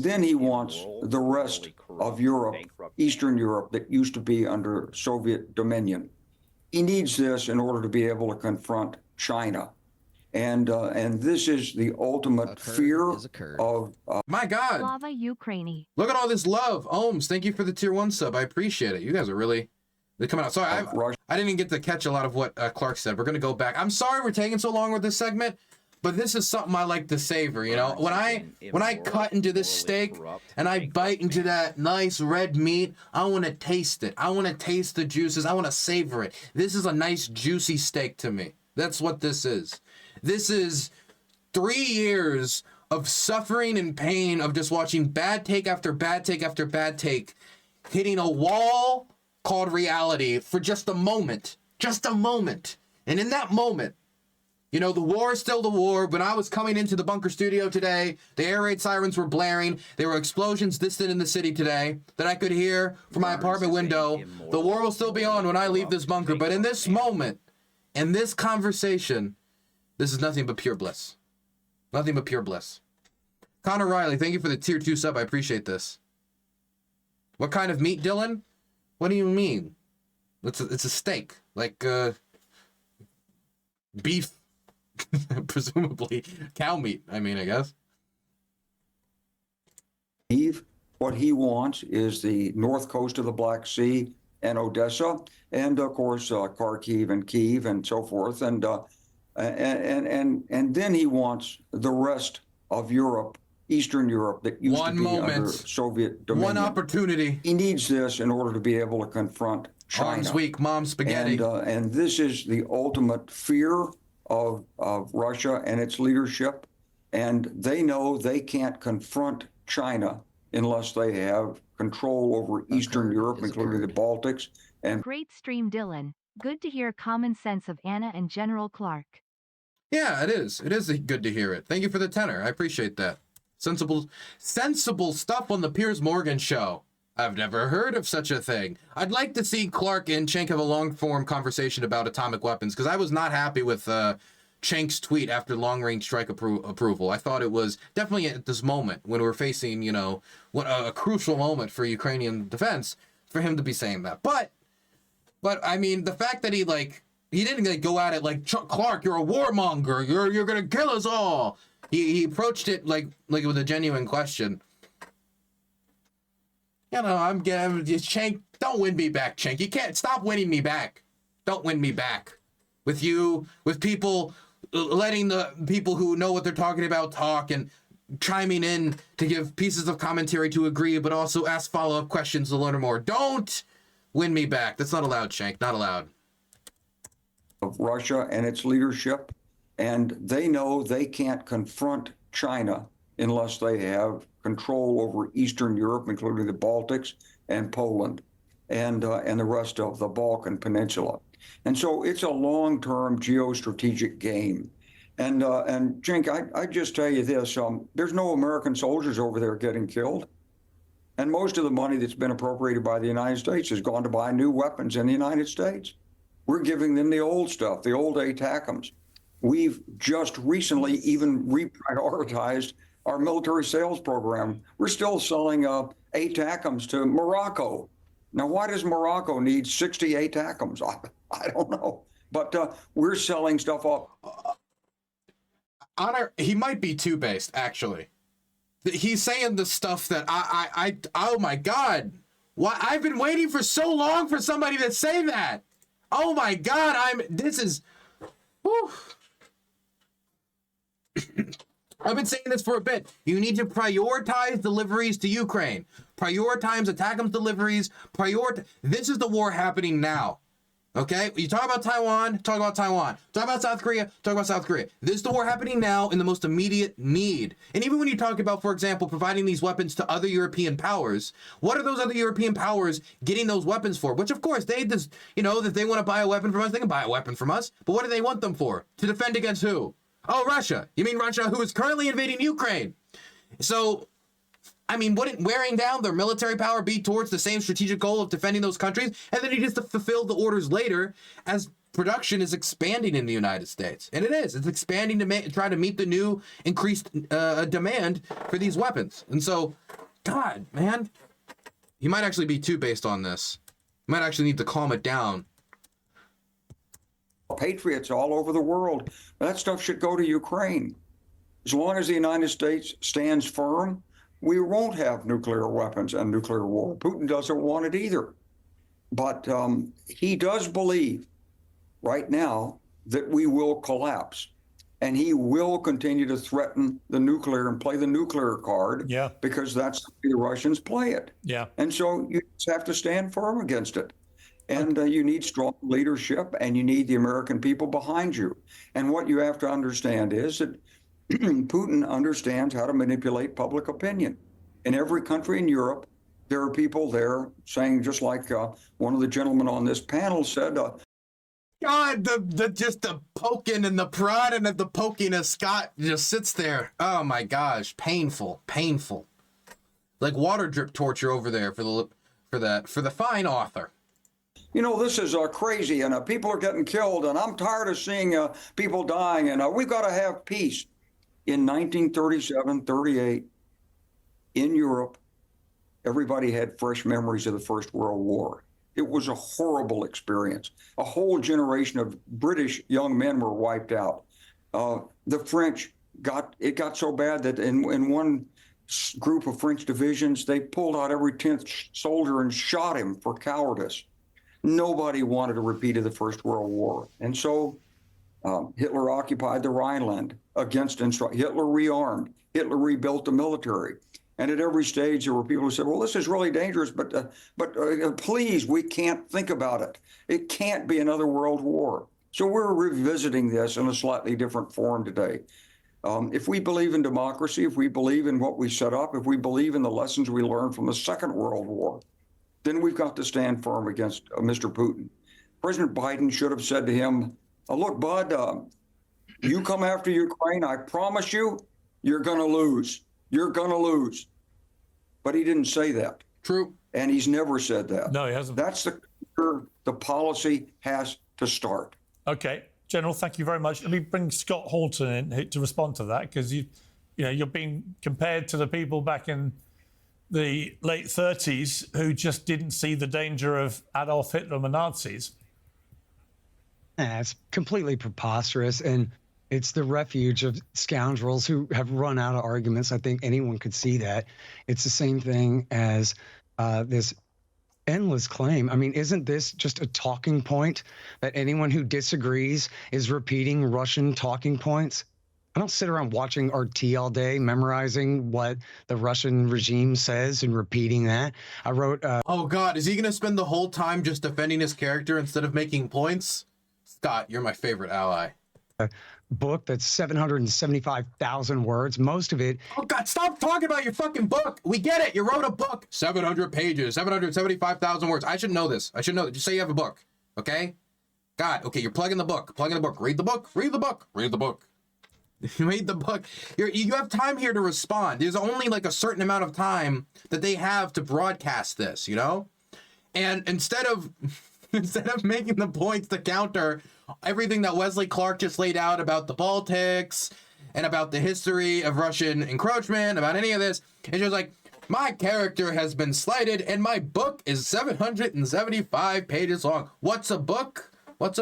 [SPEAKER 8] then he wants the rest of Europe, Eastern Europe, that used to be under Soviet dominion. He needs this in order to be able to confront China. And this is the ultimate fear of
[SPEAKER 1] my God.
[SPEAKER 9] Slava Ukraini.
[SPEAKER 1] Look at all this love. Ohms, thank you for the tier 1 sub. I appreciate it. You guys are really coming out. Sorry, I didn't get to catch a lot of what Clark said. We're gonna go back. I'm sorry we're taking so long with this segment, but this is something I like to savor. You know, when I cut into this steak and I bite into that nice red meat, I want to taste it. I want to taste the juices. I want to savor it. This is a nice juicy steak to me. That's what this is. This is 3 years of suffering and pain of just watching bad take after bad take after bad take, hitting a wall called reality for just a moment. Just a moment. And in that moment, you know, the war is still the war. When I was coming into the bunker studio today, the air raid sirens were blaring. There were explosions distant in the city today that I could hear from my apartment window. The war will still be on when I leave this bunker. But in this moment, in this conversation, this is nothing but pure bliss. Nothing but pure bliss. Connor Riley, thank you for the tier 2 sub. I appreciate this. What kind of meat, Dylan? What do you mean? It's a steak. Like, beef. Presumably cow meat, I mean, I guess.
[SPEAKER 8] What he wants is the north coast of the Black Sea and Odessa, and of course Kharkiv and Kyiv and so forth, and then he wants the rest of Europe, Eastern Europe, that used to be under Soviet dominion.
[SPEAKER 1] One opportunity.
[SPEAKER 8] He needs this in order to be able to confront China.
[SPEAKER 1] Arms weak, mom spaghetti.
[SPEAKER 8] And this is the ultimate fear of Russia and its leadership, and they know they can't confront China unless they have control over Eastern Europe, including the Baltics. And
[SPEAKER 9] great stream, Dylan. Good to hear common sense of Anna and General Clark.
[SPEAKER 1] Yeah, it is. It is good to hear it. Thank you for the tenor. I appreciate that. Sensible stuff on the Piers Morgan show. I've never heard of such a thing. I'd like to see Clark and Cenk have a long-form conversation about atomic weapons, because I was not happy with Cenk's tweet after long-range strike approval. I thought it was definitely at this moment when we're facing, you know, a crucial moment for Ukrainian defense, for him to be saying that. But I mean, the fact that he didn't go at it like, Clark, you're a warmonger. You're gonna kill us all. He approached it like with a genuine question. You know, I'm getting Cenk. Don't win me back, Cenk. You can't stop winning me back. Don't win me back. With people, letting the people who know what they're talking about talk and chiming in to give pieces of commentary to agree, but also ask follow-up questions to learn more. Don't win me back. That's not allowed, Cenk. Not allowed.
[SPEAKER 8] Of Russia and its leadership, and they know they can't confront China unless they have control over Eastern Europe, including the Baltics and Poland, and the rest of the Balkan Peninsula. And so it's a long-term geostrategic game. And Cenk, I just tell you this, there's no American soldiers over there getting killed. And most of the money that's been appropriated by the United States has gone to buy new weapons in the United States. We're giving them the old stuff, the old ATACMs. We've just recently even reprioritized our military sales program. We're still selling ATACMs to Morocco. Now, why does Morocco need 60 ATACMs? I don't know. But we're selling stuff up.
[SPEAKER 1] Honor, he might be two-based, actually. He's saying the stuff that oh my God. Why, I've been waiting for so long for somebody to say that. Oh my God, this is, whew. I've been saying this for a bit. You need to prioritize deliveries to Ukraine. Prioritize ATACMS deliveries. This is the war happening now. Okay? You talk about Taiwan, talk about Taiwan. Talk about South Korea, talk about South Korea. This is the war happening now in the most immediate need. And even when you talk about, for example, providing these weapons to other European powers, what are those other European powers getting those weapons for? Which, of course, they just, if they want to buy a weapon from us, they can buy a weapon from us. But what do they want them for? To defend against who? Oh, Russia. You mean Russia, who is currently invading Ukraine? So, wouldn't wearing down their military power be towards the same strategic goal of defending those countries? And then he just fulfilled the orders later as production is expanding in the United States. And it is. It's expanding to try to meet the new increased demand for these weapons. And so, God, man, you might actually be too based on this. You might actually need to calm it down.
[SPEAKER 8] Patriots all over the world. That stuff should go to Ukraine. As long as the United States stands firm, we won't have nuclear weapons and nuclear war. Putin doesn't want it either. But he does believe right now that we will collapse. And he will continue to threaten the nuclear and play the nuclear card, because that's the way the Russians play it.
[SPEAKER 2] Yeah.
[SPEAKER 8] And so you just have to stand firm against it. And you need strong leadership, and you need the American people behind you. And what you have to understand is that Putin understands how to manipulate public opinion. In every country in Europe, there are people there saying, just like one of the gentlemen on this panel said,
[SPEAKER 1] God, the poking and the prodding and the poking as Scott just sits there. Oh my gosh, painful. Like water drip torture over there for the fine author.
[SPEAKER 8] This is crazy, and people are getting killed, and I'm tired of seeing people dying, and we've got to have peace. In 1937, 38, in Europe, everybody had fresh memories of the First World War. It was a horrible experience. A whole generation of British young men were wiped out. The French got so bad that in one group of French divisions, they pulled out every 10th soldier and shot him for cowardice. Nobody wanted a repeat of the First World War. And so Hitler occupied the Rhineland against instruction. Hitler rearmed. Hitler rebuilt the military. And at every stage, there were people who said, well, this is really dangerous, but please, we can't think about it. It can't be another world war. So we're revisiting this in a slightly different form today. If we believe in democracy, if we believe in what we set up, if we believe in the lessons we learned from the Second World War, then we've got to stand firm against Mr. Putin. President Biden should have said to him, look, bud, you come after Ukraine, I promise you, you're going to lose. You're going to lose. But he didn't say that.
[SPEAKER 1] True.
[SPEAKER 8] And he's never said that.
[SPEAKER 2] No, he hasn't.
[SPEAKER 8] That's the policy has to start.
[SPEAKER 2] Okay, General, thank you very much. Let me bring Scott Horton in to respond to that, because you're being compared to the people back in the late 30s who just didn't see the danger of Adolf Hitler and the Nazis.
[SPEAKER 5] It's completely preposterous, and it's the refuge of scoundrels who have run out of arguments. I think anyone could see that. It's the same thing as this endless claim. Isn't this just a talking point that anyone who disagrees is repeating Russian talking points? I don't sit around watching RT all day, memorizing what the Russian regime says and repeating that. I wrote...
[SPEAKER 1] oh, God, is he going to spend the whole time just defending his character instead of making points? Scott, you're my favorite ally.
[SPEAKER 5] A book that's 775,000 words, most of it...
[SPEAKER 1] Oh, God, stop talking about your fucking book. We get it. You wrote a book. 700 pages, 775,000 words. I should know this. Just say you have a book, okay? God, okay, you're plugging the book. Read the book. Read the book. Read the book. You have time here to respond. There's only like a certain amount of time that they have to broadcast this, And instead of making the points to counter everything that Wesley Clark just laid out about the Baltics and about the history of Russian encroachment, about any of this, it's just like, my character has been slighted and my book is 775 pages long. What's a book? What's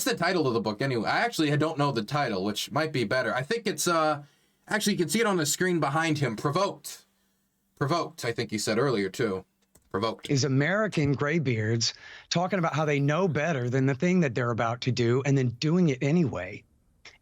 [SPEAKER 1] the title of the book anyway? I actually don't know the title, which might be better. I think it's, actually you can see it on the screen behind him. Provoked, I think he said earlier too. Provoked.
[SPEAKER 5] Is American graybeards talking about how they know better than the thing that they're about to do and then doing it anyway.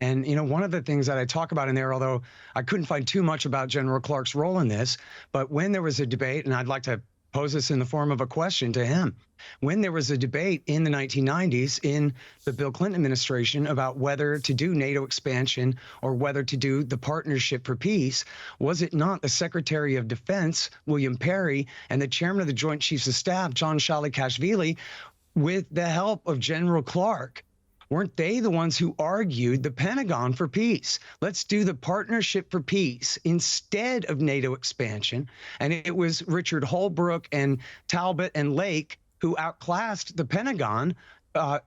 [SPEAKER 5] And, you know, one of the things that I talk about in there, although I couldn't find too much about General Clark's role in this, but when there was a debate, and I'd like to pose this in the form of a question to him, when there was a debate in the 1990s in the Bill Clinton administration about whether to do NATO expansion or whether to do the Partnership for Peace, was it not the Secretary of Defense, William Perry, and the Chairman of the Joint Chiefs of Staff, John Shalikashvili, with the help of General Clark? Weren't they the ones who argued the Pentagon for peace? Let's do the Partnership for Peace instead of NATO expansion. And it was Richard Holbrooke and Talbot and Lake who outclassed the Pentagon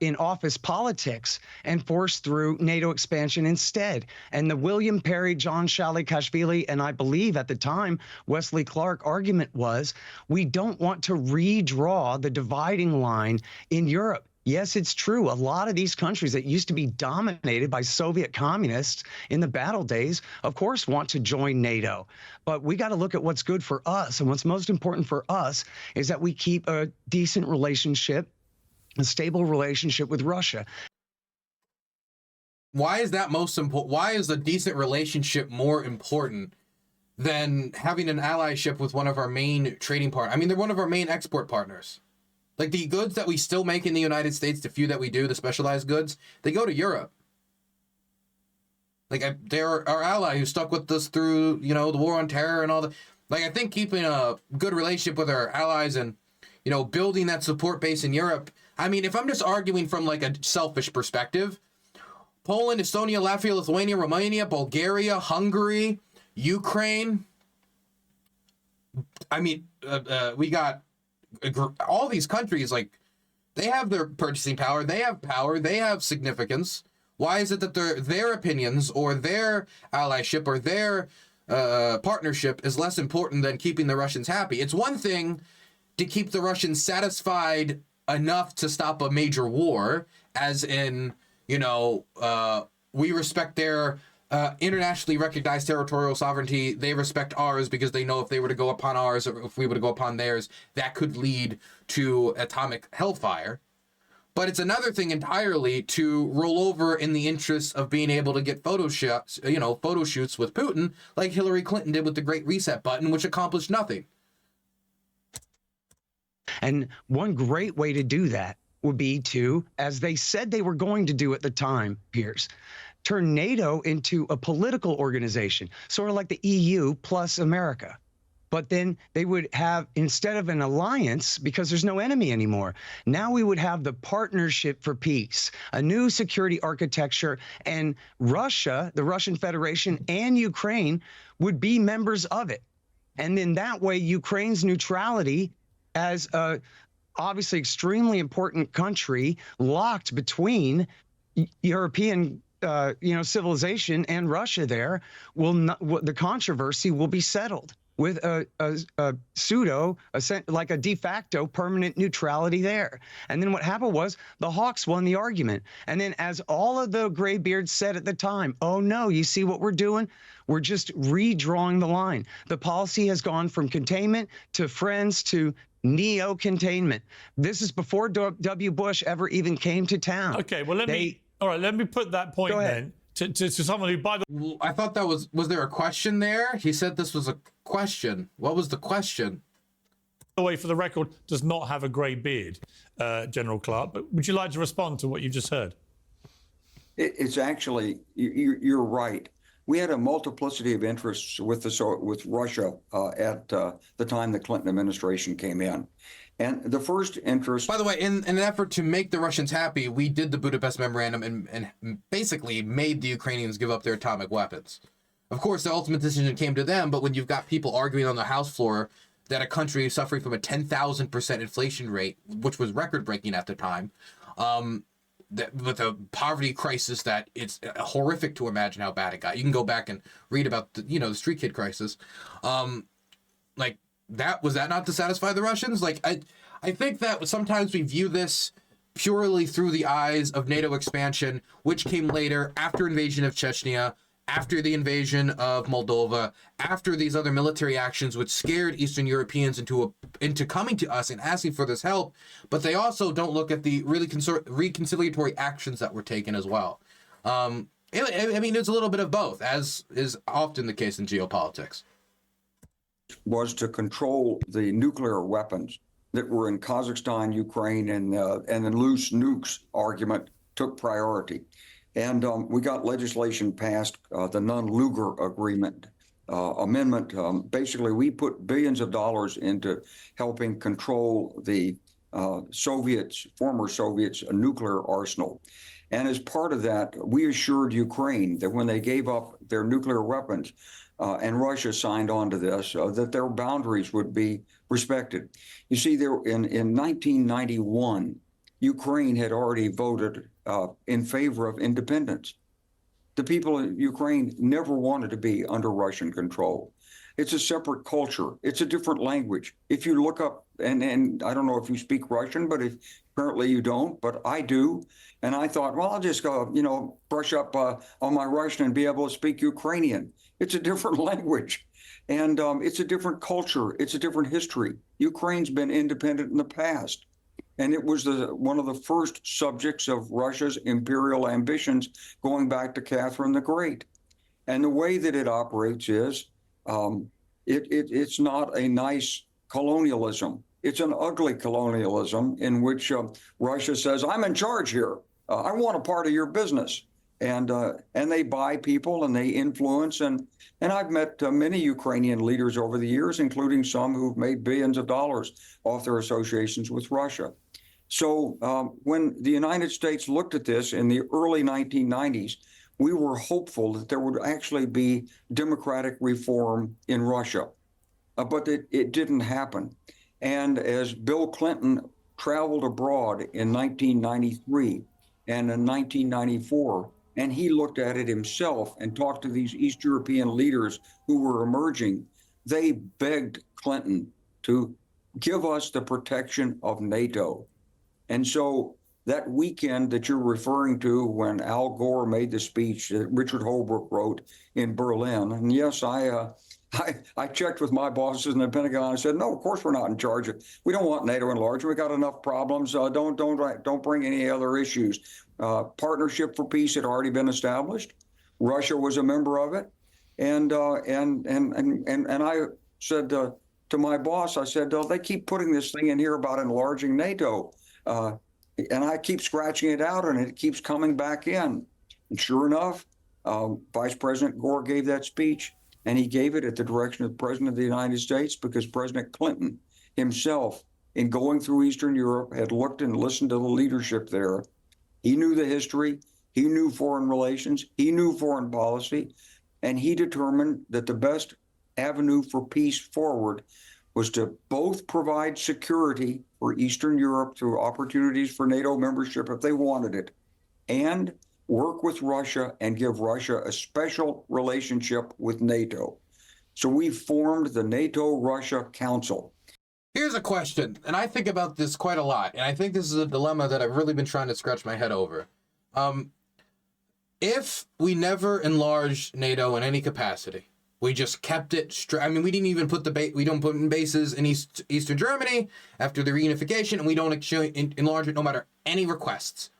[SPEAKER 5] in office politics and forced through NATO expansion instead. And the William Perry, John Shalikashvili, and I believe at the time, Wesley Clark argument was, we don't want to redraw the dividing line in Europe. Yes, it's true. A lot of these countries that used to be dominated by Soviet communists in the battle days, of course, want to join NATO. But we got to look at what's good for us. And what's most important for us is that we keep a decent relationship, a stable relationship with Russia.
[SPEAKER 1] Why is that most important? Why is a decent relationship more important than having an allyship with one of our main trading partners? I mean, they're one of our main export partners. Like the goods that we still make in the United States, the few that we do, the specialized goods, they go to Europe. Like they're our ally who stuck with us through, you know, the war on terror and all that. Like I think keeping a good relationship with our allies and, you know, building that support base in Europe. I mean, if I'm just arguing from like a selfish perspective, Poland, Estonia, Latvia, Lithuania, Romania, Bulgaria, Hungary, Ukraine. I mean, we got all these countries, like they have their purchasing power, they have significance. Why is it that their opinions or their allyship or their partnership is less important than keeping the Russians happy? It's one thing to keep the Russians satisfied enough to stop a major war, as in, you know, we respect their internationally recognized territorial sovereignty. They respect ours because they know if they were to go upon ours or if we were to go upon theirs, that could lead to atomic hellfire. But it's another thing entirely to roll over in the interest of being able to get photo shoots with Putin, like Hillary Clinton did with the Great Reset button, which accomplished nothing.
[SPEAKER 5] And one great way to do that would be to, as they said they were going to do at the time, Piers, turn NATO into a political organization, sort of like the EU plus America. But then they would have, instead of an alliance, because there's no enemy anymore, now we would have the Partnership for Peace, a new security architecture, and Russia, the Russian Federation, and Ukraine would be members of it. And then that way, Ukraine's neutrality as a obviously extremely important country locked between European civilization and Russia there, will not, the controversy will be settled with a de facto permanent neutrality there. And then what happened was the Hawks won the argument. And then as all of the graybeards said at the time, oh no, you see what we're doing? We're just redrawing the line. The policy has gone from containment to friends to neo-containment. This is before W. Bush ever even came to town.
[SPEAKER 2] Okay, well, let me put that point then to someone who, by the way...
[SPEAKER 1] I thought that was there a question there? He said this was a question. What was the question?
[SPEAKER 2] The way, for the record, does not have a grey beard, General Clark. But would you like to respond to what you just heard?
[SPEAKER 8] It's actually, you're right. We had a multiplicity of interests with Russia at the time the Clinton administration came in. And the first interest...
[SPEAKER 1] By the way, in an effort to make the Russians happy, we did the Budapest Memorandum and basically made the Ukrainians give up their atomic weapons. Of course, the ultimate decision came to them, but when you've got people arguing on the House floor that a country is suffering from a 10,000% inflation rate, which was record-breaking at the time, with a poverty crisis that it's horrific to imagine how bad it got. You can go back and read about the street kid crisis. Was that not to satisfy the Russians? I think that sometimes we view this purely through the eyes of NATO expansion, which came later after invasion of Chechnya, after the invasion of Moldova, after these other military actions which scared Eastern Europeans into coming to us and asking for this help, but they also don't look at the really reconciliatory actions that were taken as well. I mean, it's a little bit of both, as is often the case in geopolitics.
[SPEAKER 8] Was to control the nuclear weapons that were in Kazakhstan, Ukraine, and the loose nukes argument took priority. And we got legislation passed, the non-Lugar agreement amendment. Basically, we put billions of dollars into helping control the former Soviets' nuclear arsenal. And as part of that, we assured Ukraine that when they gave up their nuclear weapons, and Russia signed on to this, that their boundaries would be respected. You see, there in 1991, Ukraine had already voted in favor of independence. The people in Ukraine never wanted to be under Russian control. It's a separate culture. It's a different language. If you look up, and I don't know if you speak Russian, but apparently you don't, but I do. And I thought, well, I'll just go, brush up on my Russian and be able to speak Ukrainian. It's a different language, and it's a different culture. It's a different history. Ukraine's been independent in the past, and it was one of the first subjects of Russia's imperial ambitions going back to Catherine the Great. And the way that it operates is it's not a nice colonialism. It's an ugly colonialism in which Russia says, I'm in charge here. I want a part of your business. And they buy people and they influence. And I've met many Ukrainian leaders over the years, including some who've made billions of dollars off their associations with Russia. So when the United States looked at this in the early 1990s, we were hopeful that there would actually be democratic reform in Russia. But it didn't happen. And as Bill Clinton traveled abroad in 1993 and in 1994, and he looked at it himself and talked to these East European leaders who were emerging, they begged Clinton to give us the protection of NATO. And so that weekend that you're referring to when Al Gore made the speech that Richard Holbrooke wrote in Berlin, and yes, I checked with my bosses in the Pentagon. I said, no, of course we're not in charge. We don't want NATO enlargement. We got enough problems. Don't bring any other issues. Partnership for Peace had already been established. Russia was a member of it, and I said to my boss, I said, they keep putting this thing in here about enlarging NATO, and I keep scratching it out, and it keeps coming back in. And sure enough, Vice President Gore gave that speech. And he gave it at the direction of the President of the United States because President Clinton himself, in going through Eastern Europe, had looked and listened to the leadership there. He knew the history. He knew foreign relations. He knew foreign policy. And he determined that the best avenue for peace forward was to both provide security for Eastern Europe through opportunities for NATO membership if they wanted it, and work with Russia and give Russia a special relationship with NATO. So we formed the NATO-Russia Council.
[SPEAKER 1] Here's a question, and I think about this quite a lot, and I think this is a dilemma that I've really been trying to scratch my head over. If we never enlarged NATO in any capacity, we just kept it we didn't even put we don't put in bases in Eastern Germany after the reunification, and we don't enlarge it no matter any requests.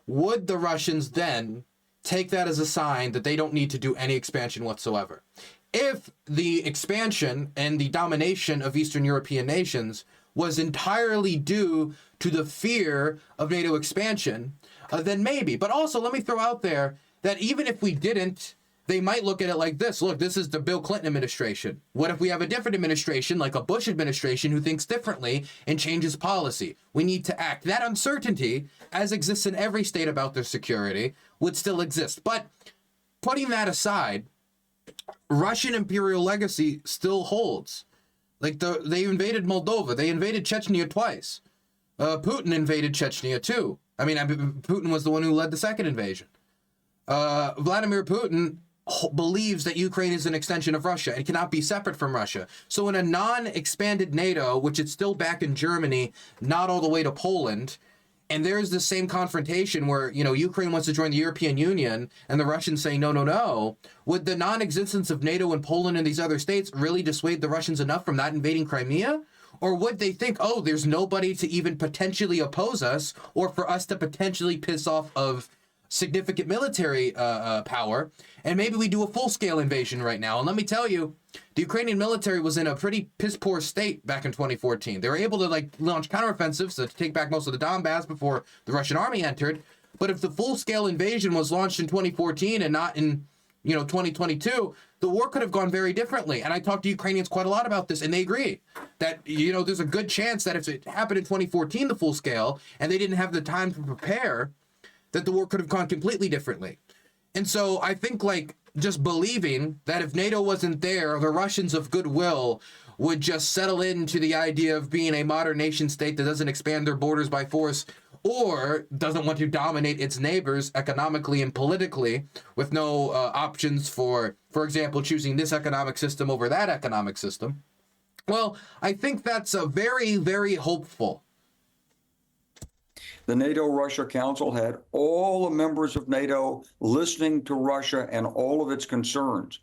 [SPEAKER 1] Would the Russians then take that as a sign that they don't need to do any expansion whatsoever? If the expansion and the domination of Eastern European nations was entirely due to the fear of NATO expansion, then maybe. But also, let me throw out there that even if we didn't, they might look at it like this. Look, this is the Bill Clinton administration. What if we have a different administration, like a Bush administration, who thinks differently and changes policy? We need to act. That uncertainty, as exists in every state about their security, would still exist. But putting that aside, Russian imperial legacy still holds. Like they invaded Moldova. They invaded Chechnya twice. Putin invaded Chechnya too. Putin was the one who led the second invasion. Vladimir Putin believes that Ukraine is an extension of Russia and cannot be separate from Russia. So in a non-expanded NATO, which is still back in Germany, not all the way to Poland, and there's the same confrontation where, Ukraine wants to join the European Union and the Russians say, no, would the non-existence of NATO and Poland and these other states really dissuade the Russians enough from not invading Crimea? Or would they think, there's nobody to even potentially oppose us or for us to potentially piss off of significant military power, and maybe we do a full-scale invasion right now. And let me tell you, the Ukrainian military was in a pretty piss-poor state back in 2014. They were able to like launch counteroffensives to take back most of the Donbass before the Russian army entered. But if the full-scale invasion was launched in 2014 and not in 2022, the war could have gone very differently. And I talked to Ukrainians quite a lot about this, and they agree that, there's a good chance that if it happened in 2014, the full scale, and they didn't have the time to prepare, that the war could have gone completely differently. And so I think like just believing that if NATO wasn't there, the Russians of goodwill would just settle into the idea of being a modern nation state that doesn't expand their borders by force or doesn't want to dominate its neighbors economically and politically with no options for example, choosing this economic system over that economic system. Well, I think that's a very, very hopeful.
[SPEAKER 8] The NATO-Russia Council had all the members of NATO listening to Russia and all of its concerns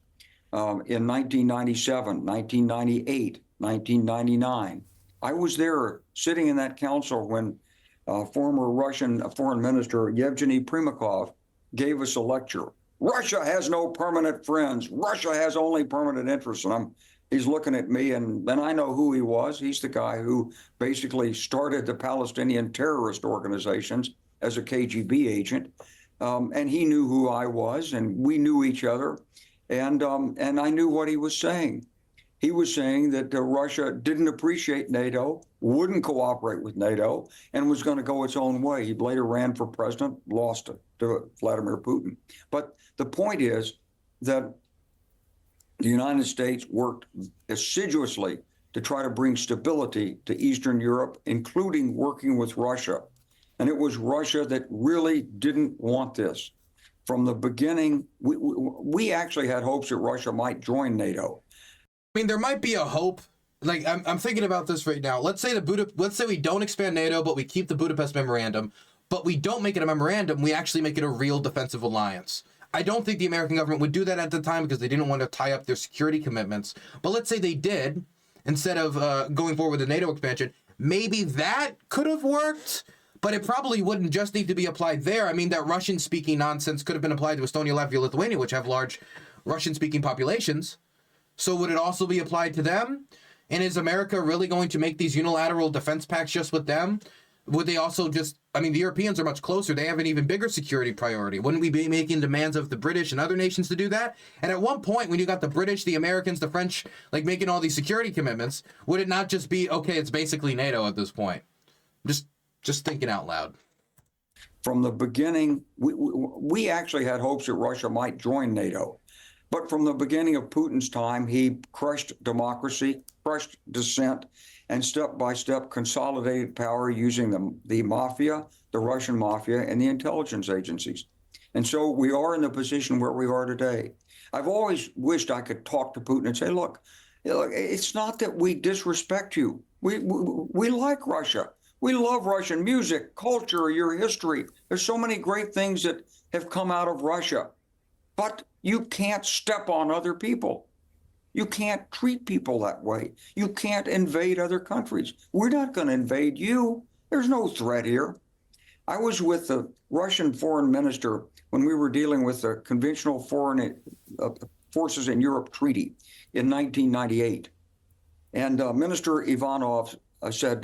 [SPEAKER 8] in 1997, 1998, 1999. I was there sitting in that council when former Russian Foreign Minister Yevgeny Primakov gave us a lecture. Russia has no permanent friends. Russia has only permanent interests. And he's looking at me, and then I know who he was. He's the guy who basically started the Palestinian terrorist organizations as a KGB agent. And he knew who I was, and we knew each other. And I knew what he was saying. He was saying that Russia didn't appreciate NATO, wouldn't cooperate with NATO, and was going to go its own way. He later ran for president, lost to Vladimir Putin. But the point is that the United States worked assiduously to try to bring stability to Eastern Europe, including working with Russia. And it was Russia that really didn't want this. From the beginning, we actually had hopes that Russia might join NATO.
[SPEAKER 1] I mean, there might be a hope. Like, I'm thinking about this right now. Let's say we don't expand NATO, but we keep the Budapest Memorandum, but we don't make it a memorandum. We actually make it a real defensive alliance. I don't think the American government would do that at the time because they didn't want to tie up their security commitments. But let's say they did, instead of going forward with the NATO expansion. Maybe that could have worked, but it probably wouldn't just need to be applied there. I mean, that Russian-speaking nonsense could have been applied to Estonia, Latvia, Lithuania, which have large Russian-speaking populations. So would it also be applied to them? And is America really going to make these unilateral defense pacts just with them? Would they also just, I mean, the Europeans are much closer. They have an even bigger security priority. Wouldn't we be making demands of the British and other nations to do that? And at one point, when you got the British, the Americans, the French, like making all these security commitments, would it not just be, okay, it's basically NATO at this point? Just thinking out loud.
[SPEAKER 8] From the beginning, we actually had hopes that Russia might join NATO. But from the beginning of Putin's time, he crushed democracy, crushed dissent, and step-by-step consolidated power using the mafia, the Russian mafia, and the intelligence agencies. And so we are in the position where we are today. I've always wished I could talk to Putin and say, look, it's not that we disrespect you. We like Russia. We love Russian music, culture, your history. There's so many great things that have come out of Russia. But you can't step on other people. You can't treat people that way. You can't invade other countries. We're not going to invade you. There's no threat here. I was with the Russian foreign minister when we were dealing with the Conventional Foreign Forces in Europe Treaty in 1998. And Minister Ivanov said,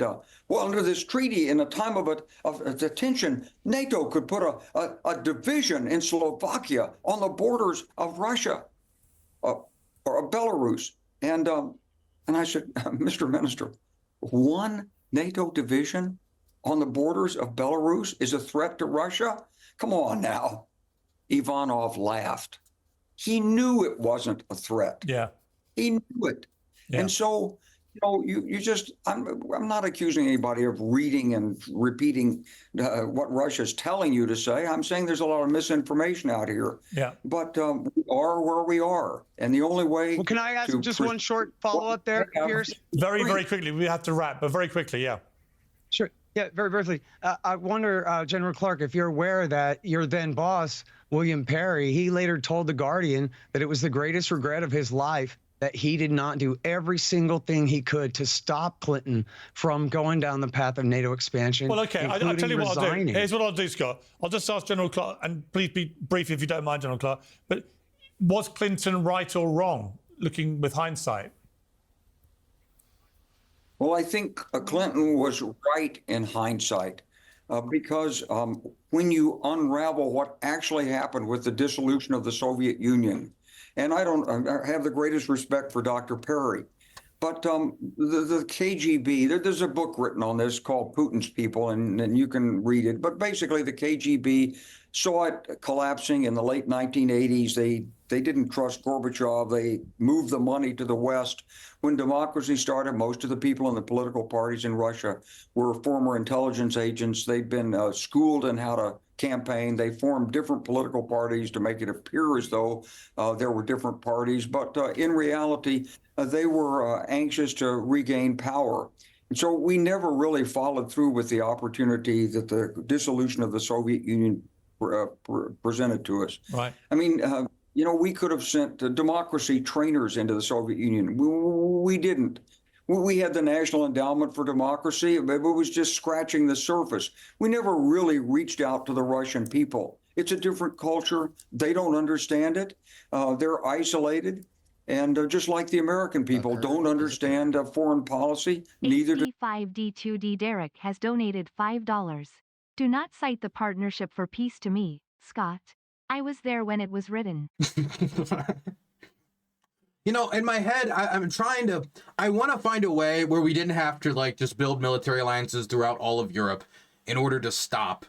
[SPEAKER 8] well, under this treaty, in a time of tension, NATO could put a division in Slovakia on the borders of Russia or Belarus. And I said, Mr. Minister, one NATO division on the borders of Belarus is a threat to Russia? Come on now. Ivanov laughed. He knew it wasn't a threat.
[SPEAKER 2] Yeah.
[SPEAKER 8] He knew it. Yeah. And so, you just, I'm not accusing anybody of reading and repeating what Russia's telling you to say. I'm saying there's a lot of misinformation out here.
[SPEAKER 2] Yeah.
[SPEAKER 8] But we are where we are. And the only way.
[SPEAKER 5] Well, can I ask just one short follow-up there, Piers?
[SPEAKER 2] Very, very quickly. We have to wrap, but very quickly, yeah.
[SPEAKER 5] Sure. Yeah, very briefly. I wonder, General Clark, if you're aware that your then boss, William Perry, he later told The Guardian that it was the greatest regret of his life that he did not do every single thing he could to stop Clinton from going down the path of NATO expansion.
[SPEAKER 2] Well, okay, I'll tell you what I'll do. Here's what I'll do, Scott. I'll just ask General Clark, and please be brief if you don't mind, General Clark, but was Clinton right or wrong, looking with hindsight?
[SPEAKER 8] Well, I think Clinton was right in hindsight because when you unravel what actually happened with the dissolution of the Soviet Union, and I have the greatest respect for Dr. Perry, but the KGB, there's a book written on this called Putin's People, and you can read it. But basically, the KGB saw it collapsing in the late 1980s. They didn't trust Gorbachev. They moved the money to the West. When democracy started, most of the people in the political parties in Russia were former intelligence agents. They'd been schooled in how to campaign. They formed different political parties to make it appear as though there were different parties. But in reality, they were anxious to regain power. And so we never really followed through with the opportunity that the dissolution of the Soviet Union presented to us.
[SPEAKER 2] Right.
[SPEAKER 8] I mean, you know, we could have sent democracy trainers into the Soviet Union. We didn't. We had the National Endowment for Democracy, but it was just scratching the surface. We never really reached out to the Russian people. It's a different culture. They don't understand it. They're isolated. And just like the American people don't understand foreign policy, neither do...
[SPEAKER 9] 5D2D Derek has donated $5. Do not cite the Partnership for Peace to me, Scott. I was there when it was written.
[SPEAKER 1] You know, in my head, I want to find a way where we didn't have to, like, just build military alliances throughout all of Europe in order to stop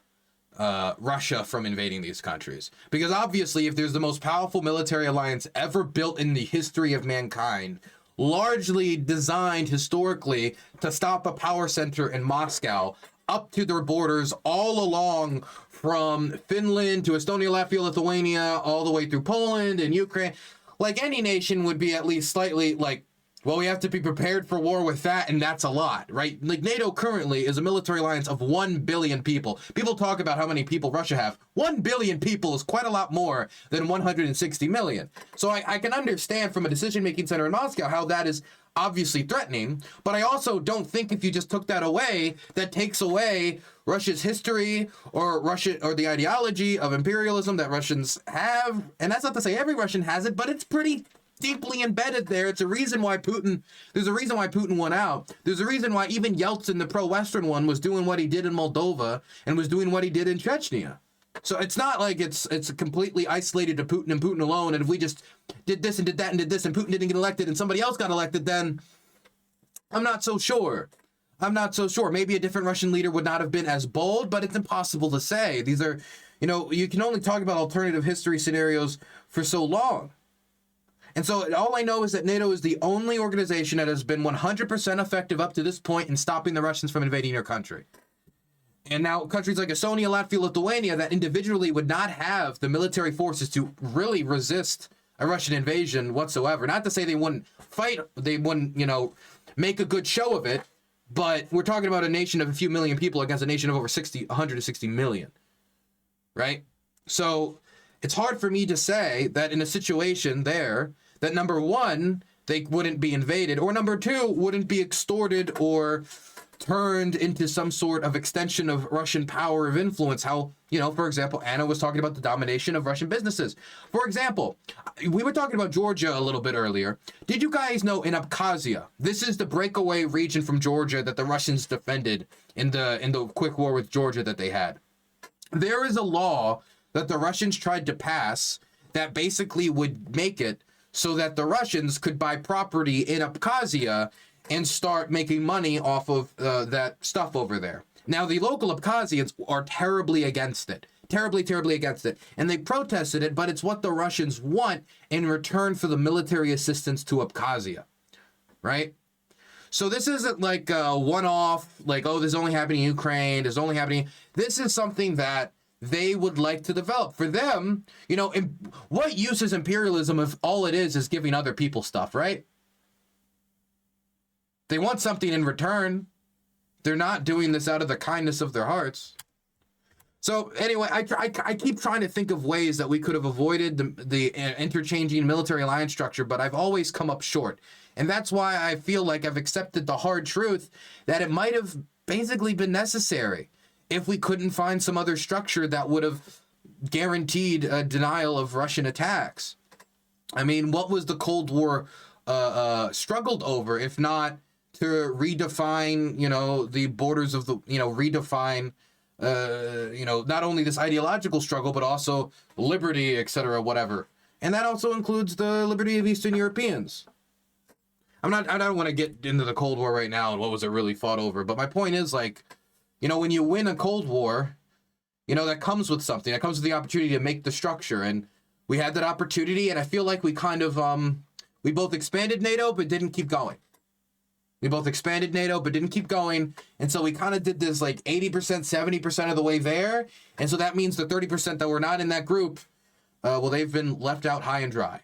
[SPEAKER 1] Russia from invading these countries. Because obviously, if there's the most powerful military alliance ever built in the history of mankind, largely designed historically to stop a power center in Moscow up to their borders all along from Finland to Estonia, Latvia, Lithuania, all the way through Poland and Ukraine. Like, any nation would be at least slightly like, well, we have to be prepared for war with that, and that's a lot, right? Like, NATO currently is a military alliance of 1 billion people. People talk about how many people Russia have. 1 billion people is quite a lot more than 160 million. So I can understand from a decision-making center in Moscow how that is obviously threatening, but I also don't think if you just took that away, that takes away Russia's history or the ideology of imperialism that Russians have. And that's not to say every Russian has it, but it's pretty deeply embedded there. It's a reason why there's a reason why Putin won out. There's a reason why even Yeltsin, the pro-Western one, was doing what he did in Moldova and was doing what he did in Chechnya. So it's not like it's completely isolated to Putin and Putin alone. And if we just did this and did that and did this and Putin didn't get elected and somebody else got elected, then I'm not so sure. Maybe a different Russian leader would not have been as bold, but it's impossible to say. These are, you know, you can only talk about alternative history scenarios for so long. And so all I know is that NATO is the only organization that has been 100% effective up to this point in stopping the Russians from invading your country. And now countries like Estonia, Latvia, Lithuania that individually would not have the military forces to really resist a Russian invasion whatsoever. Not to say they wouldn't fight, they wouldn't, you know, make a good show of it, but we're talking about a nation of a few million people against a nation of over 160 million, right? So it's hard for me to say that in a situation there that, number one, they wouldn't be invaded, or number two, wouldn't be extorted or turned into some sort of extension of Russian power of influence. How, you know, for example, Anna was talking about the domination of Russian businesses. For example, we were talking about Georgia a little bit earlier. Did you guys know in Abkhazia, this is the breakaway region from Georgia that the Russians defended in the quick war with Georgia that they had? There is a law that the Russians tried to pass that basically would make it so that the Russians could buy property in Abkhazia and start making money off of that stuff over there. Now, the local Abkhazians are terribly against it. Terribly against it. And they protested it, but it's what the Russians want in return for the military assistance to Abkhazia, right? So this isn't like a one-off, like, oh, this is only happening in Ukraine, this is only happening. This is something that they would like to develop. For them, you know, what use is imperialism if all it is giving other people stuff, right? They want something in return. They're not doing this out of the kindness of their hearts. So anyway, I keep trying to think of ways that we could have avoided the interchanging military alliance structure, but I've always come up short. And that's why I feel like I've accepted the hard truth that it might have basically been necessary if we couldn't find some other structure that would have guaranteed a denial of Russian attacks. I mean, what was the Cold War struggled over, if not to redefine, you know, the borders of the, you know, redefine, you know, not only this ideological struggle, but also liberty, etc., whatever. And that also includes the liberty of Eastern Europeans. I don't want to get into the Cold War right now and what was it really fought over, but my point is, like, you know, when you win a Cold War, you know, that comes with something. That comes with the opportunity to make the structure, and we had that opportunity, and I feel like we kind of, we both expanded NATO, but didn't keep going. We both expanded NATO, but didn't keep going. And so we kind of did this like 80%, 70% of the way there. And so that means the 30% that were not in that group, well, they've been left out high and dry.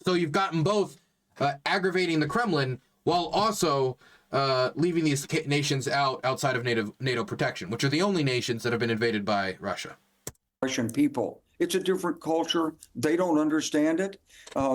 [SPEAKER 1] So you've gotten both aggravating the Kremlin while also leaving these nations outside of NATO protection, which are the only nations that have been invaded by Russia.
[SPEAKER 8] Russian people. It's a different culture. They don't understand it.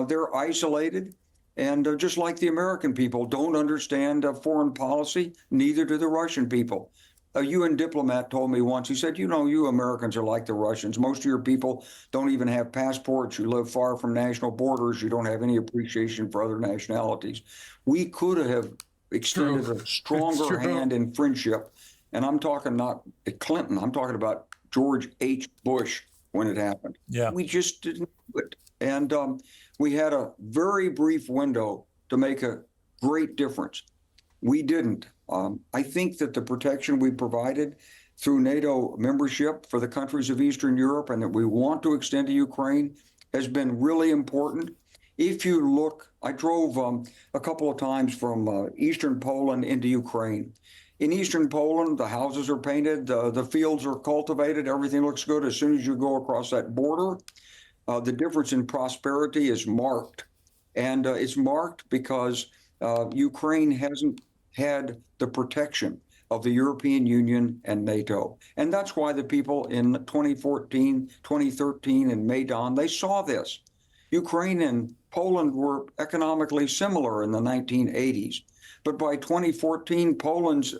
[SPEAKER 8] They're isolated. And just like the American people don't understand foreign policy, neither do the Russian people. A UN diplomat told me once, he said, you know, you Americans are like the Russians. Most of your people don't even have passports. You live far from national borders. You don't have any appreciation for other nationalities. We could have extended a stronger hand in friendship. And I'm talking not Clinton. I'm talking about George H. Bush when it happened.
[SPEAKER 2] Yeah.
[SPEAKER 8] We just didn't do it. And we had a very brief window to make a great difference. We didn't. I think that the protection we provided through NATO membership for the countries of Eastern Europe and that we want to extend to Ukraine has been really important. If you look, I drove a couple of times from Eastern Poland into Ukraine. In Eastern Poland, the houses are painted, the fields are cultivated, everything looks good. As soon as you go across that border, the difference in prosperity is marked. And it's marked because Ukraine hasn't had the protection of the European Union and NATO. And that's why the people in 2014, 2013 in Maidan, they saw this. Ukraine and Poland were economically similar in the 1980s. But by 2014, Poland's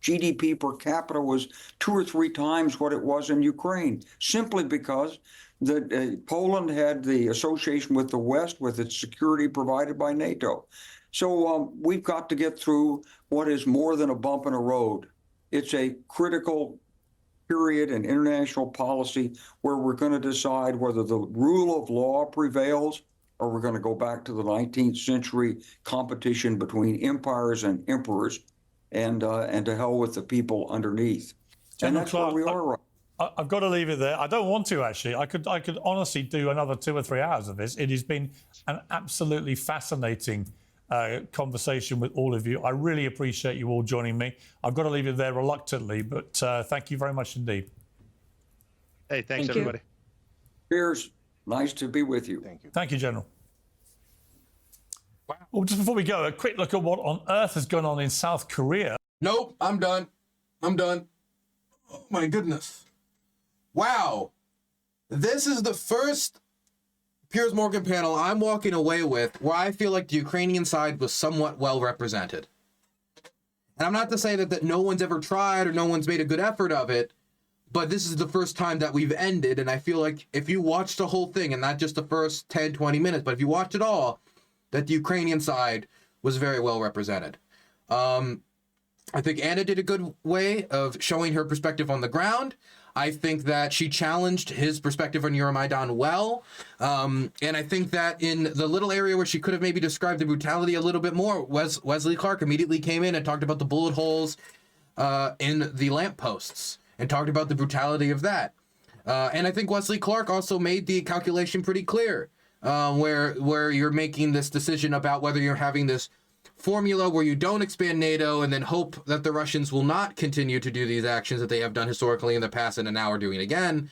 [SPEAKER 8] GDP per capita was 2 or 3 times what it was in Ukraine, simply because Poland had the association with the West, with its security provided by NATO. So we've got to get through what is more than a bump in a road. It's a critical period in international policy where we're going to decide whether the rule of law prevails or we're going to go back to the 19th century competition between empires and emperors and to hell with the people underneath.
[SPEAKER 2] General
[SPEAKER 8] and that's
[SPEAKER 2] Clark,
[SPEAKER 8] where we are right.
[SPEAKER 2] I've got to leave it there. I don't want to, actually. I could honestly do another 2 or 3 hours of this. It has been an absolutely fascinating conversation with all of you. I really appreciate you all joining me. I've got to leave it there reluctantly, but thank you very much indeed.
[SPEAKER 7] Hey, thanks, everybody.
[SPEAKER 8] Piers, nice to be with you.
[SPEAKER 6] Thank you.
[SPEAKER 2] Thank you, General. Wow. Well, just before we go, a quick look at what on earth has gone on in South Korea.
[SPEAKER 1] Nope, I'm done. I'm done. Oh, my goodness. Wow. This is the first Piers Morgan panel I'm walking away with where I feel like the Ukrainian side was somewhat well represented. And I'm not to say that no one's ever tried or no one's made a good effort of it, but this is the first time that we've ended, and I feel like if you watch the whole thing, and not just the first 10, 20 minutes, but if you watch it all, that the Ukrainian side was very well represented. I think Anna did a good way of showing her perspective on the ground. I think that she challenged his perspective on Euromaidan well. And I think that in the little area where she could have maybe described the brutality a little bit more, Wesley Clark immediately came in and talked about the bullet holes in the lampposts and talked about the brutality of that. And I think Wesley Clark also made the calculation pretty clear, where you're making this decision about whether you're having this formula where you don't expand NATO and then hope that the Russians will not continue to do these actions that they have done historically in the past and now are doing again.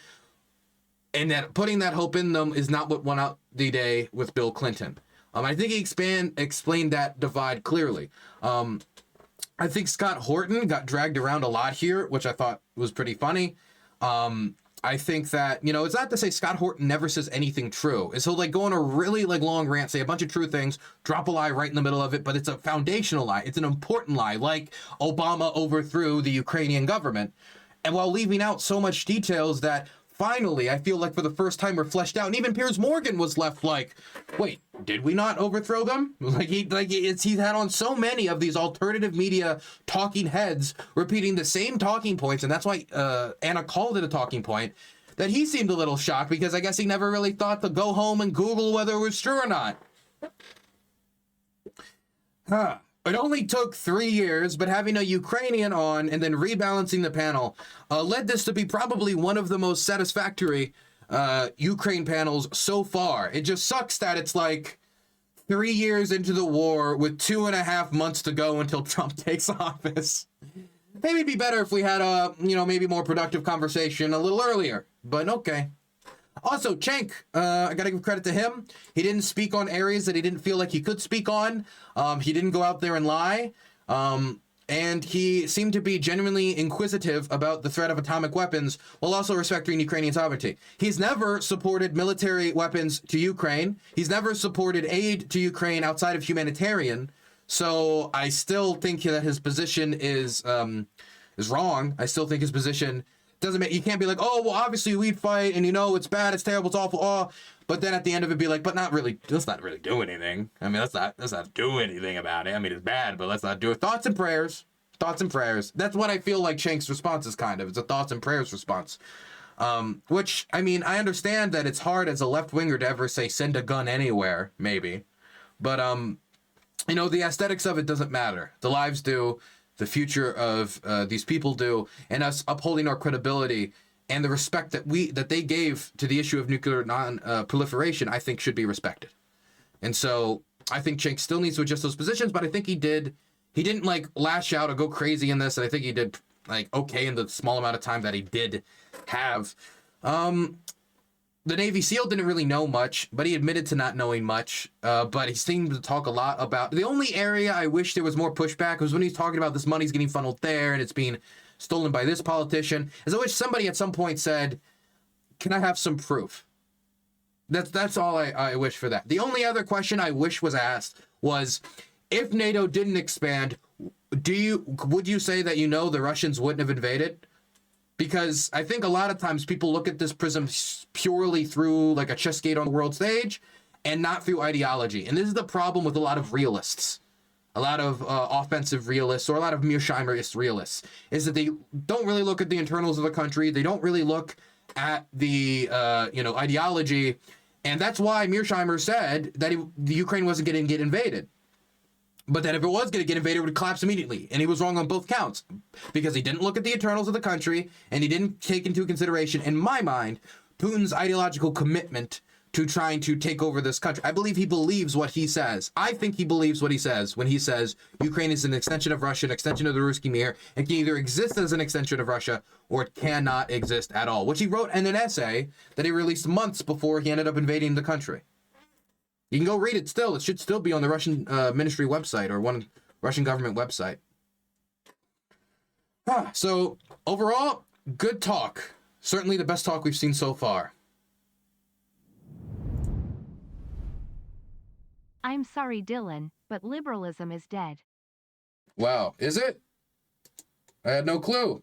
[SPEAKER 1] And that putting that hope in them is not what won out the day with Bill Clinton. I think he explained that divide clearly. I think Scott Horton got dragged around a lot here, which I thought was pretty funny. I think that, you know, it's not to say Scott Horton never says anything true. Is he'll like go on a really like long rant, say a bunch of true things, drop a lie right in the middle of it, but it's a foundational lie. It's an important lie, like Obama overthrew the Ukrainian government. And while leaving out so much details that finally, I feel like for the first time were fleshed out, and even Piers Morgan was left like, wait, did we not overthrow them? He's had on so many of these alternative media talking heads repeating the same talking points, and that's why Anna called it a talking point, that he seemed a little shocked because I guess he never really thought to go home and Google whether it was true or not. Huh. It only took 3 years, but having a Ukrainian on and then rebalancing the panel led this to be probably one of the most satisfactory Ukraine panels so far. It just sucks that it's like 3 years into the war with 2.5 months to go until Trump takes office. Maybe it'd be better if we had a, you know, maybe more productive conversation a little earlier, but okay. Also, Cenk, I gotta give credit to him. He didn't speak on areas that he didn't feel like he could speak on. He didn't go out there and lie. And he seemed to be genuinely inquisitive about the threat of atomic weapons while also respecting Ukrainian sovereignty. He's never supported military weapons to Ukraine. He's never supported aid to Ukraine outside of humanitarian. So I still think that his position is wrong. I still think his position doesn't make, you can't be like, oh, well, obviously we'd fight and you know, it's bad, it's terrible, it's awful, oh, but then at the end of it be like, but not really, let's not really do anything. I mean, let's not do anything about it. I mean, it's bad, but let's not do it. Thoughts and prayers. That's what I feel like Cenk's response is kind of. It's a thoughts and prayers response. Which, I mean, I understand that it's hard as a left-winger to ever say send a gun anywhere, maybe. But, you know, the aesthetics of it doesn't matter. The lives do. The future of these people do, and us upholding our credibility and the respect that they gave to the issue of nuclear non-proliferation, I think should be respected. And so I think Cenk still needs to adjust those positions, but I think he didn't like lash out or go crazy in this, and I think he did like okay in the small amount of time that he did have. The Navy SEAL didn't really know much, but he admitted to not knowing much. But he seemed to talk a lot about... The only area I wish there was more pushback was when he's talking about this money's getting funneled there and it's being stolen by this politician. Is I wish somebody at some point said, can I have some proof? That's all I wish for that. The only other question I wish was asked was, if NATO didn't expand, would you say that you know the Russians wouldn't have invaded? Because I think a lot of times people look at this prism purely through like a chess game on the world stage and not through ideology. And this is the problem with a lot of realists, a lot of offensive realists or a lot of Mearsheimerist realists, is that they don't really look at the internals of the country. They don't really look at the, ideology. And that's why Mearsheimer said that the Ukraine wasn't going to get invaded. But that if it was going to get invaded, it would collapse immediately. And he was wrong on both counts because he didn't look at the internals of the country and he didn't take into consideration, in my mind, Putin's ideological commitment to trying to take over this country. I believe he believes what he says. I think he believes what he says when he says Ukraine is an extension of Russia, an extension of the Ruski Mir, and can either exist as an extension of Russia or it cannot exist at all, which he wrote in an essay that he released months before he ended up invading the country. You can go read it still. It should still be on the Russian ministry website or one Russian government website. So overall, good talk. Certainly the best talk we've seen so far.
[SPEAKER 9] I'm sorry, Dylan, but liberalism is dead.
[SPEAKER 1] Wow, is it? I had no clue.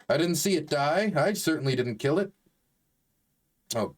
[SPEAKER 1] I didn't see it die. I certainly didn't kill it. Oh,